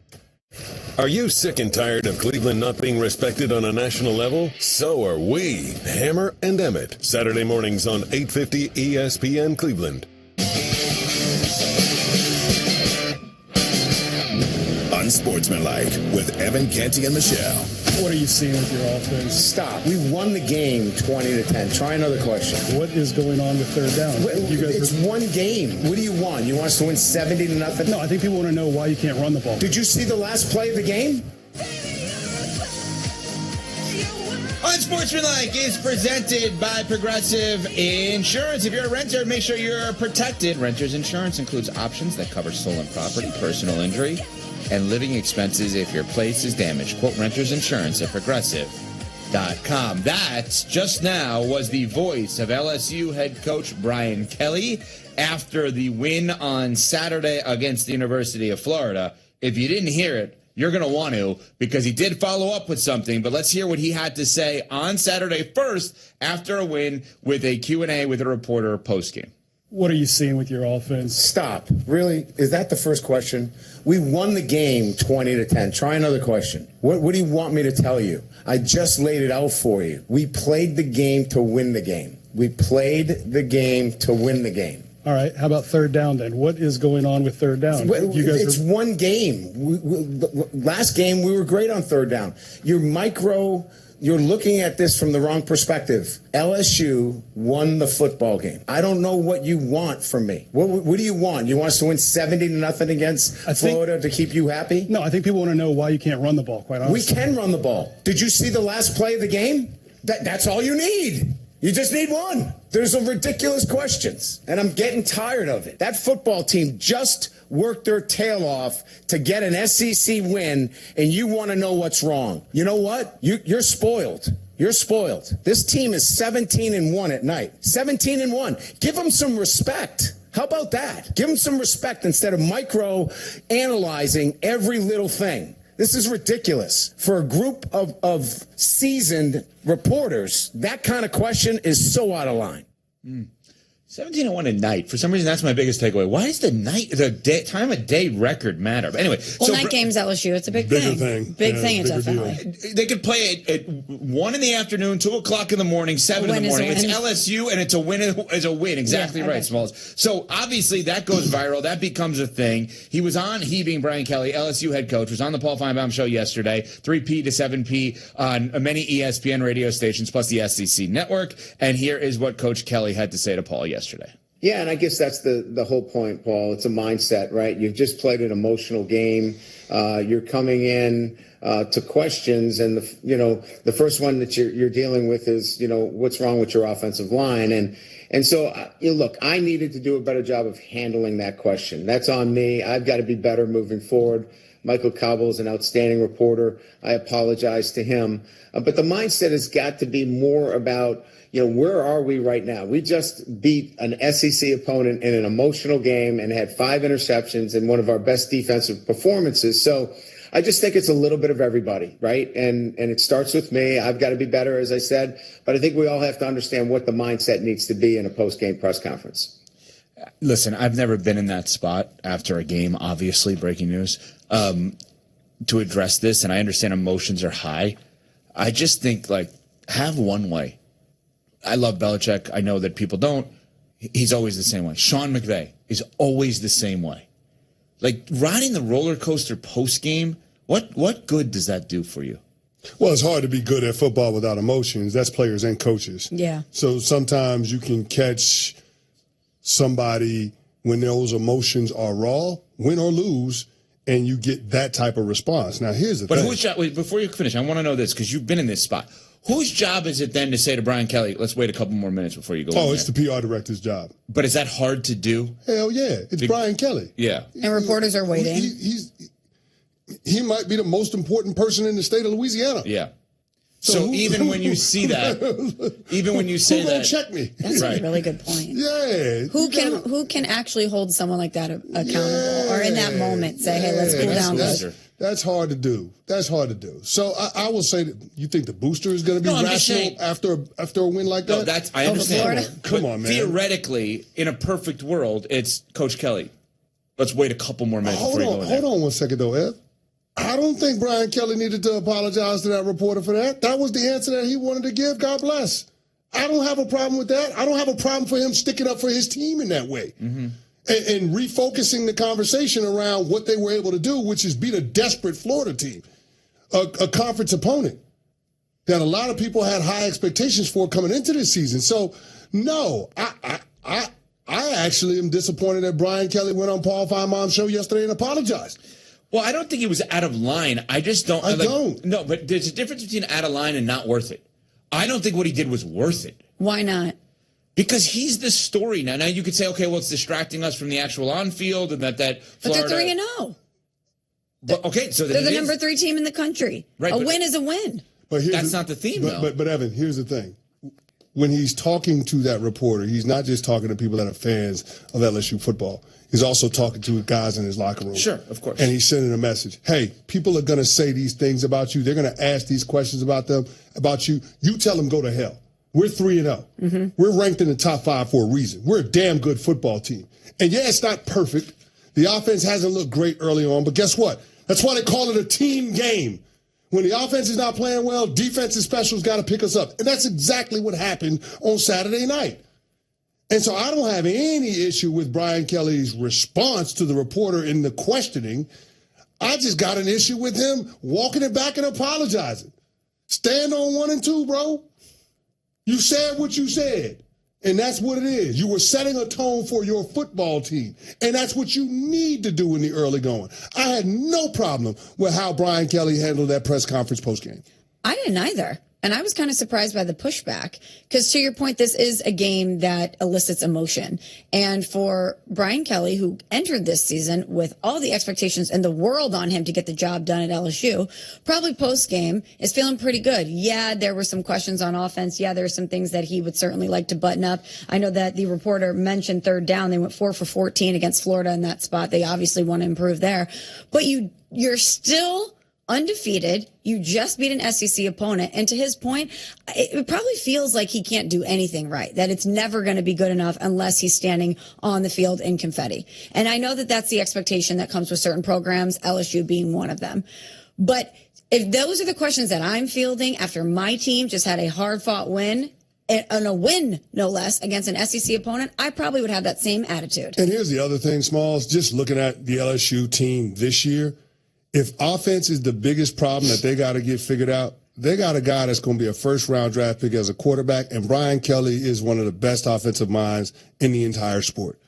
Are you sick and tired of Cleveland not being respected on a national level? So are we. Hammer and Emmett. Saturday mornings on 850 ESPN Cleveland. Unsportsmanlike with Evan Canty and Michelle. What are you seeing with your offense? Stop. We won the game 20-10. Try another question. What is going on with third down? It's one game. What do you want? You want us to win 70-0? No, I think people want to know why you can't run the ball. Did you see the last play of the game? Unsportsmanlike is presented by Progressive Insurance. If you're a renter, make sure you're protected. Renter's insurance includes options that cover stolen property, personal injury, and living expenses if your place is damaged. Quote Renter's Insurance at Progressive.com. That just now was the voice of LSU head coach Brian Kelly after the win on Saturday against the University of Florida. If you didn't hear it, you're going to want to, because he did follow up with something. But let's hear what he had to say on Saturday first after a win with a Q&A with a reporter postgame. What are you seeing with your offense? Stop. Really? Is that the first question? We won the game 20-10. Try another question. What do you want me to tell you? I just laid it out for you. We played the game to win the game. We played the game to win the game. All right. How about third down then? What is going on with third down? It's one game. Last game, we were great on third down. You're looking at this from the wrong perspective. LSU won the football game. I don't know what you want from me. What do you want? You want us to win 70-0 against Florida to keep you happy? No, I think people want to know why you can't run the ball, quite honestly. We can run the ball. Did you see the last play of the game? That's all you need. You just need one. There's some ridiculous questions, and I'm getting tired of it. That football team just worked their tail off to get an SEC win, and you want to know what's wrong. You know what? You're spoiled. You're spoiled. This team is 17-1 at night. 17-1. Give them some respect. How about that? Give them some respect instead of micro-analyzing every little thing. This is ridiculous. For a group of seasoned reporters, that kind of question is so out of line. 17-1 at night. For some reason, that's my biggest takeaway. Why does the time of day record matter? But anyway, night games LSU, it's a big thing. Big thing in Death Valley. They could play at 1 in the afternoon, 2 o'clock in the morning, 7 in the morning. It's LSU, and it's a win. Is a win. Exactly right, Smalls. So obviously that goes viral. That becomes a thing. He being Brian Kelly, LSU head coach, was on the Paul Feinbaum show yesterday, 3P to 7P on many ESPN radio stations plus the SEC network. And here is what Coach Kelly had to say to Paul yesterday. Yeah, and I guess that's the whole point, Paul. It's a mindset, right? You've just played an emotional game. You're coming in to questions, and the first one that you're dealing with is what's wrong with your offensive line, and so look, I needed to do a better job of handling that question. That's on me. I've got to be better moving forward. Michael Cobble is an outstanding reporter. I apologize to him, but the mindset has got to be more about. Where are we right now? We just beat an SEC opponent in an emotional game and had 5 interceptions in one of our best defensive performances. So I just think it's a little bit of everybody, right? And it starts with me. I've got to be better, as I said. But I think we all have to understand what the mindset needs to be in a post-game press conference. Listen, I've never been in that spot after a game, obviously, breaking news, to address this. And I understand emotions are high. I just think, have one way. I love Belichick. I know that people don't. He's always the same way. Sean McVay is always the same way. Riding the roller coaster post game, what good does that do for you? Well, it's hard to be good at football without emotions. That's players and coaches. Yeah. So sometimes you can catch somebody when those emotions are raw, win or lose, and you get that type of response. Now, here's the thing. Wait, before you finish, I want to know this because you've been in this spot. Whose job is it then to say to Brian Kelly, let's wait a couple more minutes before you go in it's the PR director's job. But is that hard to do? Hell yeah. It's Brian Kelly. Yeah. And reporters are waiting. He might be the most important person in the state of Louisiana. Yeah. So even when you see that, even when you say who gonna that, check me? That's a really good point. Yeah. Who can actually hold someone like that accountable, or in that moment say, "Hey, let's cool down." That's hard to do. That's hard to do. So I will say that you think the booster is going to be rational after a win like that? No, I understand. Come on, man. Theoretically, in a perfect world, it's Coach Kelly. Let's wait a couple more minutes before you go in there. Hold on 1 second, though, Ev. I don't think Brian Kelly needed to apologize to that reporter for that. That was the answer that he wanted to give. God bless. I don't have a problem with that. I don't have a problem for him sticking up for his team in that way. Mm-hmm. And refocusing the conversation around what they were able to do, which is beat a desperate Florida team, a conference opponent that a lot of people had high expectations for coming into this season. So, no, I actually am disappointed that Brian Kelly went on Paul Feinbaum's show yesterday and apologized. Well, I don't think he was out of line. I just don't. I don't. No, but there's a difference between out of line and not worth it. I don't think what he did was worth it. Why not? Because he's the story now. Now you could say, okay, well, it's distracting us from the actual on-field and that Florida. But they're 3-0. But, okay, so they're the number 3 team in the country. Right, a win is a win. But that's not the theme, though. But Evan, here's the thing. When he's talking to that reporter, he's not just talking to people that are fans of LSU football. He's also talking to guys in his locker room. Sure, of course. And he's sending a message. Hey, people are going to say these things about you. They're going to ask these questions about you. You tell them go to hell. We're 3-0. Mm-hmm. We're ranked in the top 5 for a reason. We're a damn good football team. And yeah, it's not perfect. The offense hasn't looked great early on, but guess what? That's why they call it a team game. When the offense is not playing well, defense and specials got to pick us up. And that's exactly what happened on Saturday night. And so I don't have any issue with Brian Kelly's response to the reporter in the questioning. I just got an issue with him walking it back and apologizing. Stand on 1 and 2, bro. You said what you said, and that's what it is. You were setting a tone for your football team, and that's what you need to do in the early going. I had no problem with how Brian Kelly handled that press conference postgame. I didn't either. And I was kind of surprised by the pushback because, to your point, this is a game that elicits emotion. And for Brian Kelly, who entered this season with all the expectations in the world on him to get the job done at LSU, probably post-game is feeling pretty good. Yeah, there were some questions on offense. Yeah, there are some things that he would certainly like to button up. I know that the reporter mentioned 3rd down. They went 4 for 14 against Florida in that spot. They obviously want to improve there. But you're still undefeated. You just beat an SEC opponent. And to his point, it probably feels like he can't do anything right, that it's never going to be good enough unless he's standing on the field in confetti. And I know that that's the expectation that comes with certain programs, LSU being one of them. But if those are the questions that I'm fielding after my team just had a hard-fought win, and a win, no less, against an SEC opponent, I probably would have that same attitude. And here's the other thing, Smalls, just looking at the LSU team this year, if offense is the biggest problem that they got to get figured out, they got a guy that's going to be a first-round draft pick as a quarterback, and Brian Kelly is one of the best offensive minds in the entire sport.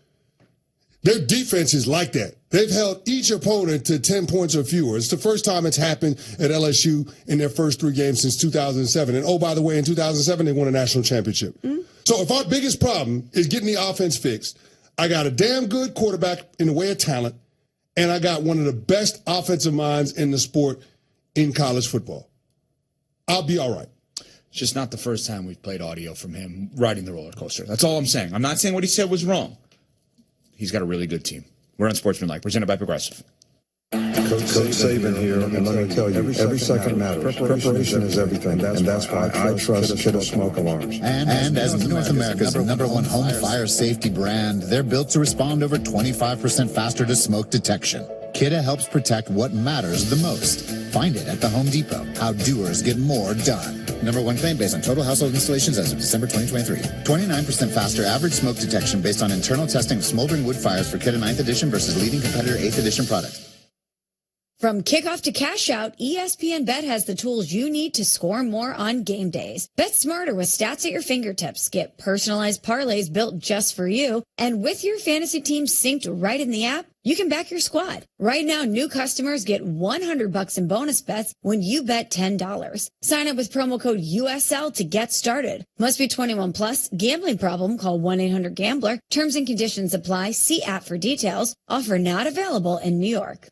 Their defense is like that. They've held each opponent to 10 points or fewer. It's the first time it's happened at LSU in their first 3 games since 2007. And, oh, by the way, in 2007, they won a national championship. Mm-hmm. So if our biggest problem is getting the offense fixed, I got a damn good quarterback in the way of talent, and I got one of the best offensive minds in the sport in college football. I'll be all right. It's just not the first time we've played audio from him riding the roller coaster. That's all I'm saying. I'm not saying what he said was wrong. He's got a really good team. We're on Sportsmanlike, presented by Progressive. Coach Saban here, and let me tell you, every second matters. Preparation is everything, and that's why I trust Kidde Smoke Alarms. And as North America's number one home fire safety brand, they're built to respond over 25% faster to smoke detection. Kidde helps protect what matters the most. Find it at the Home Depot. How doers get more done. Number one claim based on total household installations as of December 2023. 29% faster average smoke detection based on internal testing of smoldering wood fires for Kidde 9th edition versus leading competitor 8th edition products. From kickoff to cash out, ESPN Bet has the tools you need to score more on game days. Bet smarter with stats at your fingertips. Get personalized parlays built just for you. And with your fantasy team synced right in the app, you can back your squad. Right now, new customers get $100 in bonus bets when you bet $10. Sign up with promo code USL to get started. Must be 21 plus. Gambling problem? Call 1-800-GAMBLER. Terms and conditions apply. See app for details. Offer not available in New York.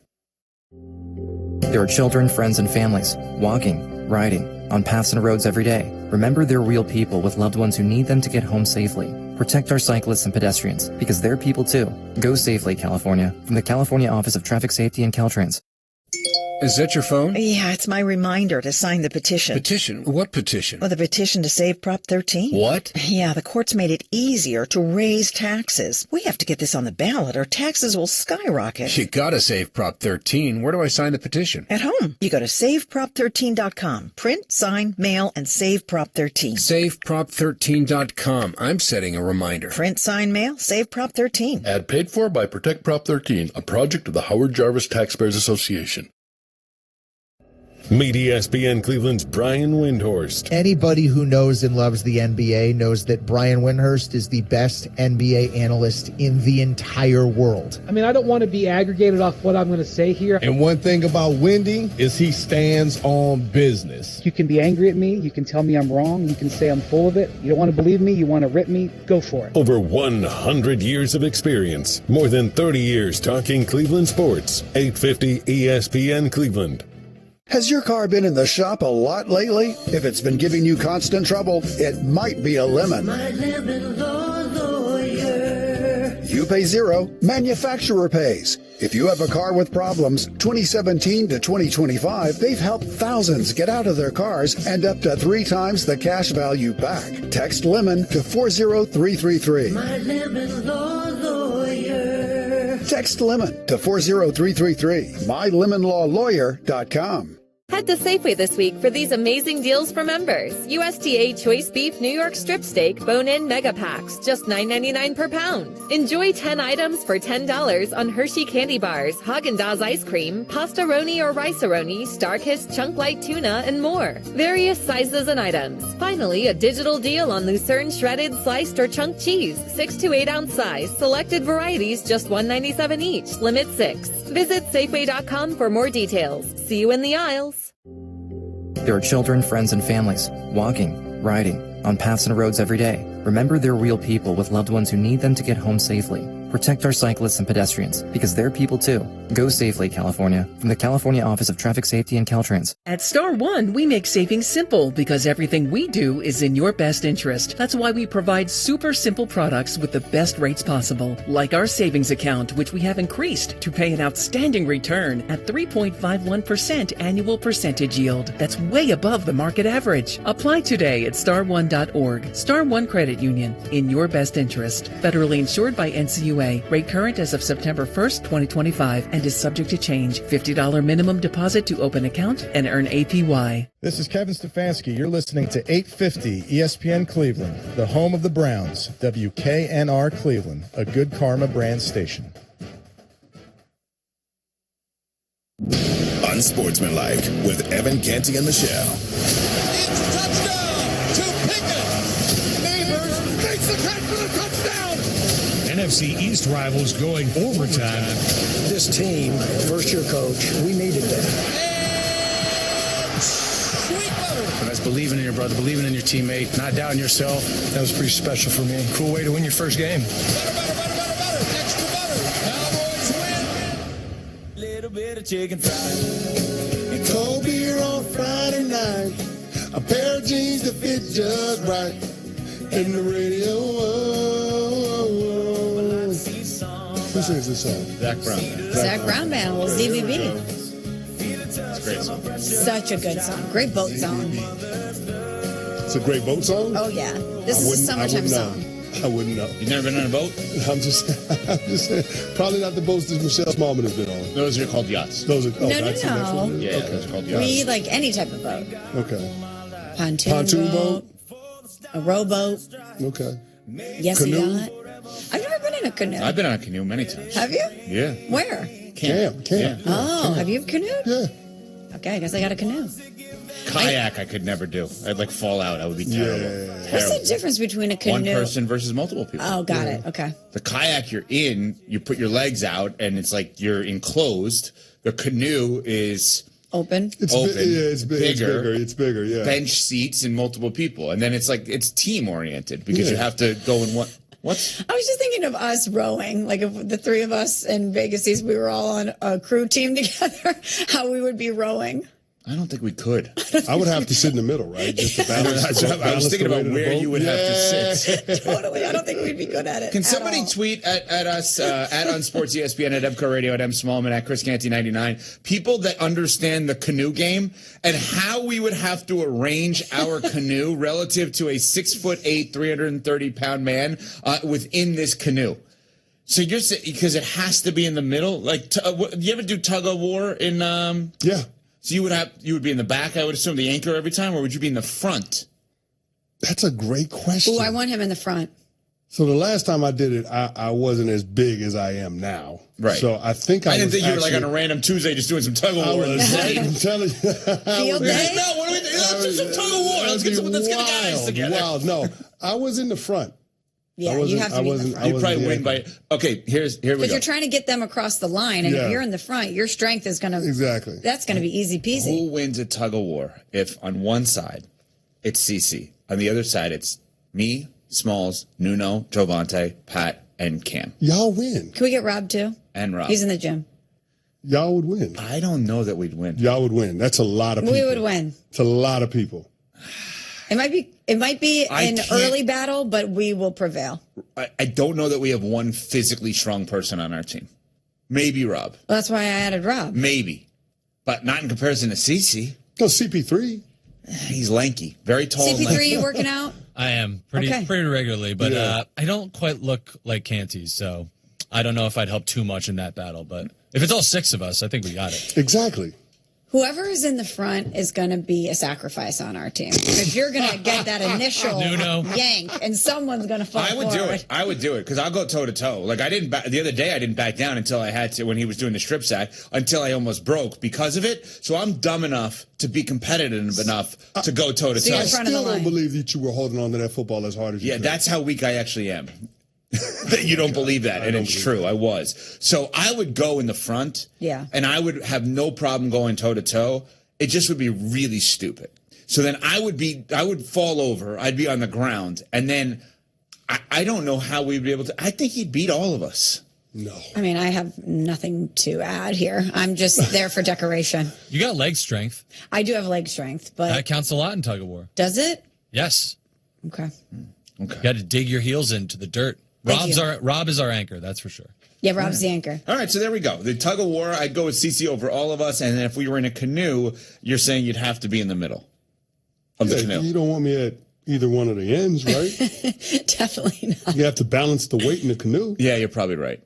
There are children, friends, and families walking, riding, on paths and roads every day. Remember, they're real people with loved ones who need them to get home safely. Protect our cyclists and pedestrians, because they're people too. Go safely, California. From the California Office of Traffic Safety and Caltrans. Is that your phone? Yeah, it's my reminder to sign the petition. Petition? What petition? Well, the petition to save Prop 13. What? Yeah, the court's made it easier to raise taxes. We have to get this on the ballot or taxes will skyrocket. You gotta save Prop 13. Where do I sign the petition? At home. You go to saveprop13.com. Print, sign, mail, and save Prop 13. Saveprop13.com. I'm setting a reminder. Print, sign, mail, save Prop 13. Ad paid for by Protect Prop 13, a project of the Howard Jarvis Taxpayers Association. Meet ESPN Cleveland's Brian Windhorst. Anybody who knows and loves the NBA knows that Brian Windhorst is the best NBA analyst in the entire world. I mean, I don't want to be aggregated off what I'm going to say here. And one thing about Wendy is he stands on business. You can be angry at me. You can tell me I'm wrong. You can say I'm full of it. You don't want to believe me. You want to rip me. Go for it. Over 100 years of experience. More than 30 years talking Cleveland sports. 850 ESPN Cleveland. Has your car been in the shop a lot lately? If it's been giving you constant trouble, it might be a lemon. My lemon lawyer. You pay zero, manufacturer pays. If you have a car with problems, 2017 to 2025, they've helped thousands get out of their cars and up to 3 times the cash value back. Text LEMON to 40333. My lemon lawyer. Text LEMON to 40333. MyLemonLawLawyer.com. Head to Safeway this week for these amazing deals for members. USDA Choice Beef New York Strip Steak Bone-In Mega Packs, just $9.99 per pound. Enjoy 10 items for $10 on Hershey Candy Bars, Haagen-Dazs Ice Cream, Pasta-Roni or Rice-A-Roni, Starkist Chunk Light Tuna, and more. Various sizes and items. Finally, a digital deal on Lucerne Shredded, Sliced, or Chunk Cheese, 6 to 8 ounce size. Selected varieties, just $1.97 each. Limit 6. Visit Safeway.com for more details. See you in the aisles. There are children, friends, and families walking, riding, on paths and roads every day. Remember, they're real people with loved ones who need them to get home safely. Protect our cyclists and pedestrians, because they're people too. Go safely, California. From the California Office of Traffic Safety and Caltrans. At Star One, we make saving simple because everything we do is in your best interest. That's why we provide super simple products with the best rates possible, like our savings account, which we have increased to pay an outstanding return at 3.51% annual percentage yield. That's way above the market average. Apply today at star1.org. Star One Credit Union, in your best interest. Federally insured by NCUA. Rate current as of September 1st, 2025, and is subject to change. $50 minimum deposit to open account and earn APY. This is Kevin Stefanski. You're listening to 850 ESPN Cleveland, the home of the Browns, WKNR Cleveland, a Good Karma brand station. Unsportsmanlike with Evan Canty and Michelle. NFC East rivals going overtime. This team, first-year coach, we needed that. That's believing in your brother, believing in your teammate, not doubting yourself. That was pretty special for me. Cool way to win your first game. Extra butter. Cowboys win. Little bit of chicken fried. Cold beer on Friday night. A pair of jeans that fit just right. And the radio. Who sings this song? Zach Brown. Zach Brown Band, little ZBB. It's a great song. Such a good song. Great boat song. It's a great boat song? Oh, yeah. This is a summertime song. I wouldn't know. You've never been on a boat? I'm just saying, probably not the boats that Michelle Smallman has been on. Those are called yachts. Those are, No. that's Yeah, okay. those are called yachts. We like any type of boat. Okay. Pontoon boat. A rowboat. Okay. Yes, Canoe? yacht. I've never been in a canoe. I've been on a canoe many times. Have you? Yeah. Where? Camp. Yeah. Oh, have you canoed? Yeah. Okay, I guess I got a canoe. Kayak I could never do. I'd like fall out. I would be terrible. What's the difference between a canoe? One person versus multiple people. Oh, got it. Okay. The kayak you're in, you put your legs out and it's like you're enclosed. The canoe is open. It's open. It's bigger. It's bigger. Yeah. Bench seats and multiple people. And then it's like it's team oriented because you have to go in one. What? I was just thinking of us rowing, like if the three of us in Vegas, we were all on a crew team together, how we would be rowing. I don't think we could. I would have to sit in the middle, right? Just to balance. I was thinking about where you would have to sit. Totally. I don't think we'd be good at it. Can somebody tweet at us, at Unsports ESPN, at MCO Radio, at M Smallman, at Chris Canty 99, people that understand the canoe game and how we would have to arrange our canoe relative to a 6'8", 330-pound man within this canoe. So you're saying, because it has to be in the middle? Like, you ever do tug of war in? Yeah. So you would be in the back, I would assume, the anchor every time, or would you be in the front? That's a great question. Oh, I want him in the front. So the last time I did it, I wasn't as big as I am now. Right. So I think I didn't think you were like on a random Tuesday just doing some tug of war. I'm telling you. Field day? No, what do we do? Let's do some tug of war. Let's get the guys together. Wild. No, I was in the front. Yeah, you have to be in the front. You probably win by. Okay, here we go. Because you're trying to get them across the line, and if you're in the front, your strength is going to exactly. That's going to be easy peasy. Who wins a tug of war if on one side it's CC, on the other side it's me, Smalls, Nuno, Jovante, Pat, and Cam? Y'all win. Can we get Rob too? And Rob. He's in the gym. Y'all would win. I don't know that we'd win. Y'all would win. That's a lot of people. We would win. It's a lot of people. It might be an early battle, but we will prevail. I don't know that we have one physically strong person on our team. Maybe Rob. Well, that's why I added Rob. Maybe. But not in comparison to CC. No, CP3. He's lanky. Very tall. CP3, you working out? I am pretty regularly, but I don't quite look like Canty, so I don't know if I'd help too much in that battle. But if it's all six of us, I think we got it. Exactly. Whoever is in the front is going to be a sacrifice on our team. Because you're going to get that initial yank, and someone's going to fall forward. I would do it because I'll go toe to toe. Like the other day, I didn't back down until I had to when he was doing the strip sack until I almost broke because of it. So I'm dumb enough to be competitive enough to go toe to toe. I still don't believe that you were holding on to that football as hard as you could. That's how weak I actually am. You don't believe that, and it's true. I was. So I would go in the front, and I would have no problem going toe to toe. It just would be really stupid. So then I would fall over. I'd be on the ground, and then I don't know how we'd be able to. I think he'd beat all of us. No. I mean, I have nothing to add here. I'm just there for decoration. You got leg strength. I do have leg strength, but that counts a lot in tug of war. Does it? Yes. Okay. You got to dig your heels into the dirt. Rob is our anchor, that's for sure. Yeah, Rob's the anchor. All right, so there we go. The tug of war, I'd go with CC over all of us, and then if we were in a canoe, you're saying you'd have to be in the middle of the canoe. You don't want me at either one of the ends, right? Definitely not. You have to balance the weight in the canoe. Yeah, you're probably right.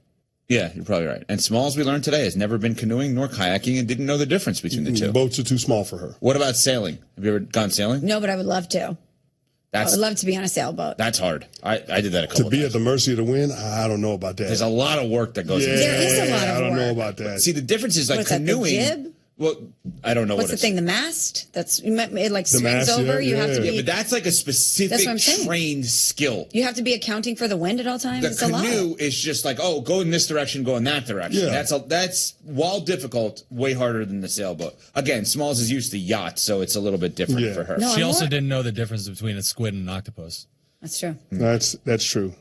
And Smalls, we learned today, has never been canoeing nor kayaking and didn't know the difference between the two. Boats are too small for her. What about sailing? Have you ever gone sailing? No, but I would love to. I would love to be on a sailboat. That's hard. I did that a couple times. To be at the mercy of the wind, I don't know about that. There's a lot of work that goes into it. There is a lot of work. I don't know about that. See, the difference is like canoeing. That, the jib? Well, I don't know what's the thing. The mast. It like swings mast, over. You have to be. Yeah, but that's like a specific trained skill. You have to be accounting for the wind at all times. The it's canoe is just like, go in this direction, go in that direction. Yeah. That's while difficult, way harder than the sailboat. Again, Smalls is used to yachts, so it's a little bit different for her. No, she also didn't know the difference between a squid and an octopus. That's true. That's true.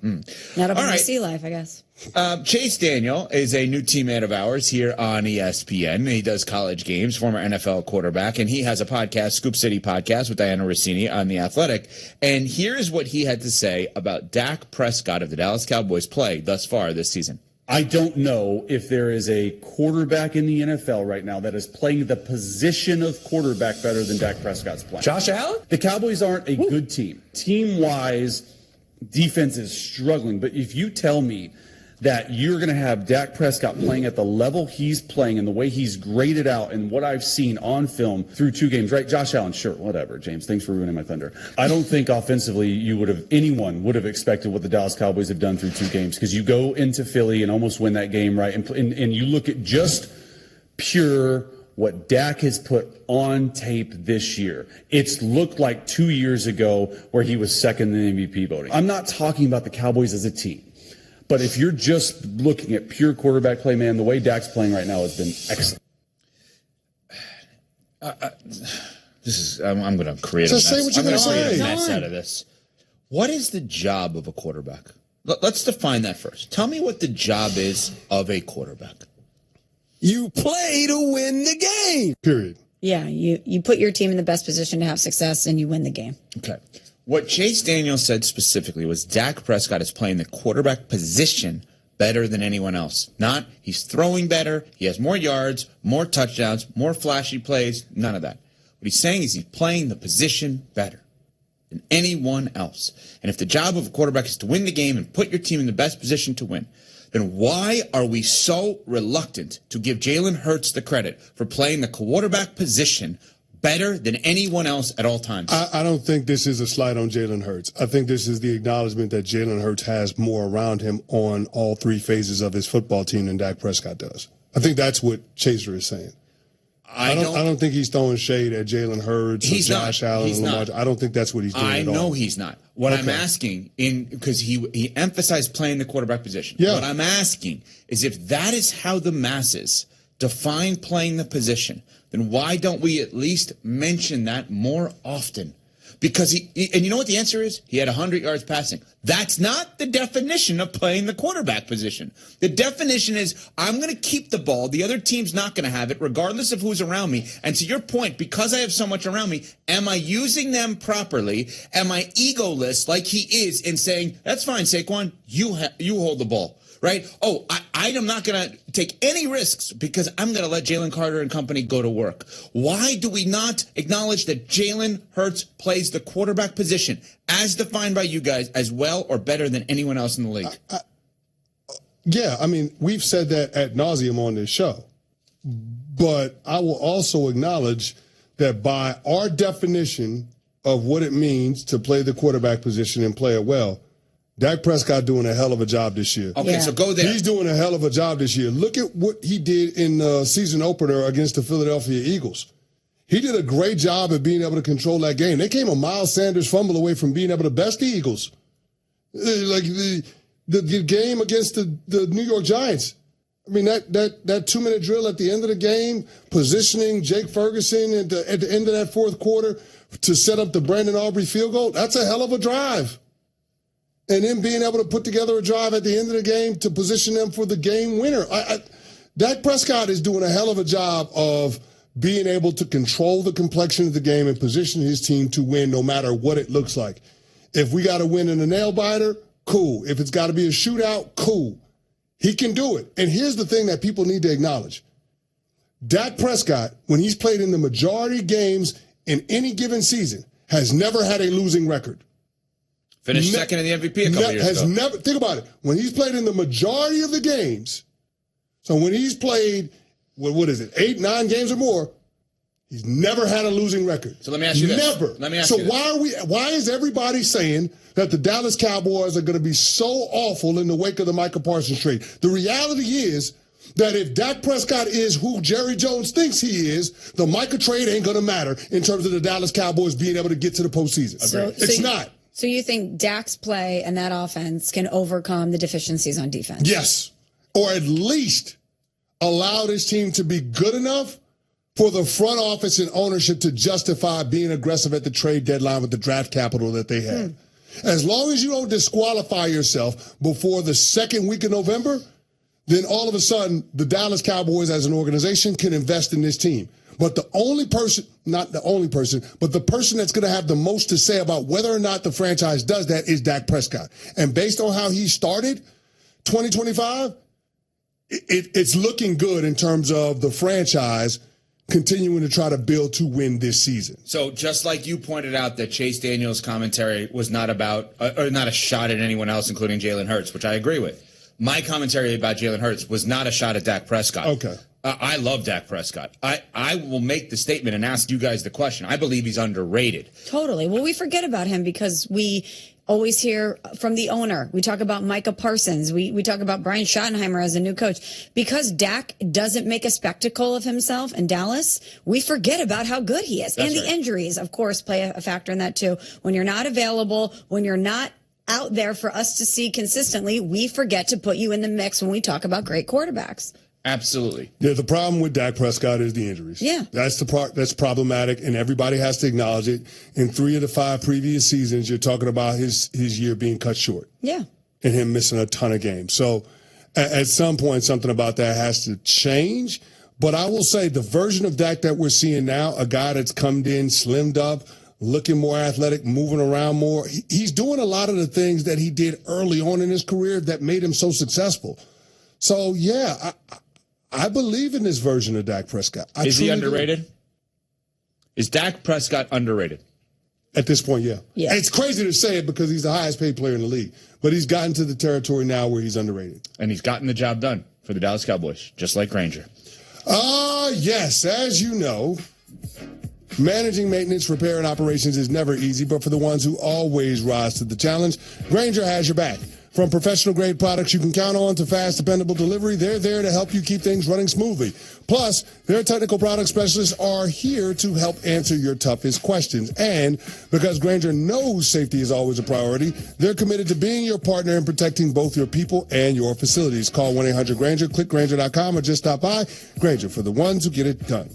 That'll be my sea life, I guess. Chase Daniel is a new teammate of ours here on ESPN. He does college games, former NFL quarterback, and he has a podcast, Scoop City Podcast, with Diana Rossini on The Athletic. And here's what he had to say about Dak Prescott of the Dallas Cowboys' play thus far this season. I don't know if there is a quarterback in the NFL right now that is playing the position of quarterback better than Dak Prescott's playing. Josh Allen? The Cowboys aren't a good team. Team-wise, defense is struggling. But if you tell me that you're going to have Dak Prescott playing at the level he's playing and the way he's graded out and what I've seen on film through 2 games, right? Josh Allen, sure, whatever, James. Thanks for ruining my thunder. I don't think offensively anyone would have expected what the Dallas Cowboys have done through 2 games because you go into Philly and almost win that game, right? And you look at just pure what Dak has put on tape this year. It's looked like 2 years ago where he was second in the MVP voting. I'm not talking about the Cowboys as a team. But if you're just looking at pure quarterback play, man, the way Dak's playing right now has been excellent. I'm going to create a mess. I'm going to create a mess out of this. What is the job of a quarterback? Let's define that first. Tell me what the job is of a quarterback. You play to win the game. Period. Yeah, you put your team in the best position to have success, and you win the game. Okay. What Chase Daniels said specifically was Dak Prescott is playing the quarterback position better than anyone else. Not he's throwing better, he has more yards, more touchdowns, more flashy plays, none of that. What he's saying is he's playing the position better than anyone else. And if the job of a quarterback is to win the game and put your team in the best position to win, then why are we so reluctant to give Jalen Hurts the credit for playing the quarterback position better than anyone else at all times? I don't think this is a slight on Jalen Hurts. I think this is the acknowledgement that Jalen Hurts has more around him on all three phases of his football team than Dak Prescott does. I think that's what Chaser is saying. I don't think he's throwing shade at Jalen Hurts or Josh Allen or Lamar. I don't think that's what he's doing at all. I know he's not. What I'm asking, because he emphasized playing the quarterback position. Yeah. What I'm asking is if that is how the masses define playing the position, then why don't we at least mention that more often? Because and you know what the answer is? He had 100 yards passing. That's not the definition of playing the quarterback position. The definition is I'm going to keep the ball. The other team's not going to have it, regardless of who's around me. And to your point, because I have so much around me, am I using them properly? Am I egoless like he is in saying, that's fine, Saquon, you hold the ball? Right? Oh, I am not going to take any risks because I'm going to let Jalen Carter and company go to work. Why do we not acknowledge that Jalen Hurts plays the quarterback position as defined by you guys as well or better than anyone else in the league? Yeah, I mean, we've said that ad nauseum on this show. But I will also acknowledge that by our definition of what it means to play the quarterback position and play it well, Dak Prescott doing a hell of a job this year. Okay, so go there. He's doing a hell of a job this year. Look at what he did in the season opener against the Philadelphia Eagles. He did a great job at being able to control that game. They came a Miles Sanders fumble away from being able to best the Eagles. Like the game against the New York Giants. I mean, that 2-minute drill at the end of the game, positioning Jake Ferguson at the end of that fourth quarter to set up the Brandon Aubrey field goal, that's a hell of a drive. And then being able to put together a drive at the end of the game to position them for the game winner. Dak Prescott is doing a hell of a job of being able to control the complexion of the game and position his team to win no matter what it looks like. If we got to win in a nail-biter, cool. If it's got to be a shootout, cool. He can do it. And here's the thing that people need to acknowledge. Dak Prescott, when he's played in the majority of games in any given season, has never had a losing record. Finished second in the MVP a couple years ago. Think about it. When he's played in the majority of the games, so when he's played, what is it, 8, 9 games or more, he's never had a losing record. So let me ask you this. Never. Let me ask you this. Why is everybody saying that the Dallas Cowboys are going to be so awful in the wake of the Micah Parsons trade? The reality is that if Dak Prescott is who Jerry Jones thinks he is, the Micah trade ain't going to matter in terms of the Dallas Cowboys being able to get to the postseason. It's not. So you think Dak's play and that offense can overcome the deficiencies on defense? Yes. Or at least allow this team to be good enough for the front office and ownership to justify being aggressive at the trade deadline with the draft capital that they have. As long as you don't disqualify yourself before the second week of November, then all of a sudden the Dallas Cowboys as an organization can invest in this team. But the only person, not the only person, but the person that's going to have the most to say about whether or not the franchise does that is Dak Prescott. And based on how he started 2025, it's looking good in terms of the franchise continuing to try to build to win this season. So just like you pointed out that Chase Daniels' commentary was not about, or not a shot at anyone else, including Jalen Hurts, which I agree with. My commentary about Jalen Hurts was not a shot at Dak Prescott. Okay. I love Dak Prescott. I will make the statement and ask you guys the question. I believe he's underrated. Totally. Well, we forget about him because we always hear from the owner. We talk about Micah Parsons. We talk about Brian Schottenheimer as a new coach. Because Dak doesn't make a spectacle of himself in Dallas, we forget about how good he is. That's and right. The injuries, of course, play a factor in that too. When you're not available, when you're not out there for us to see consistently, we forget to put you in the mix when we talk about great quarterbacks. Absolutely. Yeah, the problem with Dak Prescott is the injuries. Yeah. That's the part that's problematic, and everybody has to acknowledge it. In 3 of the 5 previous seasons, you're talking about his year being cut short. Yeah. And him missing a ton of games. So at some point, something about that has to change. But I will say the version of Dak that we're seeing now, a guy that's come in, slimmed up, looking more athletic, moving around more, he's doing a lot of the things that he did early on in his career that made him so successful. So, yeah, I believe in this version of Dak Prescott. Is he underrated? Is Dak Prescott underrated? At this point, yeah. Yeah. It's crazy to say it because he's the highest paid player in the league. But he's gotten to the territory now where he's underrated. And he's gotten the job done for the Dallas Cowboys, just like Granger. Yes. As you know, managing maintenance, repair, and operations is never easy, but for the ones who always rise to the challenge, Granger has your back. From professional-grade products you can count on to fast, dependable delivery, they're there to help you keep things running smoothly. Plus, their technical product specialists are here to help answer your toughest questions. And because Granger knows safety is always a priority, they're committed to being your partner in protecting both your people and your facilities. Call 1-800-GRANGER, click Granger.com, or just stop by. Granger, for the ones who get it done.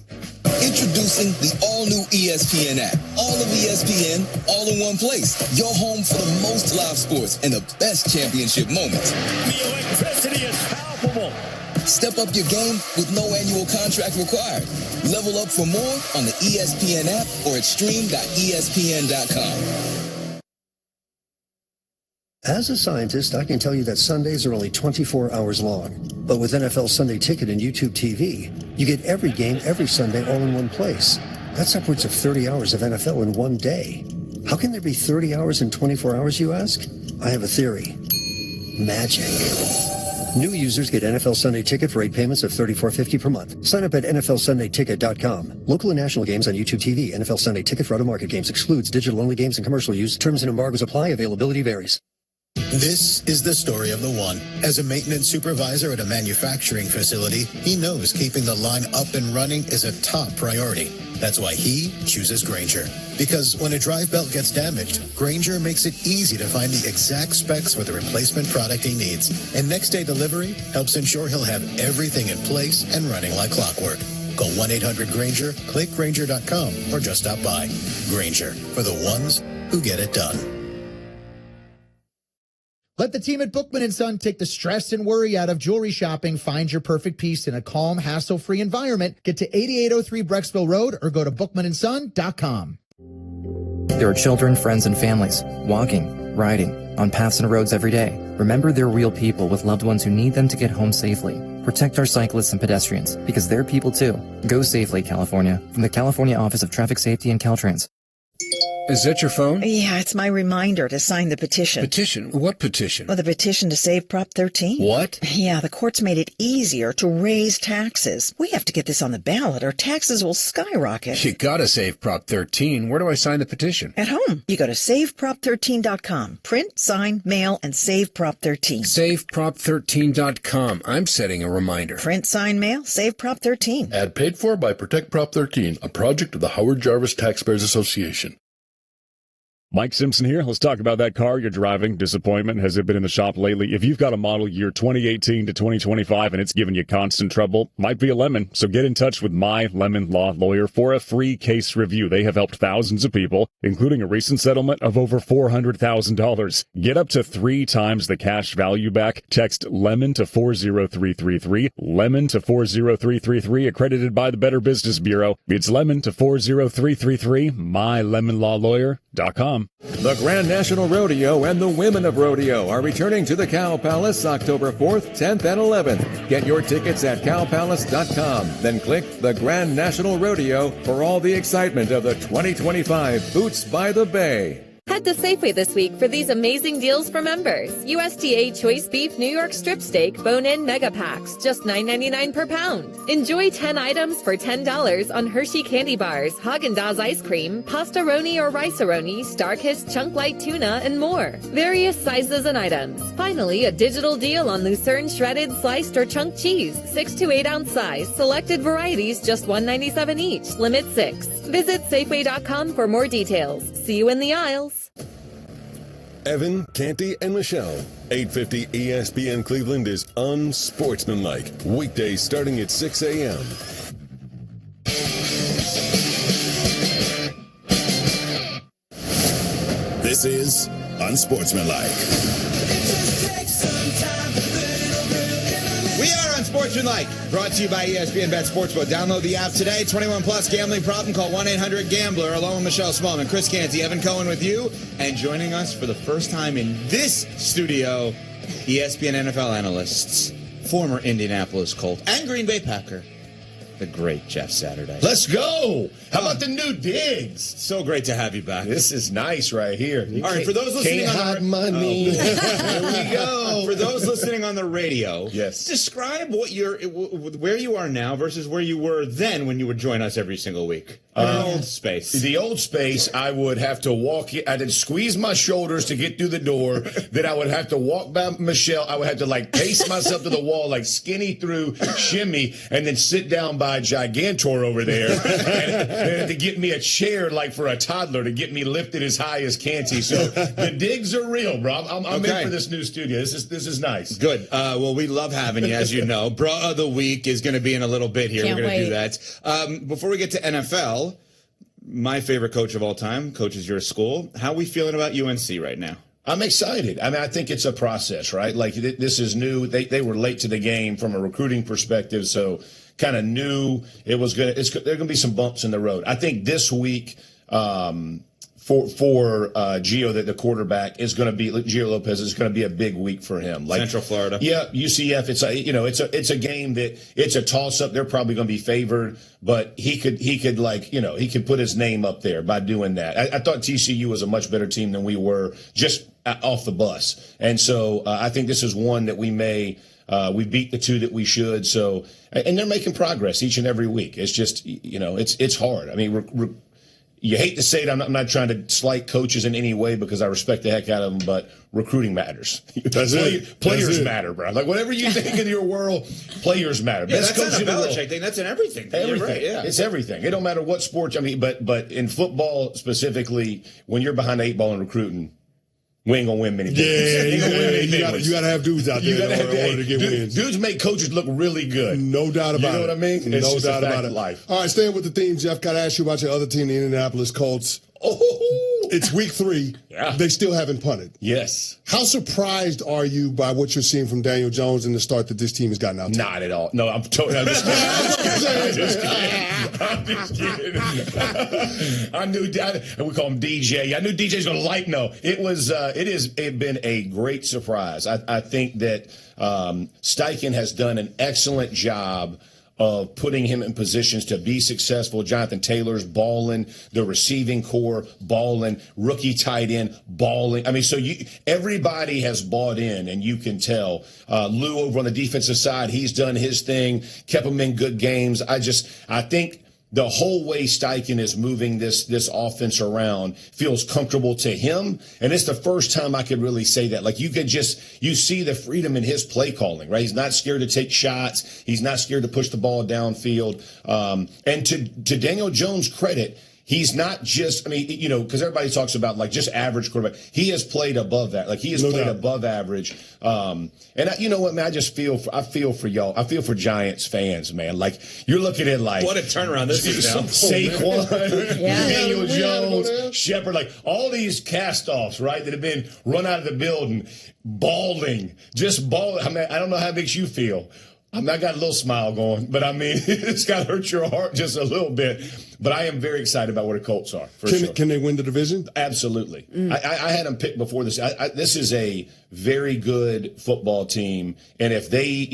Introducing the all-new ESPN app. All of ESPN, all in one place. Your home for the most live sports and the best championship moments. The electricity is palpable. Step up your game with no annual contract required. Level up for more on the ESPN app or at stream.espn.com. As a scientist, I can tell you that Sundays are only 24 hours long. But with NFL Sunday Ticket and YouTube TV, you get every game every Sunday all in one place. That's upwards of 30 hours of NFL in one day. How can there be 30 hours in 24 hours, you ask? I have a theory. Magic. New users get NFL Sunday Ticket for 8 payments of $34.50 per month. Sign up at NFLSundayTicket.com. Local and national games on YouTube TV. NFL Sunday Ticket for out-of-market games excludes digital-only games and commercial use. Terms and embargoes apply. Availability varies. This is the story of the one. As a maintenance supervisor at a manufacturing facility, he knows keeping the line up and running is a top priority. That's why he chooses Granger. Because when a drive belt gets damaged, Granger makes it easy to find the exact specs for the replacement product he needs. And next day delivery helps ensure he'll have everything in place and running like clockwork. Call 1-800-GRANGER, click Granger.com, or just stop by. Granger, for the ones who get it done. Let the team at Bookman & Son take the stress and worry out of jewelry shopping. Find your perfect piece in a calm, hassle-free environment. Get to 8803 Brecksville Road or go to bookmanandson.com. There are children, friends, and families walking, riding on paths and roads every day. Remember, they're real people with loved ones who need them to get home safely. Protect our cyclists and pedestrians because they're people too. Go safely, California. From the California Office of Traffic Safety and Caltrans. Is that your phone? Yeah, it's my reminder to sign the petition. Petition? What petition? Well, the petition to save Prop 13. What? Yeah, the courts made it easier to raise taxes. We have to get this on the ballot or taxes will skyrocket. You gotta save Prop 13. Where do I sign the petition? At home. You go to SaveProp13.com. Print, sign, mail, and save Prop 13. SaveProp13.com. I'm setting a reminder. Print, sign, mail, save Prop 13. Ad paid for by Protect Prop 13, a project of the Howard Jarvis Taxpayers Association. Mike Simpson here. Let's talk about that car you're driving. Disappointment. Has it been in the shop lately? If you've got a model year 2018 to 2025 and it's giving you constant trouble, might be a lemon. So get in touch with My Lemon Law Lawyer for a free case review. They have helped thousands of people, including a recent settlement of over $400,000. Get up to 3 times the cash value back. Text LEMON to 40333. LEMON to 40333. Accredited by the Better Business Bureau. It's LEMON to 40333. MyLemonLawLawyer.com. The Grand National Rodeo and the Women of Rodeo are returning to the Cow Palace October 4th, 10th, and 11th. Get your tickets at cowpalace.com. Then click the Grand National Rodeo for all the excitement of the 2025 Boots by the Bay. Head to Safeway this week for these amazing deals for members. USDA Choice Beef New York Strip Steak Bone-In Mega Packs, just $9.99 per pound. Enjoy 10 items for $10 on Hershey Candy Bars, Haagen-Dazs Ice Cream, Pasta-Roni or Rice-A-Roni, Starkist Chunk Light Tuna, and more. Various sizes and items. Finally, a digital deal on Lucerne Shredded, Sliced, or Chunk Cheese, 6 to 8 ounce size. Selected varieties, just $1.97 each. Limit 6. Visit Safeway.com for more details. See you in the aisles. Evan, Canty, and Michelle. 850 ESPN Cleveland is unsportsmanlike. Weekdays starting at 6 a.m. This is Unsportsmanlike. We We are Unsportsmanlike, brought to you by ESPN Bet Sportsbook. Download the app today. 21 plus gambling problem. Call 1-800-GAMBLER. Along with Michelle Smallman, Chris Canty, Evan Cohen with you. And joining us for the first time in this studio, ESPN NFL analysts, former Indianapolis Colt and Green Bay Packer, the great Jeff Saturday. Let's go. How about the new digs? So great to have you back. This is nice right here. All right, for those listening can't hide money. Here we go. For those listening on the radio, yes, describe where you are now versus where you were then when you would join us every single week. Old space. The old space, I would have to walk. I'd squeeze my shoulders to get through the door. Then I would have to walk by Michelle. I would have to pace myself to the wall, skinny through, shimmy, and then sit down by Gigantor over there and to get me a chair for a toddler to get me lifted as high as Canty. So the digs are real, bro. I'm in for this new studio. This is nice. Good. Well, we love having you, as you know. Bro of the Week is going to be in a little bit here. Can't We're going to do wait. that. Before we get to NFL, my favorite coach of all time, coaches your school. How are we feeling about UNC right now? I'm excited. I mean, I think it's a process, right? This is new. They were late to the game from a recruiting perspective, so kind of knew it was good. There are going to be some bumps in the road. I think this week for Gio, the quarterback, is going to be Gio Lopez is going to be a big week for him. Central Florida. Yeah, UCF. It's a game that it's a toss up. They're probably going to be favored, but he could put his name up there by doing that. I thought TCU was a much better team than we were just off the bus, and so I think this is one that we may. We beat the two that we should. So, and they're making progress each and every week. It's just, it's hard. I mean, you hate to say it. I'm not trying to slight coaches in any way because I respect the heck out of them, but recruiting matters. Players matter, bro. Whatever you think in your world, players matter. Yeah, that's not a Belichick thing. That's in everything. Everything. Right, yeah. It's everything. It don't matter what sports. I mean, but in football specifically, when you're behind the 8 ball in recruiting, we ain't gonna win many games. You gotta have dudes out there in order to get wins. Dudes make coaches look really good. No doubt about it. You know what I mean? No doubt about it. Life. All right, staying with the theme, Jeff, gotta ask you about your other team, the Indianapolis Colts. It's week 3. Yeah. They still haven't punted. Yes. How surprised are you by what you're seeing from Daniel Jones and the start that this team has gotten out to? Not at all. No, I'm just kidding. I knew that, and we call him DJ. I knew DJ's going to like. No, it was. It has been a great surprise. I think that Steichen has done an excellent job of putting him in positions to be successful. Jonathan Taylor's balling, the receiving core balling, rookie tight end balling. I mean, so everybody has bought in, and you can tell. Lou over on the defensive side, he's done his thing, kept them in good games. I think the whole way Steichen is moving this offense around feels comfortable to him. And it's the first time I could really say that. You see the freedom in his play calling, right? He's not scared to take shots. He's not scared to push the ball downfield. And to Daniel Jones' credit, he's not just, because everybody talks about just average quarterback. He has played above that. He has played above average. And you know what, man? I feel for y'all. I feel for Giants fans, man. You're looking at what a turnaround this is now. Saquon, Daniel Jones, Shepard, all these cast-offs, right, that have been run out of the building, balling. I mean, I don't know how it makes you feel. I got a little smile going, but it's got to hurt your heart just a little bit. But I am very excited about where the Colts are. Can they win the division? Absolutely. I had them picked before this. This is a very good football team, and if they,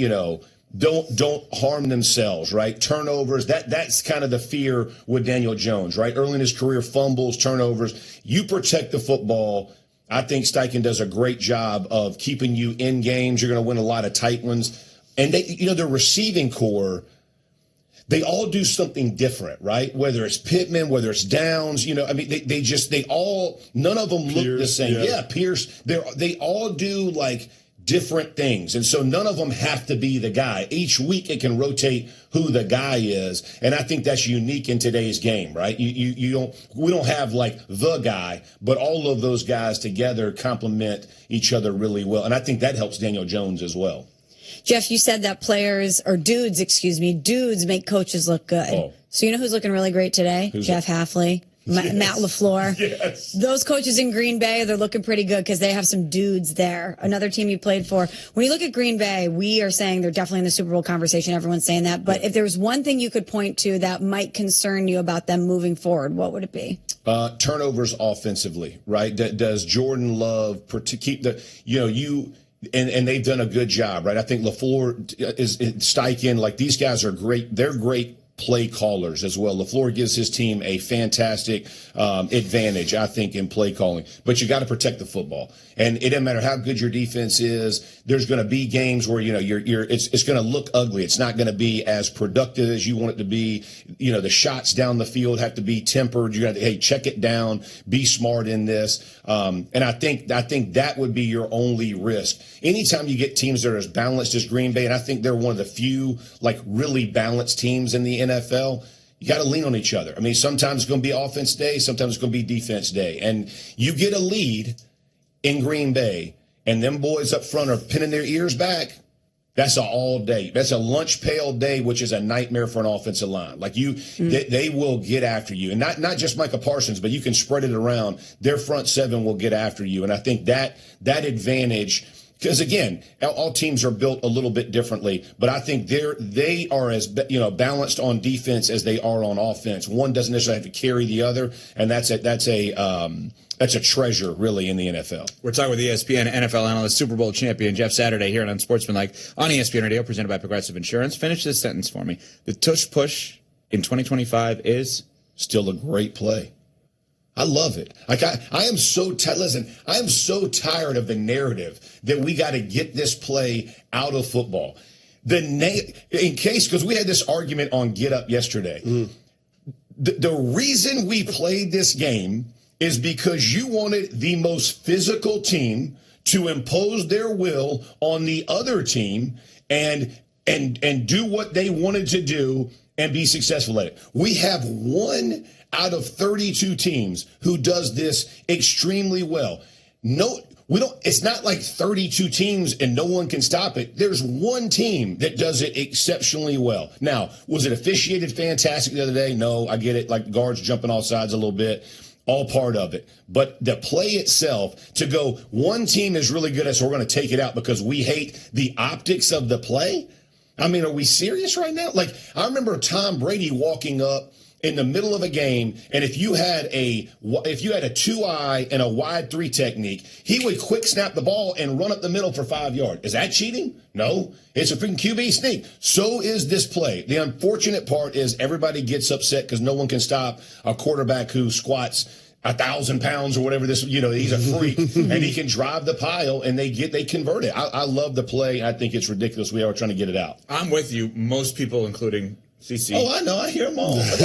don't harm themselves, right? Turnovers, that's kind of the fear with Daniel Jones, right? Early in his career, fumbles, turnovers. You protect the football. I think Steichen does a great job of keeping you in games. You're going to win a lot of tight ones. And their receiving core, they all do something different, right? Whether it's Pittman, whether it's Downs, none of them look the same. Yeah, Pierce, they all do different things. And so none of them have to be the guy. Each week it can rotate who the guy is. And I think that's unique in today's game, right? We don't have the guy, but all of those guys together complement each other really well. And I think that helps Daniel Jones as well. Jeff, you said that dudes make coaches look good. Oh. So you know who's looking really great today? Jeff Hafley. Matt LaFleur. Yes. Those coaches in Green Bay, they're looking pretty good because they have some dudes there. Another team you played for. When you look at Green Bay, we are saying they're definitely in the Super Bowl conversation. Everyone's saying that. But if there was one thing you could point to that might concern you about them moving forward, what would it be? Turnovers offensively, right? Does Jordan Love keep the, and they've done a good job, right? I think LaFleur is Steichen, like these guys are great. They're great play callers as well. LaFleur gives his team a fantastic advantage, I think, in play calling. But you got to protect the football, and it doesn't matter how good your defense is. There's going to be games where it's going to look ugly. It's not going to be as productive as you want it to be. The shots down the field have to be tempered. You got to check it down, be smart in this. And I think that would be your only risk. Anytime you get teams that are as balanced as Green Bay, and I think they're one of the few really balanced teams in the NFL, you got to lean on each other. I mean, sometimes it's going to be offense day, sometimes it's going to be defense day. And you get a lead in Green Bay, and them boys up front are pinning their ears back. That's an all day. That's a lunch pail day, which is a nightmare for an offensive line. They will get after you. And not just Micah Parsons, but you can spread it around. Their front seven will get after you. And I think that advantage, because again, all teams are built a little bit differently, but I think they are as balanced on defense as they are on offense. One doesn't necessarily have to carry the other, and that's a treasure, really, in the NFL. We're talking with ESPN NFL analyst, Super Bowl champion Jeff Saturday here on Unsportsmanlike on ESPN Radio, presented by Progressive Insurance. Finish this sentence for me. The tush push in 2025 is still a great play. I love it. I am so listen. I am so tired of the narrative that we got to get this play out of football. Because we had this argument on Get Up yesterday. The reason we played this game is because you wanted the most physical team to impose their will on the other team and do what they wanted to do and be successful at it. We have one out of 32 teams who does this extremely well. It's not like 32 teams and no one can stop it. There's one team that does it exceptionally well. Now, was it officiated fantastic the other day? No, I get it. Like guards jumping off sides a little bit. All part of it. But the play itself, to go, one team is really good at, so we're going to take it out because we hate the optics of the play. I mean, are we serious right now? I remember Tom Brady walking up in the middle of a game, and if you had a 2-eye and a wide 3 technique, he would quick snap the ball and run up the middle for 5 yards. Is that cheating? No. It's a freaking QB sneak. So is this play. The unfortunate part is everybody gets upset because no one can stop a quarterback who squats 1,000 pounds or whatever he's a freak and he can drive the pile and they convert it. I love the play. I think it's ridiculous. We are trying to get it out. I'm with you. Most people, including CC. Oh, I know. I hear them all. Let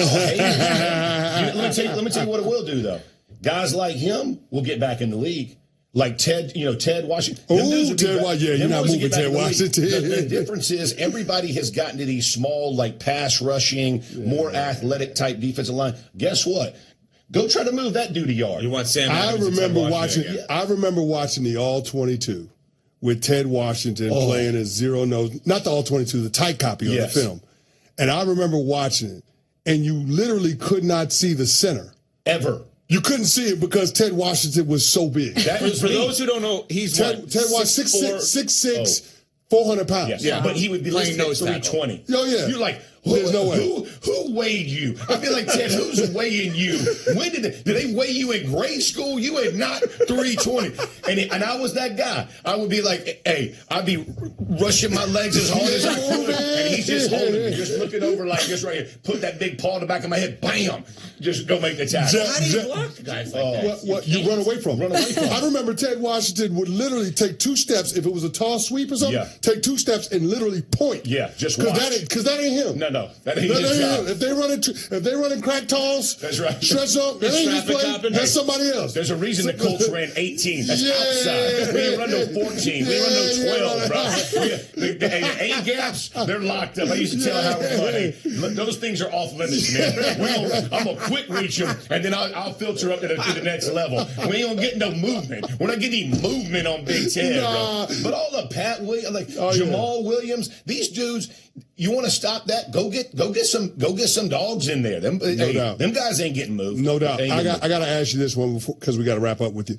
me tell you what it will do, though. Guys like him will get back in the league. Like Ted Washington. Oh, Ted Washington. Yeah, you're not moving Ted Washington. The difference is everybody has gotten to these small, pass rushing, more athletic type defensive line. Guess what? Go try to move that dude a yard. You want Sam Adams? I remember watching the All-22 with Ted Washington playing as zero nose, not the All-22, the tight copy of the film. And I remember watching it, and you literally could not see the center. Ever. You couldn't see it because Ted Washington was so big. That was for those who don't know, he's Ted Washington, 6'6", 400 pounds. Yes. Yeah, but he would be listed at 320. Oh, yeah. You're like, there's no way. Who weighed you? I feel like, Ted, who's weighing you? When did they weigh you in grade school? You are not 320. And I was that guy. I would be like, hey, I'd be rushing my legs as hard as I could. And he's just holding me, just looking over like this right here. Put that big paw in the back of my head. Bam. Just go make the tackle. How do you block guys like that? You run away from him. I remember Ted Washington would literally take 2 steps. If it was a tall sweep or something, take 2 steps and literally point. Yeah, just watch. Because that ain't him. No. That ain't his job. If they running crack talls, that's right. Stretch up, that ain't his play. That's somebody else. There's a reason the Colts ran 18. That's outside. We didn't run no 14. We run no 12, bro. The A gaps, they're locked up. I used to tell Howard Money, those things are off limits, man. I'm gonna quick reach them, and then I'll filter up to the next level. We ain't gonna get no movement. We're not getting any movement on Big Ted, bro. But all the Pat Williams, Jamal Williams, these dudes, you want to stop that? Go get some dogs in there. Them guys ain't getting moved. No doubt. I got to ask you this one because we got to wrap up with you.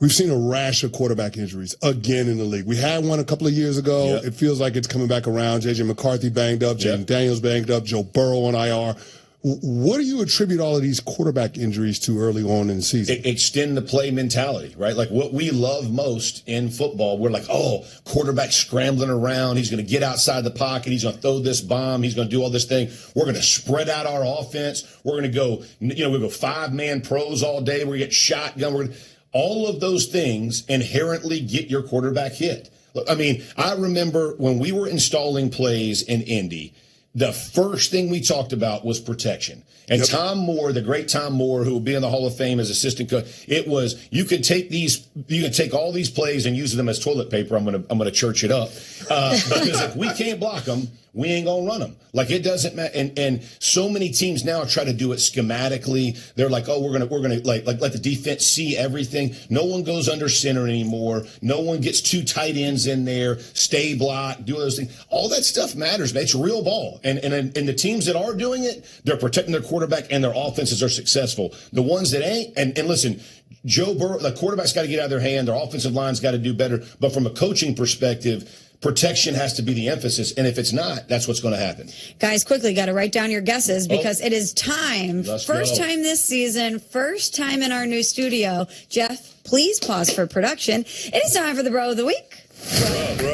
We've seen a rash of quarterback injuries again in the league. We had one a couple of years ago. Yep. It feels like it's coming back around. J.J. McCarthy banged up. Jaden Daniels banged up. Joe Burrow on IR. What do you attribute all of these quarterback injuries to early on in the season? Extend the play mentality, right? Like what we love most in football, we're like, oh, quarterback scrambling around. He's going to get outside the pocket. He's going to throw this bomb. He's going to do all this thing. We're going to spread out our offense. We're going to go, we go 5-man pros all day. We're going to get shotgun. All of those things inherently get your quarterback hit. Look, I mean, I remember when we were installing plays in Indy, the first thing we talked about was protection. And Tom Moore, the great Tom Moore, who will be in the Hall of Fame as assistant coach, it was you can take all these plays and use them as toilet paper. I'm gonna church it up because if we can't block them, we ain't gonna run them. Like it doesn't matter. And so many teams now try to do it schematically. They're like, oh, we're gonna like let the defense see everything. No one goes under center anymore. No one gets 2 tight ends in there. Stay blocked. Do those things. All that stuff matters, man. It's real ball. And the teams that are doing it, they're protecting their quarterback and their offenses are successful. The ones that ain't, and listen, Joe Burrow, the quarterback's got to get out of their hand. Their offensive line's got to do better. But from a coaching perspective, protection has to be the emphasis, and if it's not, that's what's going to happen. Guys, quickly, got to write down your guesses because it is time. First time this season, first time in our new studio. Jeff, please pause for production. It is time for the Bro of the Week. Bro.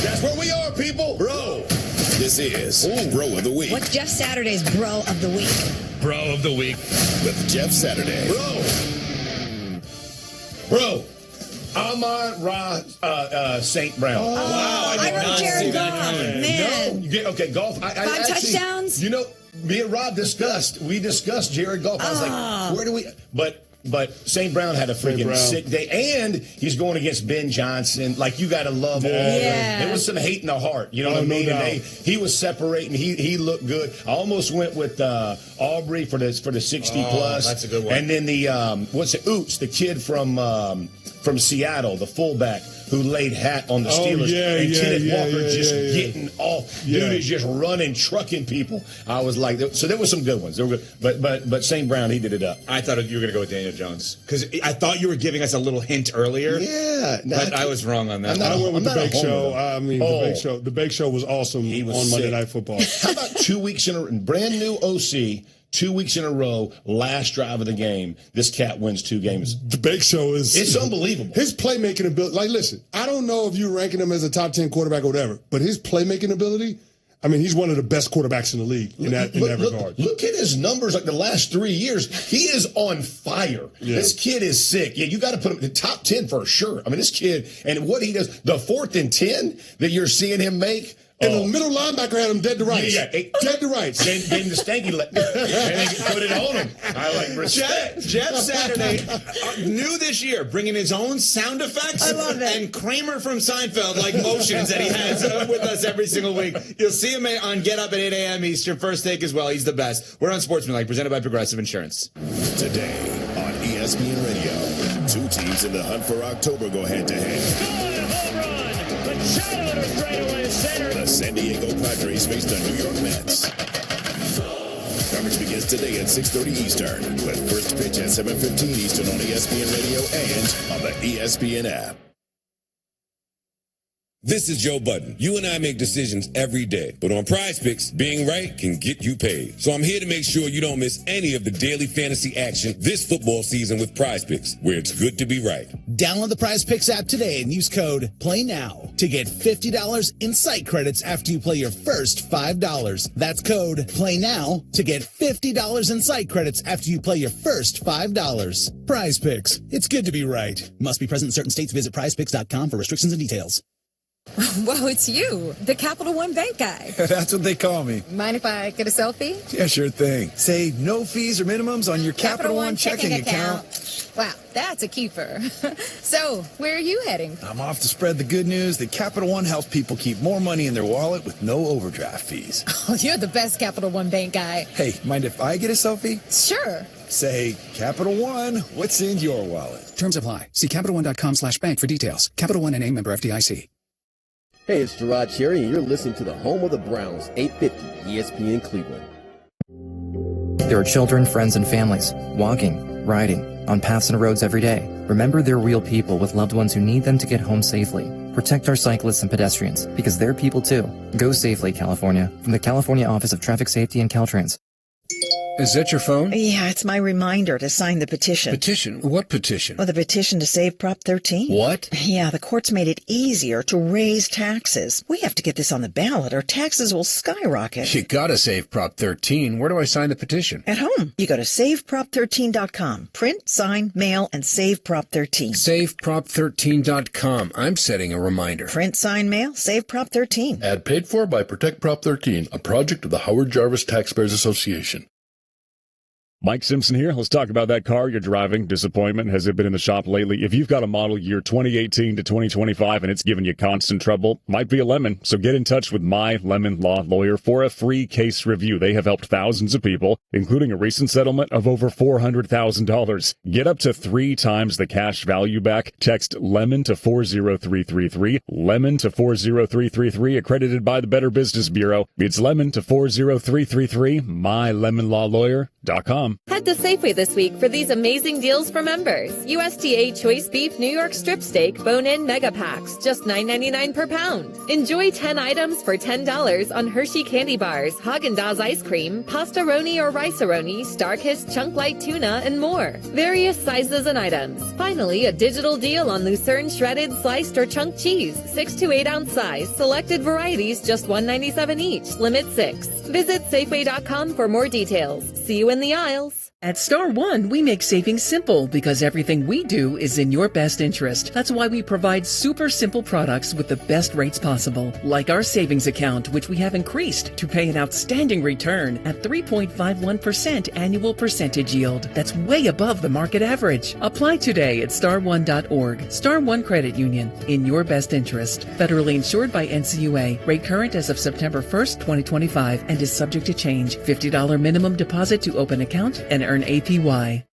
That's where we are, people. Bro. This is Bro of the Week. What's Jeff Saturday's Bro of the Week? Bro of the Week. With Jeff Saturday. Bro. Amon-Ra St. Brown. Oh, wow. I wrote Jared Goff. Man. No. Okay, Goff. 5 touchdowns? Me and Rob discussed Jared Goff. I was like, where do we... But St. Brown had a freaking sick day, and he's going against Ben Johnson. Like, you got to love all that. There was some hate in the heart. You know what I mean? And he was separating. He looked good. I almost went with Aubrey for the 60-plus. That's a good one. And then the, Oots, the kid from Seattle, the fullback who laid hat on the Steelers. And Kenneth Walker getting off. Dude is just running, trucking people. I was like, so there were some good ones. There were good, but St. Brown, he did it up. I thought you were going to go with Daniel Jones because I thought you were giving us a little hint earlier. Yeah. But I was wrong on that. I went with the Bake Show. I mean, the Bake Show was awesome on Monday Night Football. How about 2 weeks in a brand new OC? 2 weeks in a row, last drive of the game, this cat wins 2 games. The Bake Show it's unbelievable. His playmaking ability, like, listen, I don't know if you're ranking him as a top 10 quarterback or whatever, but his playmaking ability, I mean, he's one of the best quarterbacks in the league in that regard. Look at his numbers like the last 3 years. He is on fire. Yeah. This kid is sick. Yeah, you got to put him in the top 10 for sure. I mean, this kid, and what he does, the 4th and 10 that you're seeing him make, and the middle linebacker had him dead to rights. Yeah. Dead to rights. Gave him the stanky leg. And they put it on him. I like respect. Jeff Saturday, new this year, bringing his own sound effects. I love it. And Kramer from Seinfeld, like motions that he has with us every single week. You'll see him on Get Up at 8 a.m. Eastern, first take as well. He's the best. We're on Sportsmanlike, presented by Progressive Insurance. Today on ESPN Radio, 2 teams in the hunt for October go head-to-head. The San Diego Padres face the New York Mets. Coverage begins today at 6:30 Eastern, with first pitch at 7:15 Eastern on ESPN Radio and on the ESPN app. This is Joe Budden. You and I make decisions every day, but on Prize Picks, being right can get you paid. So I'm here to make sure you don't miss any of the daily fantasy action this football season with Prize Picks, where it's good to be right. Download the Prize Picks app today and use code PLAYNOW to get $50 in site credits after you play your first $5. That's code PLAYNOW to get $50 in site credits after you play your first $5. Prize Picks. It's good to be right. Must be present in certain states. Visit prizepicks.com for restrictions and details. Whoa, it's you, the Capital One Bank guy. That's what they call me. Mind if I get a selfie? Yeah, sure thing. Say no fees or minimums on your Capital One checking account. Wow, that's a keeper. So, where are you heading? I'm off to spread the good news that Capital One helps people keep more money in their wallet with no overdraft fees. Oh, you're the best Capital One Bank guy. Hey, mind if I get a selfie? Sure. Say, Capital One, what's in your wallet? Terms apply. See CapitalOne.com/bank for details. Capital One NA, member FDIC. Hey, it's Gerard Cherry, and you're listening to the home of the Browns, 850 ESPN Cleveland. There are children, friends, and families walking, riding, on paths and roads every day. Remember, they're real people with loved ones who need them to get home safely. Protect our cyclists and pedestrians, because they're people too. Go safely, California. From the California Office of Traffic Safety and Caltrans. Is that your phone? Yeah, it's my reminder to sign the petition. Petition? What petition? Well, the petition to save Prop 13. What? Yeah, the courts made it easier to raise taxes. We have to get this on the ballot or taxes will skyrocket. You gotta save Prop 13. Where do I sign the petition? At home. You go to saveprop13.com. Print, sign, mail, and save Prop 13. SaveProp13.com. I'm setting a reminder. Print, sign, mail, save Prop 13. Ad paid for by Protect Prop 13, a project of the Howard Jarvis Taxpayers Association. Mike Simpson here. Let's talk about that car you're driving. Disappointment. Has it been in the shop lately? If you've got a model year 2018 to 2025 and it's giving you constant trouble, might be a lemon. So get in touch with My Lemon Law Lawyer for a free case review. They have helped thousands of people, including a recent settlement of over $400,000. Get up to 3 times the cash value back. Text LEMON to 40333. LEMON to 40333. Accredited by the Better Business Bureau. It's LEMON to 40333. MyLemonLawLawyer.com. Head to Safeway this week for these amazing deals for members. USDA Choice Beef New York Strip Steak Bone-In Mega Packs, just $9.99 per pound. Enjoy 10 items for $10 on Hershey Candy Bars, Haagen-Dazs Ice Cream, Pasta-Roni or Rice-A-Roni, Starkist Chunk Light Tuna, and more. Various sizes and items. Finally, a digital deal on Lucerne Shredded, Sliced, or Chunk Cheese, 6 to 8 ounce size. Selected varieties, just $1.97 each. Limit 6. Visit Safeway.com for more details. See you in the aisles. At Star One, we make saving simple because everything we do is in your best interest. That's why we provide super simple products with the best rates possible, like our savings account, which we have increased to pay an outstanding return at 3.51% annual percentage yield. That's way above the market average. Apply today at star1.org. Star One Credit Union, in your best interest. Federally insured by NCUA. Rate current as of September 1st, 2025, and is subject to change. $50 minimum deposit to open account and earn APY.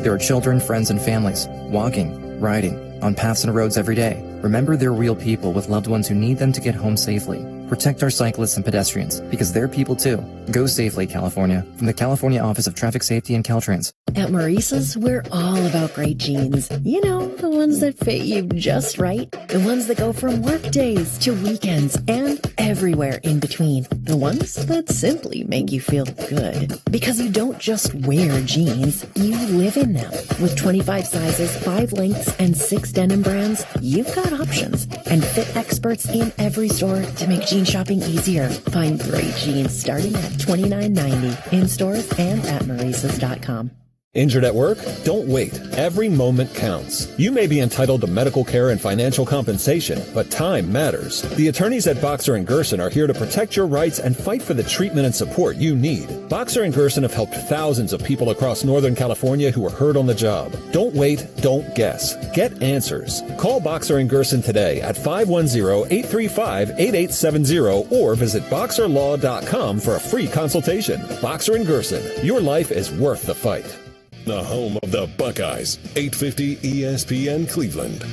There are children, friends, and families walking, riding, on paths and roads every day. Remember, they're real people with loved ones who need them to get home safely. Protect our cyclists and pedestrians, because they're people too. Go safely, California. From the California Office of Traffic Safety and Caltrans. At Maurice's, we're all about great jeans. You know, the ones that fit you just right. The ones that go from work days to weekends and everywhere in between. The ones that simply make you feel good. Because you don't just wear jeans, you live in them. With 25 sizes, 5 lengths, and 6 denim brands, you've got options. And fit experts in every store to make jean shopping easier. Find great jeans starting at $29.90 in stores and at Maurices.com. Injured at work? Don't wait. Every moment counts. You may be entitled to medical care and financial compensation, but time matters. The attorneys at Boxer & Gerson are here to protect your rights and fight for the treatment and support you need. Boxer & Gerson have helped thousands of people across Northern California who were hurt on the job. Don't wait, don't guess. Get answers. Call Boxer & Gerson today at 510-835-8870 or visit boxerlaw.com for a free consultation. Boxer & Gerson, your life is worth the fight. The home of the Buckeyes, 850 ESPN Cleveland.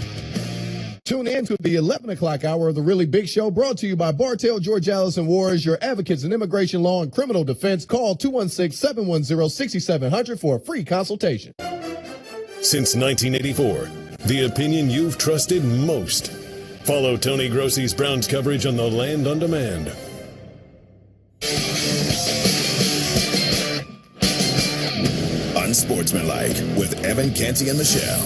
Tune in to the 11 o'clock hour of The Really Big Show, brought to you by Bartell, George Allison Wars, your advocates in immigration law and criminal defense. Call 216-710-6700 for a free consultation. Since 1984, the opinion you've trusted most. Follow Tony Grossi's Browns coverage on the Land on Demand. Unsportsmanlike with Evan Canty and Michelle.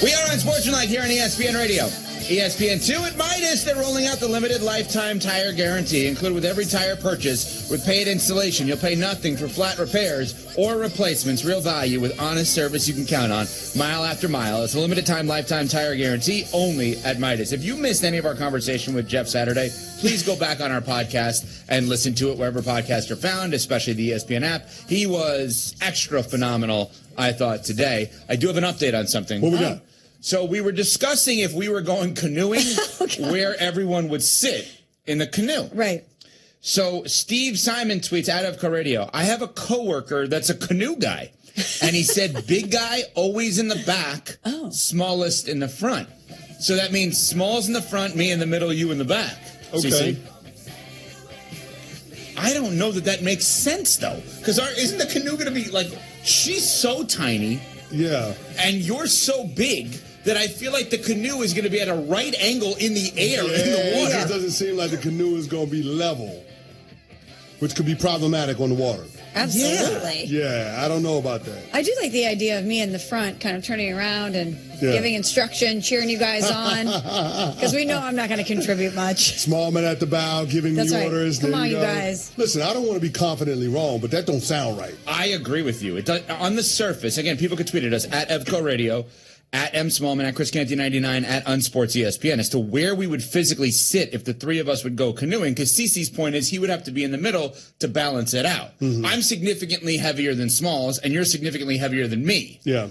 We are Unsportsmanlike here on ESPN Radio. ESPN2 at Midas, they're rolling out the limited lifetime tire guarantee, included with every tire purchase with paid installation. You'll pay nothing for flat repairs or replacements. Real value with honest service you can count on mile after mile. It's a limited time lifetime tire guarantee only at Midas. If you missed any of our conversation with Jeff Saturday, please go back on our podcast and listen to it wherever podcasts are found, especially the ESPN app. He was extra phenomenal, I thought, today. I do have an update on something. What we got? So we were discussing if we were going canoeing, where everyone would sit in the canoe. Right. So Steve Simon tweets out of Radio, I have a coworker that's a canoe guy. And he said, big guy always in the back, smallest in the front. So that means small's in the front, me in the middle, you in the back. Okay. CC? I don't know that makes sense, though. Because isn't the canoe going to be like, she's so tiny. Yeah. And you're so big that I feel like the canoe is going to be at a right angle in the air, in the water. It doesn't seem like the canoe is going to be level, which could be problematic on the water. Absolutely. Yeah, I don't know about that. I do like the idea of me in the front kind of turning around and giving instruction, cheering you guys on. Because we know I'm not going to contribute much. Small man at the bow, giving me orders. Come on, you guys. Listen, I don't want to be confidently wrong, but that don't sound right. I agree with you. It does, on the surface, again, people could tweet at us at Evco Radio, at M. Smallman, at Chris Canty 99, at Unsports ESPN as to where we would physically sit if the three of us would go canoeing. Because CeCe's point is he would have to be in the middle to balance it out. Mm-hmm. I'm significantly heavier than Smalls, and you're significantly heavier than me. Yeah.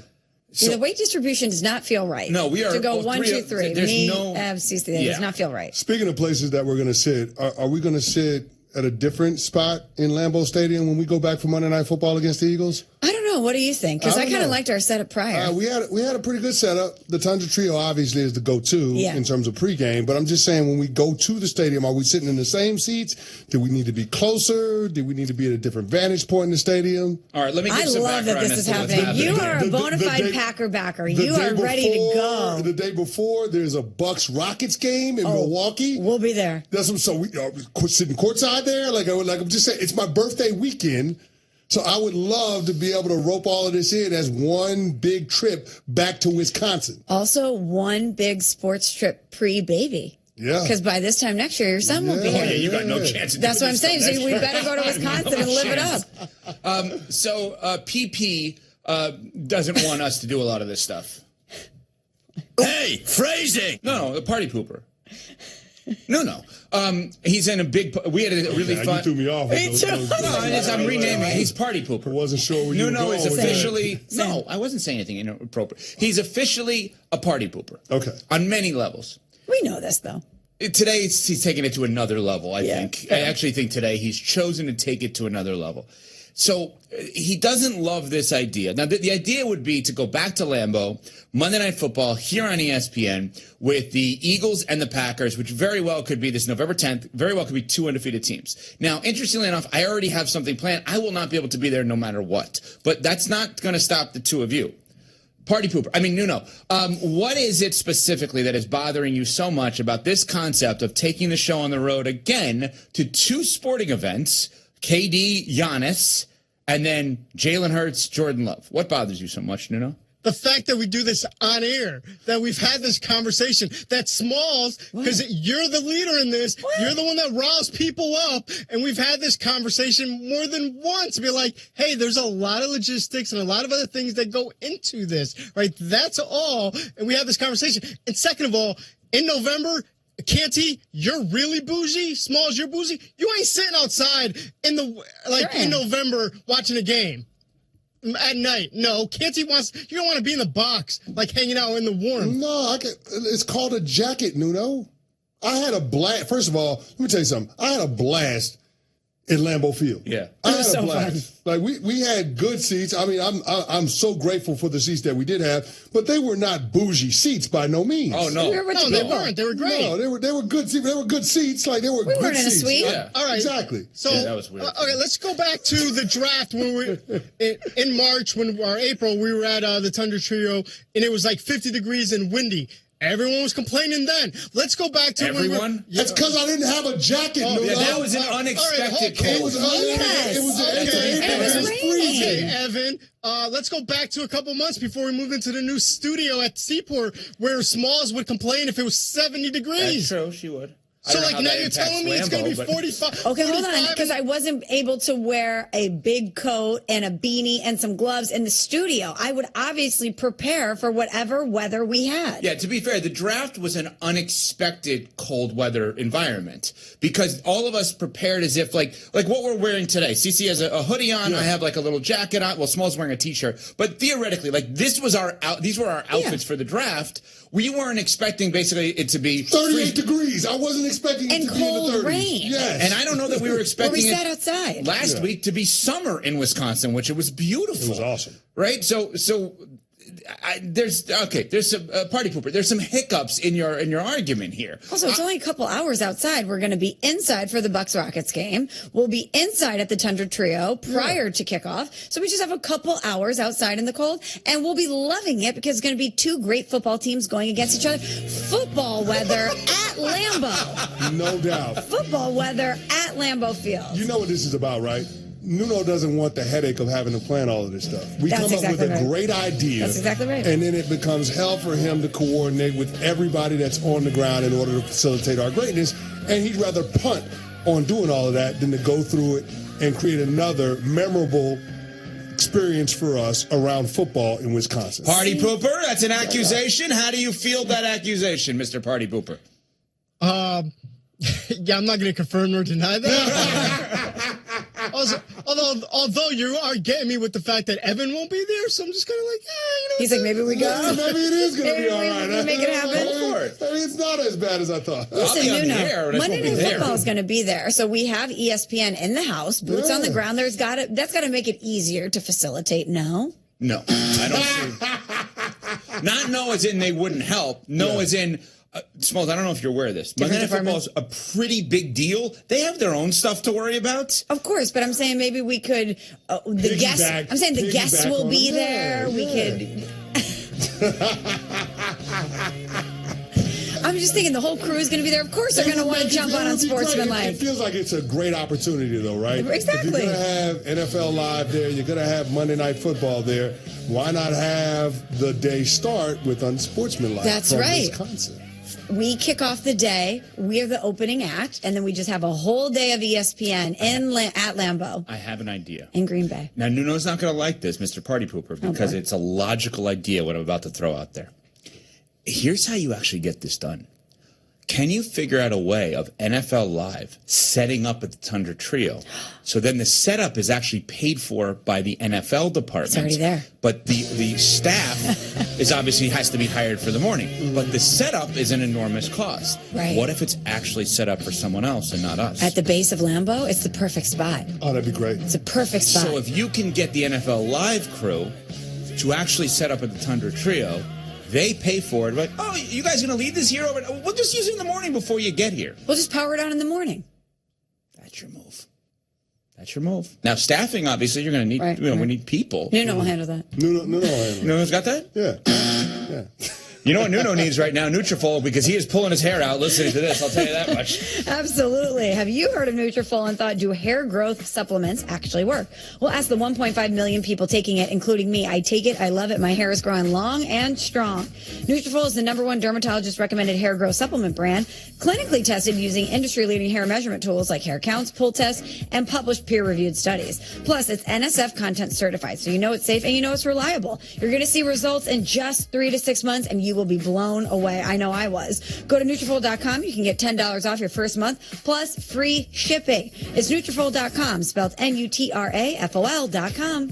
So, the weight distribution does not feel right. No, we are to go 1, 2, 3. There's me, no CC, that does not feel right. Speaking of places that we're going to sit, are we going to sit at a different spot in Lambeau Stadium when we go back for Monday Night Football against the Eagles? I don't know. What do you think? Because I kind of liked our setup prior. We had a pretty good setup. The Tundra Trio obviously is the go-to in terms of pregame, but I'm just saying when we go to the stadium, are we sitting in the same seats? Do we need to be closer? Do we need to be at a different vantage point in the stadium? All right, let me give some love that this is happening. You are a bona fide Packer backer. You are ready to go. The day before, there's a Bucks-Rockets game in Milwaukee. We'll be there. So we sitting courtside there? Like I'm just saying, it's my birthday weekend. So I would love to be able to rope all of this in as one big trip back to Wisconsin. Also, one big sports trip pre-baby. Yeah. Because by this time next year, your son will be here. Yeah, you got no chance. That's what I'm saying. So we better go to Wisconsin and live it up. So PP doesn't want us to do a lot of this stuff. Hey, phrasing! No, a party pooper. No. He's in a big. We had a really fun. You threw me off. I'm renaming it. He's party pooper. I wasn't sure where you were going. No, is officially. No, I wasn't saying anything inappropriate. He's officially a party pooper. Okay. On many levels. We know this though. Today he's taking it to another level. I think. I actually think today he's chosen to take it to another level. So he doesn't love this idea. Now, the idea would be to go back to Lambeau, Monday Night Football here on ESPN with the Eagles and the Packers, which very well could be this November 10th, very well could be two undefeated teams. Now, interestingly enough, I already have something planned. I will not be able to be there no matter what. But that's not going to stop the two of you. Party pooper. I mean, Nuno, what is it specifically that is bothering you so much about this concept of taking the show on the road again to two sporting events, KD, Giannis, and then Jalen Hurts, Jordan Love? What bothers you so much, Nuno? The fact that we do this on air, that we've had this conversation, that Smalls, because you're the leader in this, you're the one that riles people up, and we've had this conversation more than once. Be like, hey, there's a lot of logistics and a lot of other things that go into this, right? That's all, and we have this conversation. And second of all, in November, Canty, you're really bougie. Smalls, you're bougie. You ain't sitting outside in in November watching a game. At night, no. Canty you don't want to be in the box, like hanging out in the warm. No, it's called a jacket, Nuno. I had a blast. First of all, let me tell you something. I had a blast in Lambeau Field. Yeah, I had a blast. Like we had good seats. I mean, I'm so grateful for the seats that we did have, but they were not bougie seats by no means. Oh no, they weren't. They were great. No, they were good seats. They were good seats. Like they were. We good weren't in a seats. suite. Yeah. All right, exactly. So that was weird. Okay, let's go back to the draft when we in March or April we were at the Tundra Trio and it was like 50 degrees and windy. Everyone was complaining then. Let's go back to everyone. That's because I didn't have a jacket. That was an unexpected cold. It was freezing. Okay, Evan. Let's go back to a couple months before we moved into the new studio at Seaport, where Smalls would complain if it was 70 degrees. That's true. She would. So, like, now you're telling me it's going to be 45. Okay, hold on, because I wasn't able to wear a big coat and a beanie and some gloves in the studio. I would obviously prepare for whatever weather we had. Yeah, to be fair, the draft was an unexpected cold weather environment because all of us prepared as if, like what we're wearing today. CC has a hoodie on. Yeah. I have, like, a little jacket on. Well, Small's wearing a T-shirt. But theoretically, like, these were our outfits for the draft. We weren't expecting, basically, it to be 38 degrees. I wasn't expecting it and to be in the cold 30s. rain. Yes. And I don't know that we were expecting we it sat outside last week to be summer in Wisconsin, which it was beautiful. It was awesome. Right? There's some party pooper. There's some hiccups in your argument here. Also, it's only a couple hours outside. We're going to be inside for the Bucks Rockets game. We'll be inside at the Tundra Trio prior to kickoff. So we just have a couple hours outside in the cold, and we'll be loving it because it's going to be two great football teams going against each other. Football weather at Lambeau. No doubt. Football weather at Lambeau Field. You know what this is about, right? Nuno doesn't want the headache of having to plan all of this stuff. We That's come exactly up with a right. great idea. That's exactly right. And then it becomes hell for him to coordinate with everybody that's on the ground in order to facilitate our greatness. And he'd rather punt on doing all of that than to go through it and create another memorable experience for us around football in Wisconsin. Party pooper, that's an accusation. How do you field that accusation, Mr. Party pooper? Yeah, I'm not going to confirm nor deny that. Although you are getting me with the fact that Evan won't be there, so I'm just kind of like, He's like, maybe we go. Yeah, maybe it is going to be all right. We make it happen. Maybe it's not as bad as I thought. Listen, Nuno, Monday Night Football is going to be there, so we have ESPN in the house, boots on the ground. That's got to make it easier to facilitate. No, I don't see. Not no as in they wouldn't help. No as in. Smalls, I don't know if you're aware of this. Monday Night Football is a pretty big deal. They have their own stuff to worry about. Of course, but I'm saying maybe we could. The guests. I'm saying the guests will be there. We could. I'm just thinking the whole crew is going to be there. Of course, they're going to want to jump on Sportsmanlike. It feels like it's a great opportunity, though, right? Exactly. If you're going to have NFL Live there, you're going to have Monday Night Football there. Why not have the day start with Unsportsmanlike? That's from right. Wisconsin? We kick off the day. We are the opening act, and then we just have a whole day of ESPN at Lambeau. I have an idea. In Green Bay. Now, Nuno's not going to like this, Mr. Party Pooper, because it's a logical idea what I'm about to throw out there. Here's how you actually get this done. Can you figure out a way of NFL Live setting up at the Tundra Trio? So then the setup is actually paid for by the NFL department. It's already there. But the staff is obviously has to be hired for the morning. But the setup is an enormous cost. Right. What if it's actually set up for someone else and not us? At the base of Lambeau, it's the perfect spot. Oh, that'd be great. It's a perfect spot. So if you can get the NFL Live crew to actually set up at the Tundra Trio, they pay for it. Like, oh, you guys going to leave this here? We'll just use it in the morning before you get here. We'll just power it on in the morning. That's your move. That's your move. Now, staffing, obviously, you're going to need, we need people. Nuno will handle that. Nuno's got that? Yeah. You know what Nuno needs right now? Nutrafol, because he is pulling his hair out listening to this. I'll tell you that much. Absolutely. Have you heard of Nutrafol and thought, do hair growth supplements actually work? Well, ask the 1.5 million people taking it, including me. I take it. I love it. My hair is growing long and strong. Nutrafol is the #1 dermatologist recommended hair growth supplement brand, clinically tested using industry-leading hair measurement tools like hair counts, pull tests, and published peer-reviewed studies. Plus, it's NSF content certified, so you know it's safe and you know it's reliable. You're going to see results in just 3 to 6 months, and you will be blown away. I know I was. Go to Nutrafol.com. You can get $10 off your first month, plus free shipping. It's Nutrafol.com, spelled Nutrafol.com.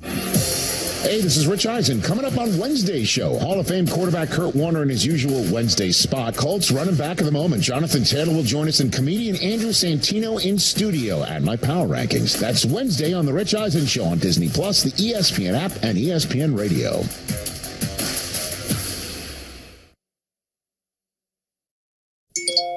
Hey, this is Rich Eisen. Coming up on Wednesday's show, Hall of Fame quarterback Kurt Warner in his usual Wednesday spot. Colts running back of the moment. Jonathan Taylor will join us, and comedian Andrew Santino in studio at my Power Rankings. That's Wednesday on The Rich Eisen Show on Disney+, the ESPN app, and ESPN Radio.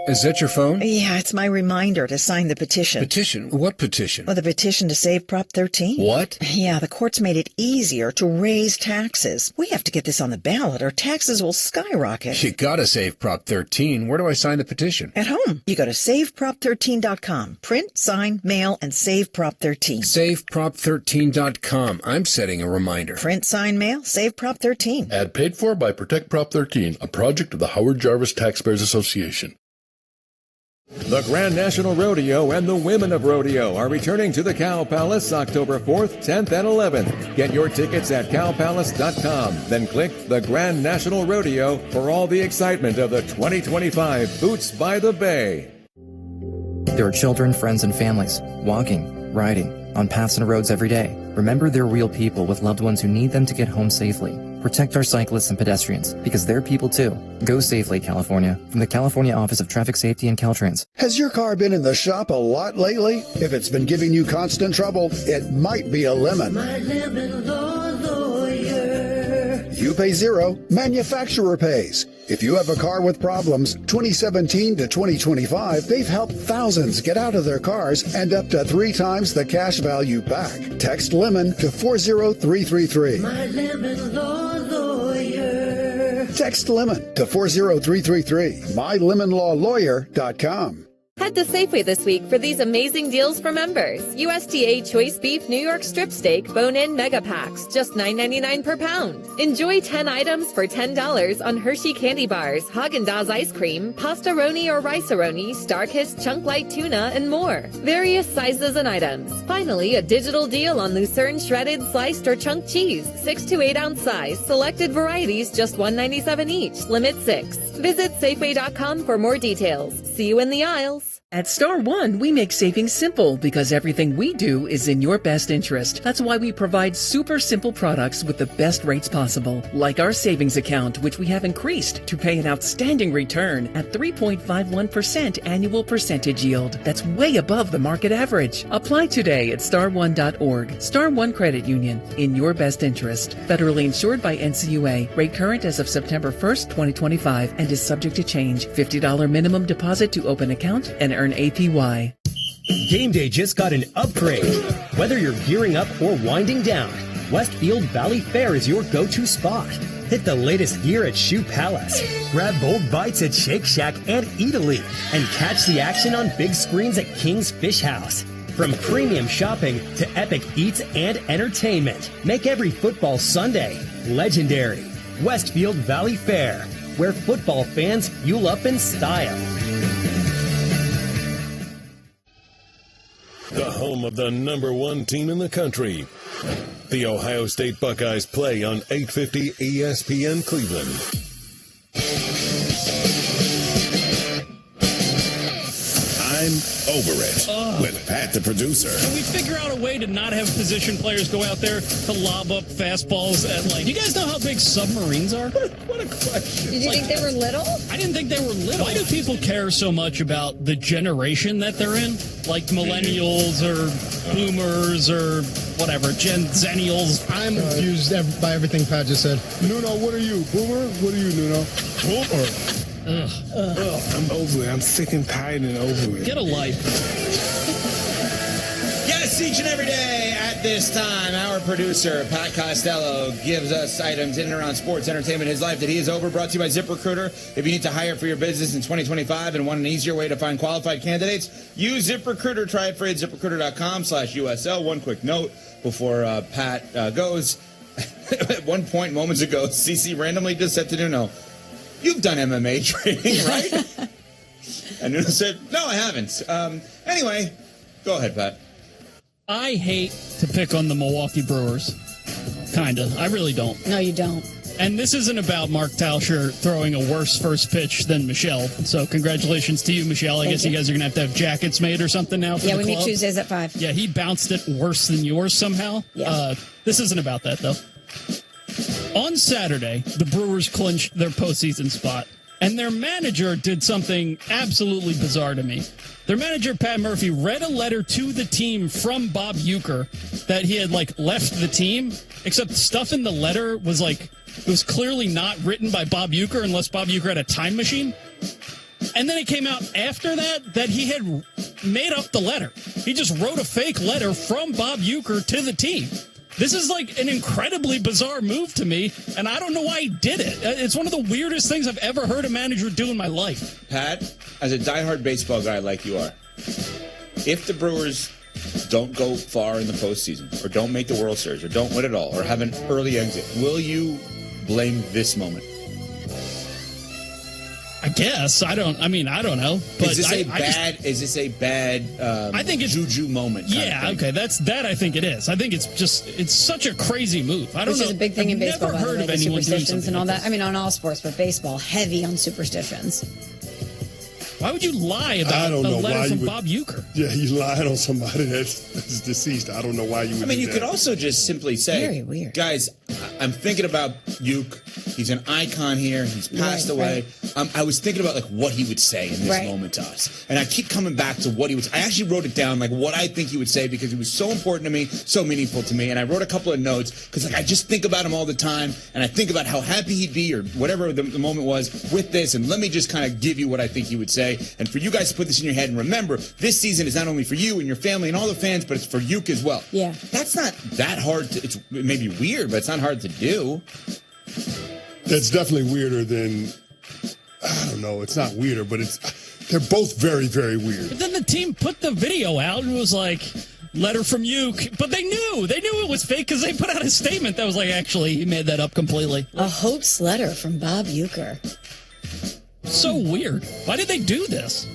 Is that your phone? Yeah, it's my reminder to sign the petition. Petition? What petition? Well, the petition to save Prop 13. What? Yeah, the courts made it easier to raise taxes. We have to get this on the ballot or taxes will skyrocket. You gotta save Prop 13. Where do I sign the petition? At home. You go to SaveProp13.com. Print, sign, mail, and save Prop 13. SaveProp13.com. I'm setting a reminder. Print, sign, mail, save Prop 13. Ad paid for by Protect Prop 13, a project of the Howard Jarvis Taxpayers Association. The Grand National Rodeo and the Women of Rodeo are returning to the Cow Palace October 4th, 10th, and 11th. Get your tickets at cowpalace.com. Then click the Grand National Rodeo for all the excitement of the 2025 Boots by the Bay. There are children, friends, and families walking, riding, on paths and roads every day. Remember, they're real people with loved ones who need them to get home safely. Protect our cyclists and pedestrians, because they're people too. Go safely, California. From the California Office of Traffic Safety and Caltrans. Has your car been in the shop a lot lately? If it's been giving you constant trouble, it might be a lemon. My lemon law lawyer. You pay zero, manufacturer pays. If you have a car with problems, 2017 to 2025, they've helped thousands get out of their cars and up to 3 times the cash value back. Text LEMON to 40333. My lemon law lawyer. Text LEMON to 40333. MyLemonLawLawyer.com. Head to Safeway this week for these amazing deals for members. USDA Choice Beef New York Strip Steak Bone-In Mega Packs, just $9.99 per pound. Enjoy 10 items for $10 on Hershey Candy Bars, Haagen-Dazs Ice Cream, Pasta-Roni or Rice-A-Roni, Starkist Chunk Light Tuna, and more. Various sizes and items. Finally, a digital deal on Lucerne Shredded, Sliced, or Chunk Cheese, 6 to 8 ounce size. Selected varieties, just $1.97 each. Limit 6. Visit Safeway.com for more details. See you in the aisles. At Star One, we make saving simple because everything we do is in your best interest. That's why we provide super simple products with the best rates possible, like our savings account, which we have increased to pay an outstanding return at 3.51% annual percentage yield. That's way above the market average. Apply today at star1.org. Star One Credit Union, in your best interest. Federally insured by NCUA. Rate current as of September 1st, 2025, and is subject to change. $50 minimum deposit to open account and earn APY. Game day just got an upgrade. Whether you're gearing up or winding down, Westfield Valley Fair is your go-to spot. Hit the latest gear at Shoe Palace, grab bold bites at Shake Shack and Eataly, and catch the action on big screens at King's Fish House. From premium shopping to epic eats and entertainment, make every football Sunday legendary. Westfield Valley Fair, where football fans fuel up in style. The home of the #1 team in the country. The Ohio State Buckeyes play on 850 ESPN Cleveland. I'm over it with Pat the producer. Can we figure out a way to not have position players go out there to lob up fastballs at, like, you guys know how big submarines are? What a question. Did you think they were little? I didn't think they were little. Why do people care so much about the generation that they're in? Like millennials or boomers or whatever, Zennials. I'm confused by everything Pat just said. Nuno, what are you? Boomer? What are you, Nuno? Boomer. Ugh. I'm over it. I'm sick and tired and over it. Get a life. Yes, each and every day at this time, our producer, Pat Costello, gives us items in and around sports, entertainment, his life that he is over. Brought to you by ZipRecruiter. If you need to hire for your business in 2025 and want an easier way to find qualified candidates, use ZipRecruiter. Try it free at ZipRecruiter.com/USL. One quick note before Pat goes. At one point, moments ago, CC randomly just said to Nuno, "You've done MMA training, right?" And Nuno said, "No, I haven't." Anyway, go ahead, Pat. I hate to pick on the Milwaukee Brewers. Kinda. I really don't. No, you don't. And this isn't about Mark Tauscher throwing a worse first pitch than Michelle. So congratulations to you, Michelle. I guess you guys are going to have jackets made or something now for the club. Yeah, we meet Tuesdays at 5. Yeah, he bounced it worse than yours somehow. Yeah. This isn't about that, though. On Saturday, the Brewers clinched their postseason spot, and their manager did something absolutely bizarre to me. Their manager, Pat Murphy, read a letter to the team from Bob Uecker that he had, left the team, except stuff in the letter was, it was clearly not written by Bob Uecker unless Bob Uecker had a time machine. And then it came out after that he had made up the letter. He just wrote a fake letter from Bob Uecker to the team. This is an incredibly bizarre move to me, and I don't know why he did it. It's one of the weirdest things I've ever heard a manager do in my life. Pat, as a diehard baseball guy like you are, if the Brewers don't go far in the postseason, or don't make the World Series, or don't win it all, or have an early exit, will you blame this moment? I guess. I don't know. But is this a bad I think it's juju moment? Yeah, okay. That I think it is. I think it's such a crazy move. I don't know. This is a big thing in baseball. Never heard of anyone superstitions and all like that. I mean, on all sports, but baseball, heavy on superstitions. Why would you lie about a letter from Bob Uecker? Yeah, you lied on somebody that's deceased. I don't know why you would. I mean, you could also just simply say, very weird. Guys, I'm thinking about Uke. He's an icon here. He's passed away. Right. I was thinking about like what he would say in this moment to us, and I keep coming back to what he would. I actually wrote it down, like what I think he would say, because it was so important to me, so meaningful to me, and I wrote a couple of notes because like I just think about him all the time, and I think about how happy he'd be or whatever the moment was with this. And let me just kind of give you what I think he would say, and for you guys to put this in your head and remember, this season is not only for you and your family and all the fans, but it's for Uke as well. Yeah, that's not that hard. It may be weird, but it's not hard to do. That's definitely weirder than, I don't know, it's not weirder, but they're both very, very weird. But then the team put the video out and was like, letter from Uke. But they knew it was fake because they put out a statement that was like, actually, he made that up completely. A hoax letter from Bob Uecker. So weird. Why did they do this?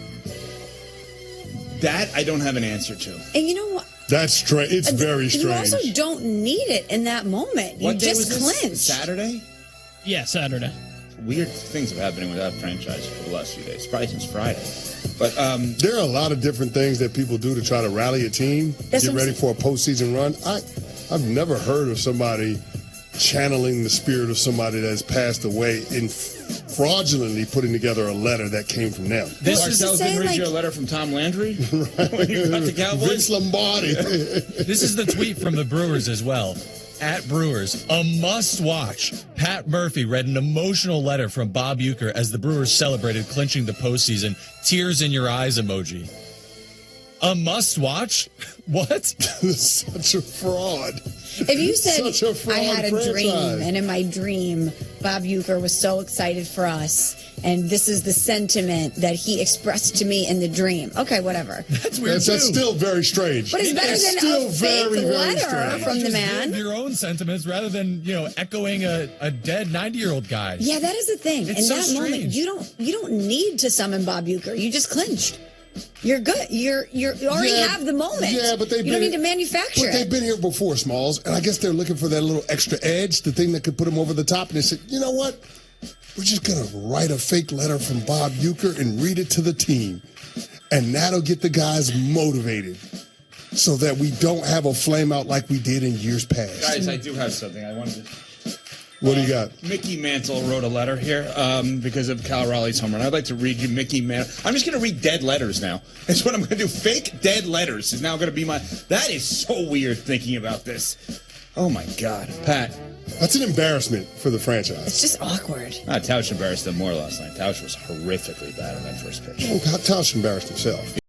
That I don't have an answer to. And you know what? That's strange. It's very strange. You also don't need it in that moment. What you day just was this? clinch. Saturday? Yeah, Saturday. Weird things have happening with that franchise for the last few days. Probably since Friday. But there are a lot of different things that people do to try to rally a team, get ready for a postseason run. I've never heard of somebody channeling the spirit of somebody that's passed away and fraudulently putting together a letter that came from them. Parcells didn't read you a letter from Tom Landry when you got the Cowboys? Vince Lombardi. This is the tweet from the Brewers as well. At Brewers, a must-watch. Pat Murphy read an emotional letter from Bob Uecker as the Brewers celebrated clinching the postseason. Tears in your eyes emoji. A must-watch? What? Such a fraud. If you said, I had a franchise. dream, and in my dream, Bob Uecker was so excited for us, and this is the sentiment that he expressed to me in the dream. Okay, whatever. That's weird, That's still very strange. But it's better than still a fake very, very letter strange. from the Just man. give your own sentiments rather than, echoing a dead 90-year-old guy. Yeah, that is the thing. It's in so that moment, strange. you don't need to summon Bob Uecker. You just clinched. You're good. You already have the moment. Yeah, but you don't need to manufacture But they've been here before, Smalls, and I guess they're looking for that little extra edge, the thing that could put them over the top. And they said, you know what? We're just going to write a fake letter from Bob Uecker and read it to the team. And that'll get the guys motivated so that we don't have a flame out like we did in years past. Guys, I do have something I wanted to... What do you got? Mickey Mantle wrote a letter here because of Cal Raleigh's home run. I'd like to read you Mickey Mantle. I'm just going to read dead letters now. That's what I'm going to do. Fake dead letters is now going to be my... That is so weird thinking about this. Oh, my God. Pat. That's an embarrassment for the franchise. It's just awkward. Tausch embarrassed them more last night. Tausch was horrifically bad on that first pitch. Tausch embarrassed himself.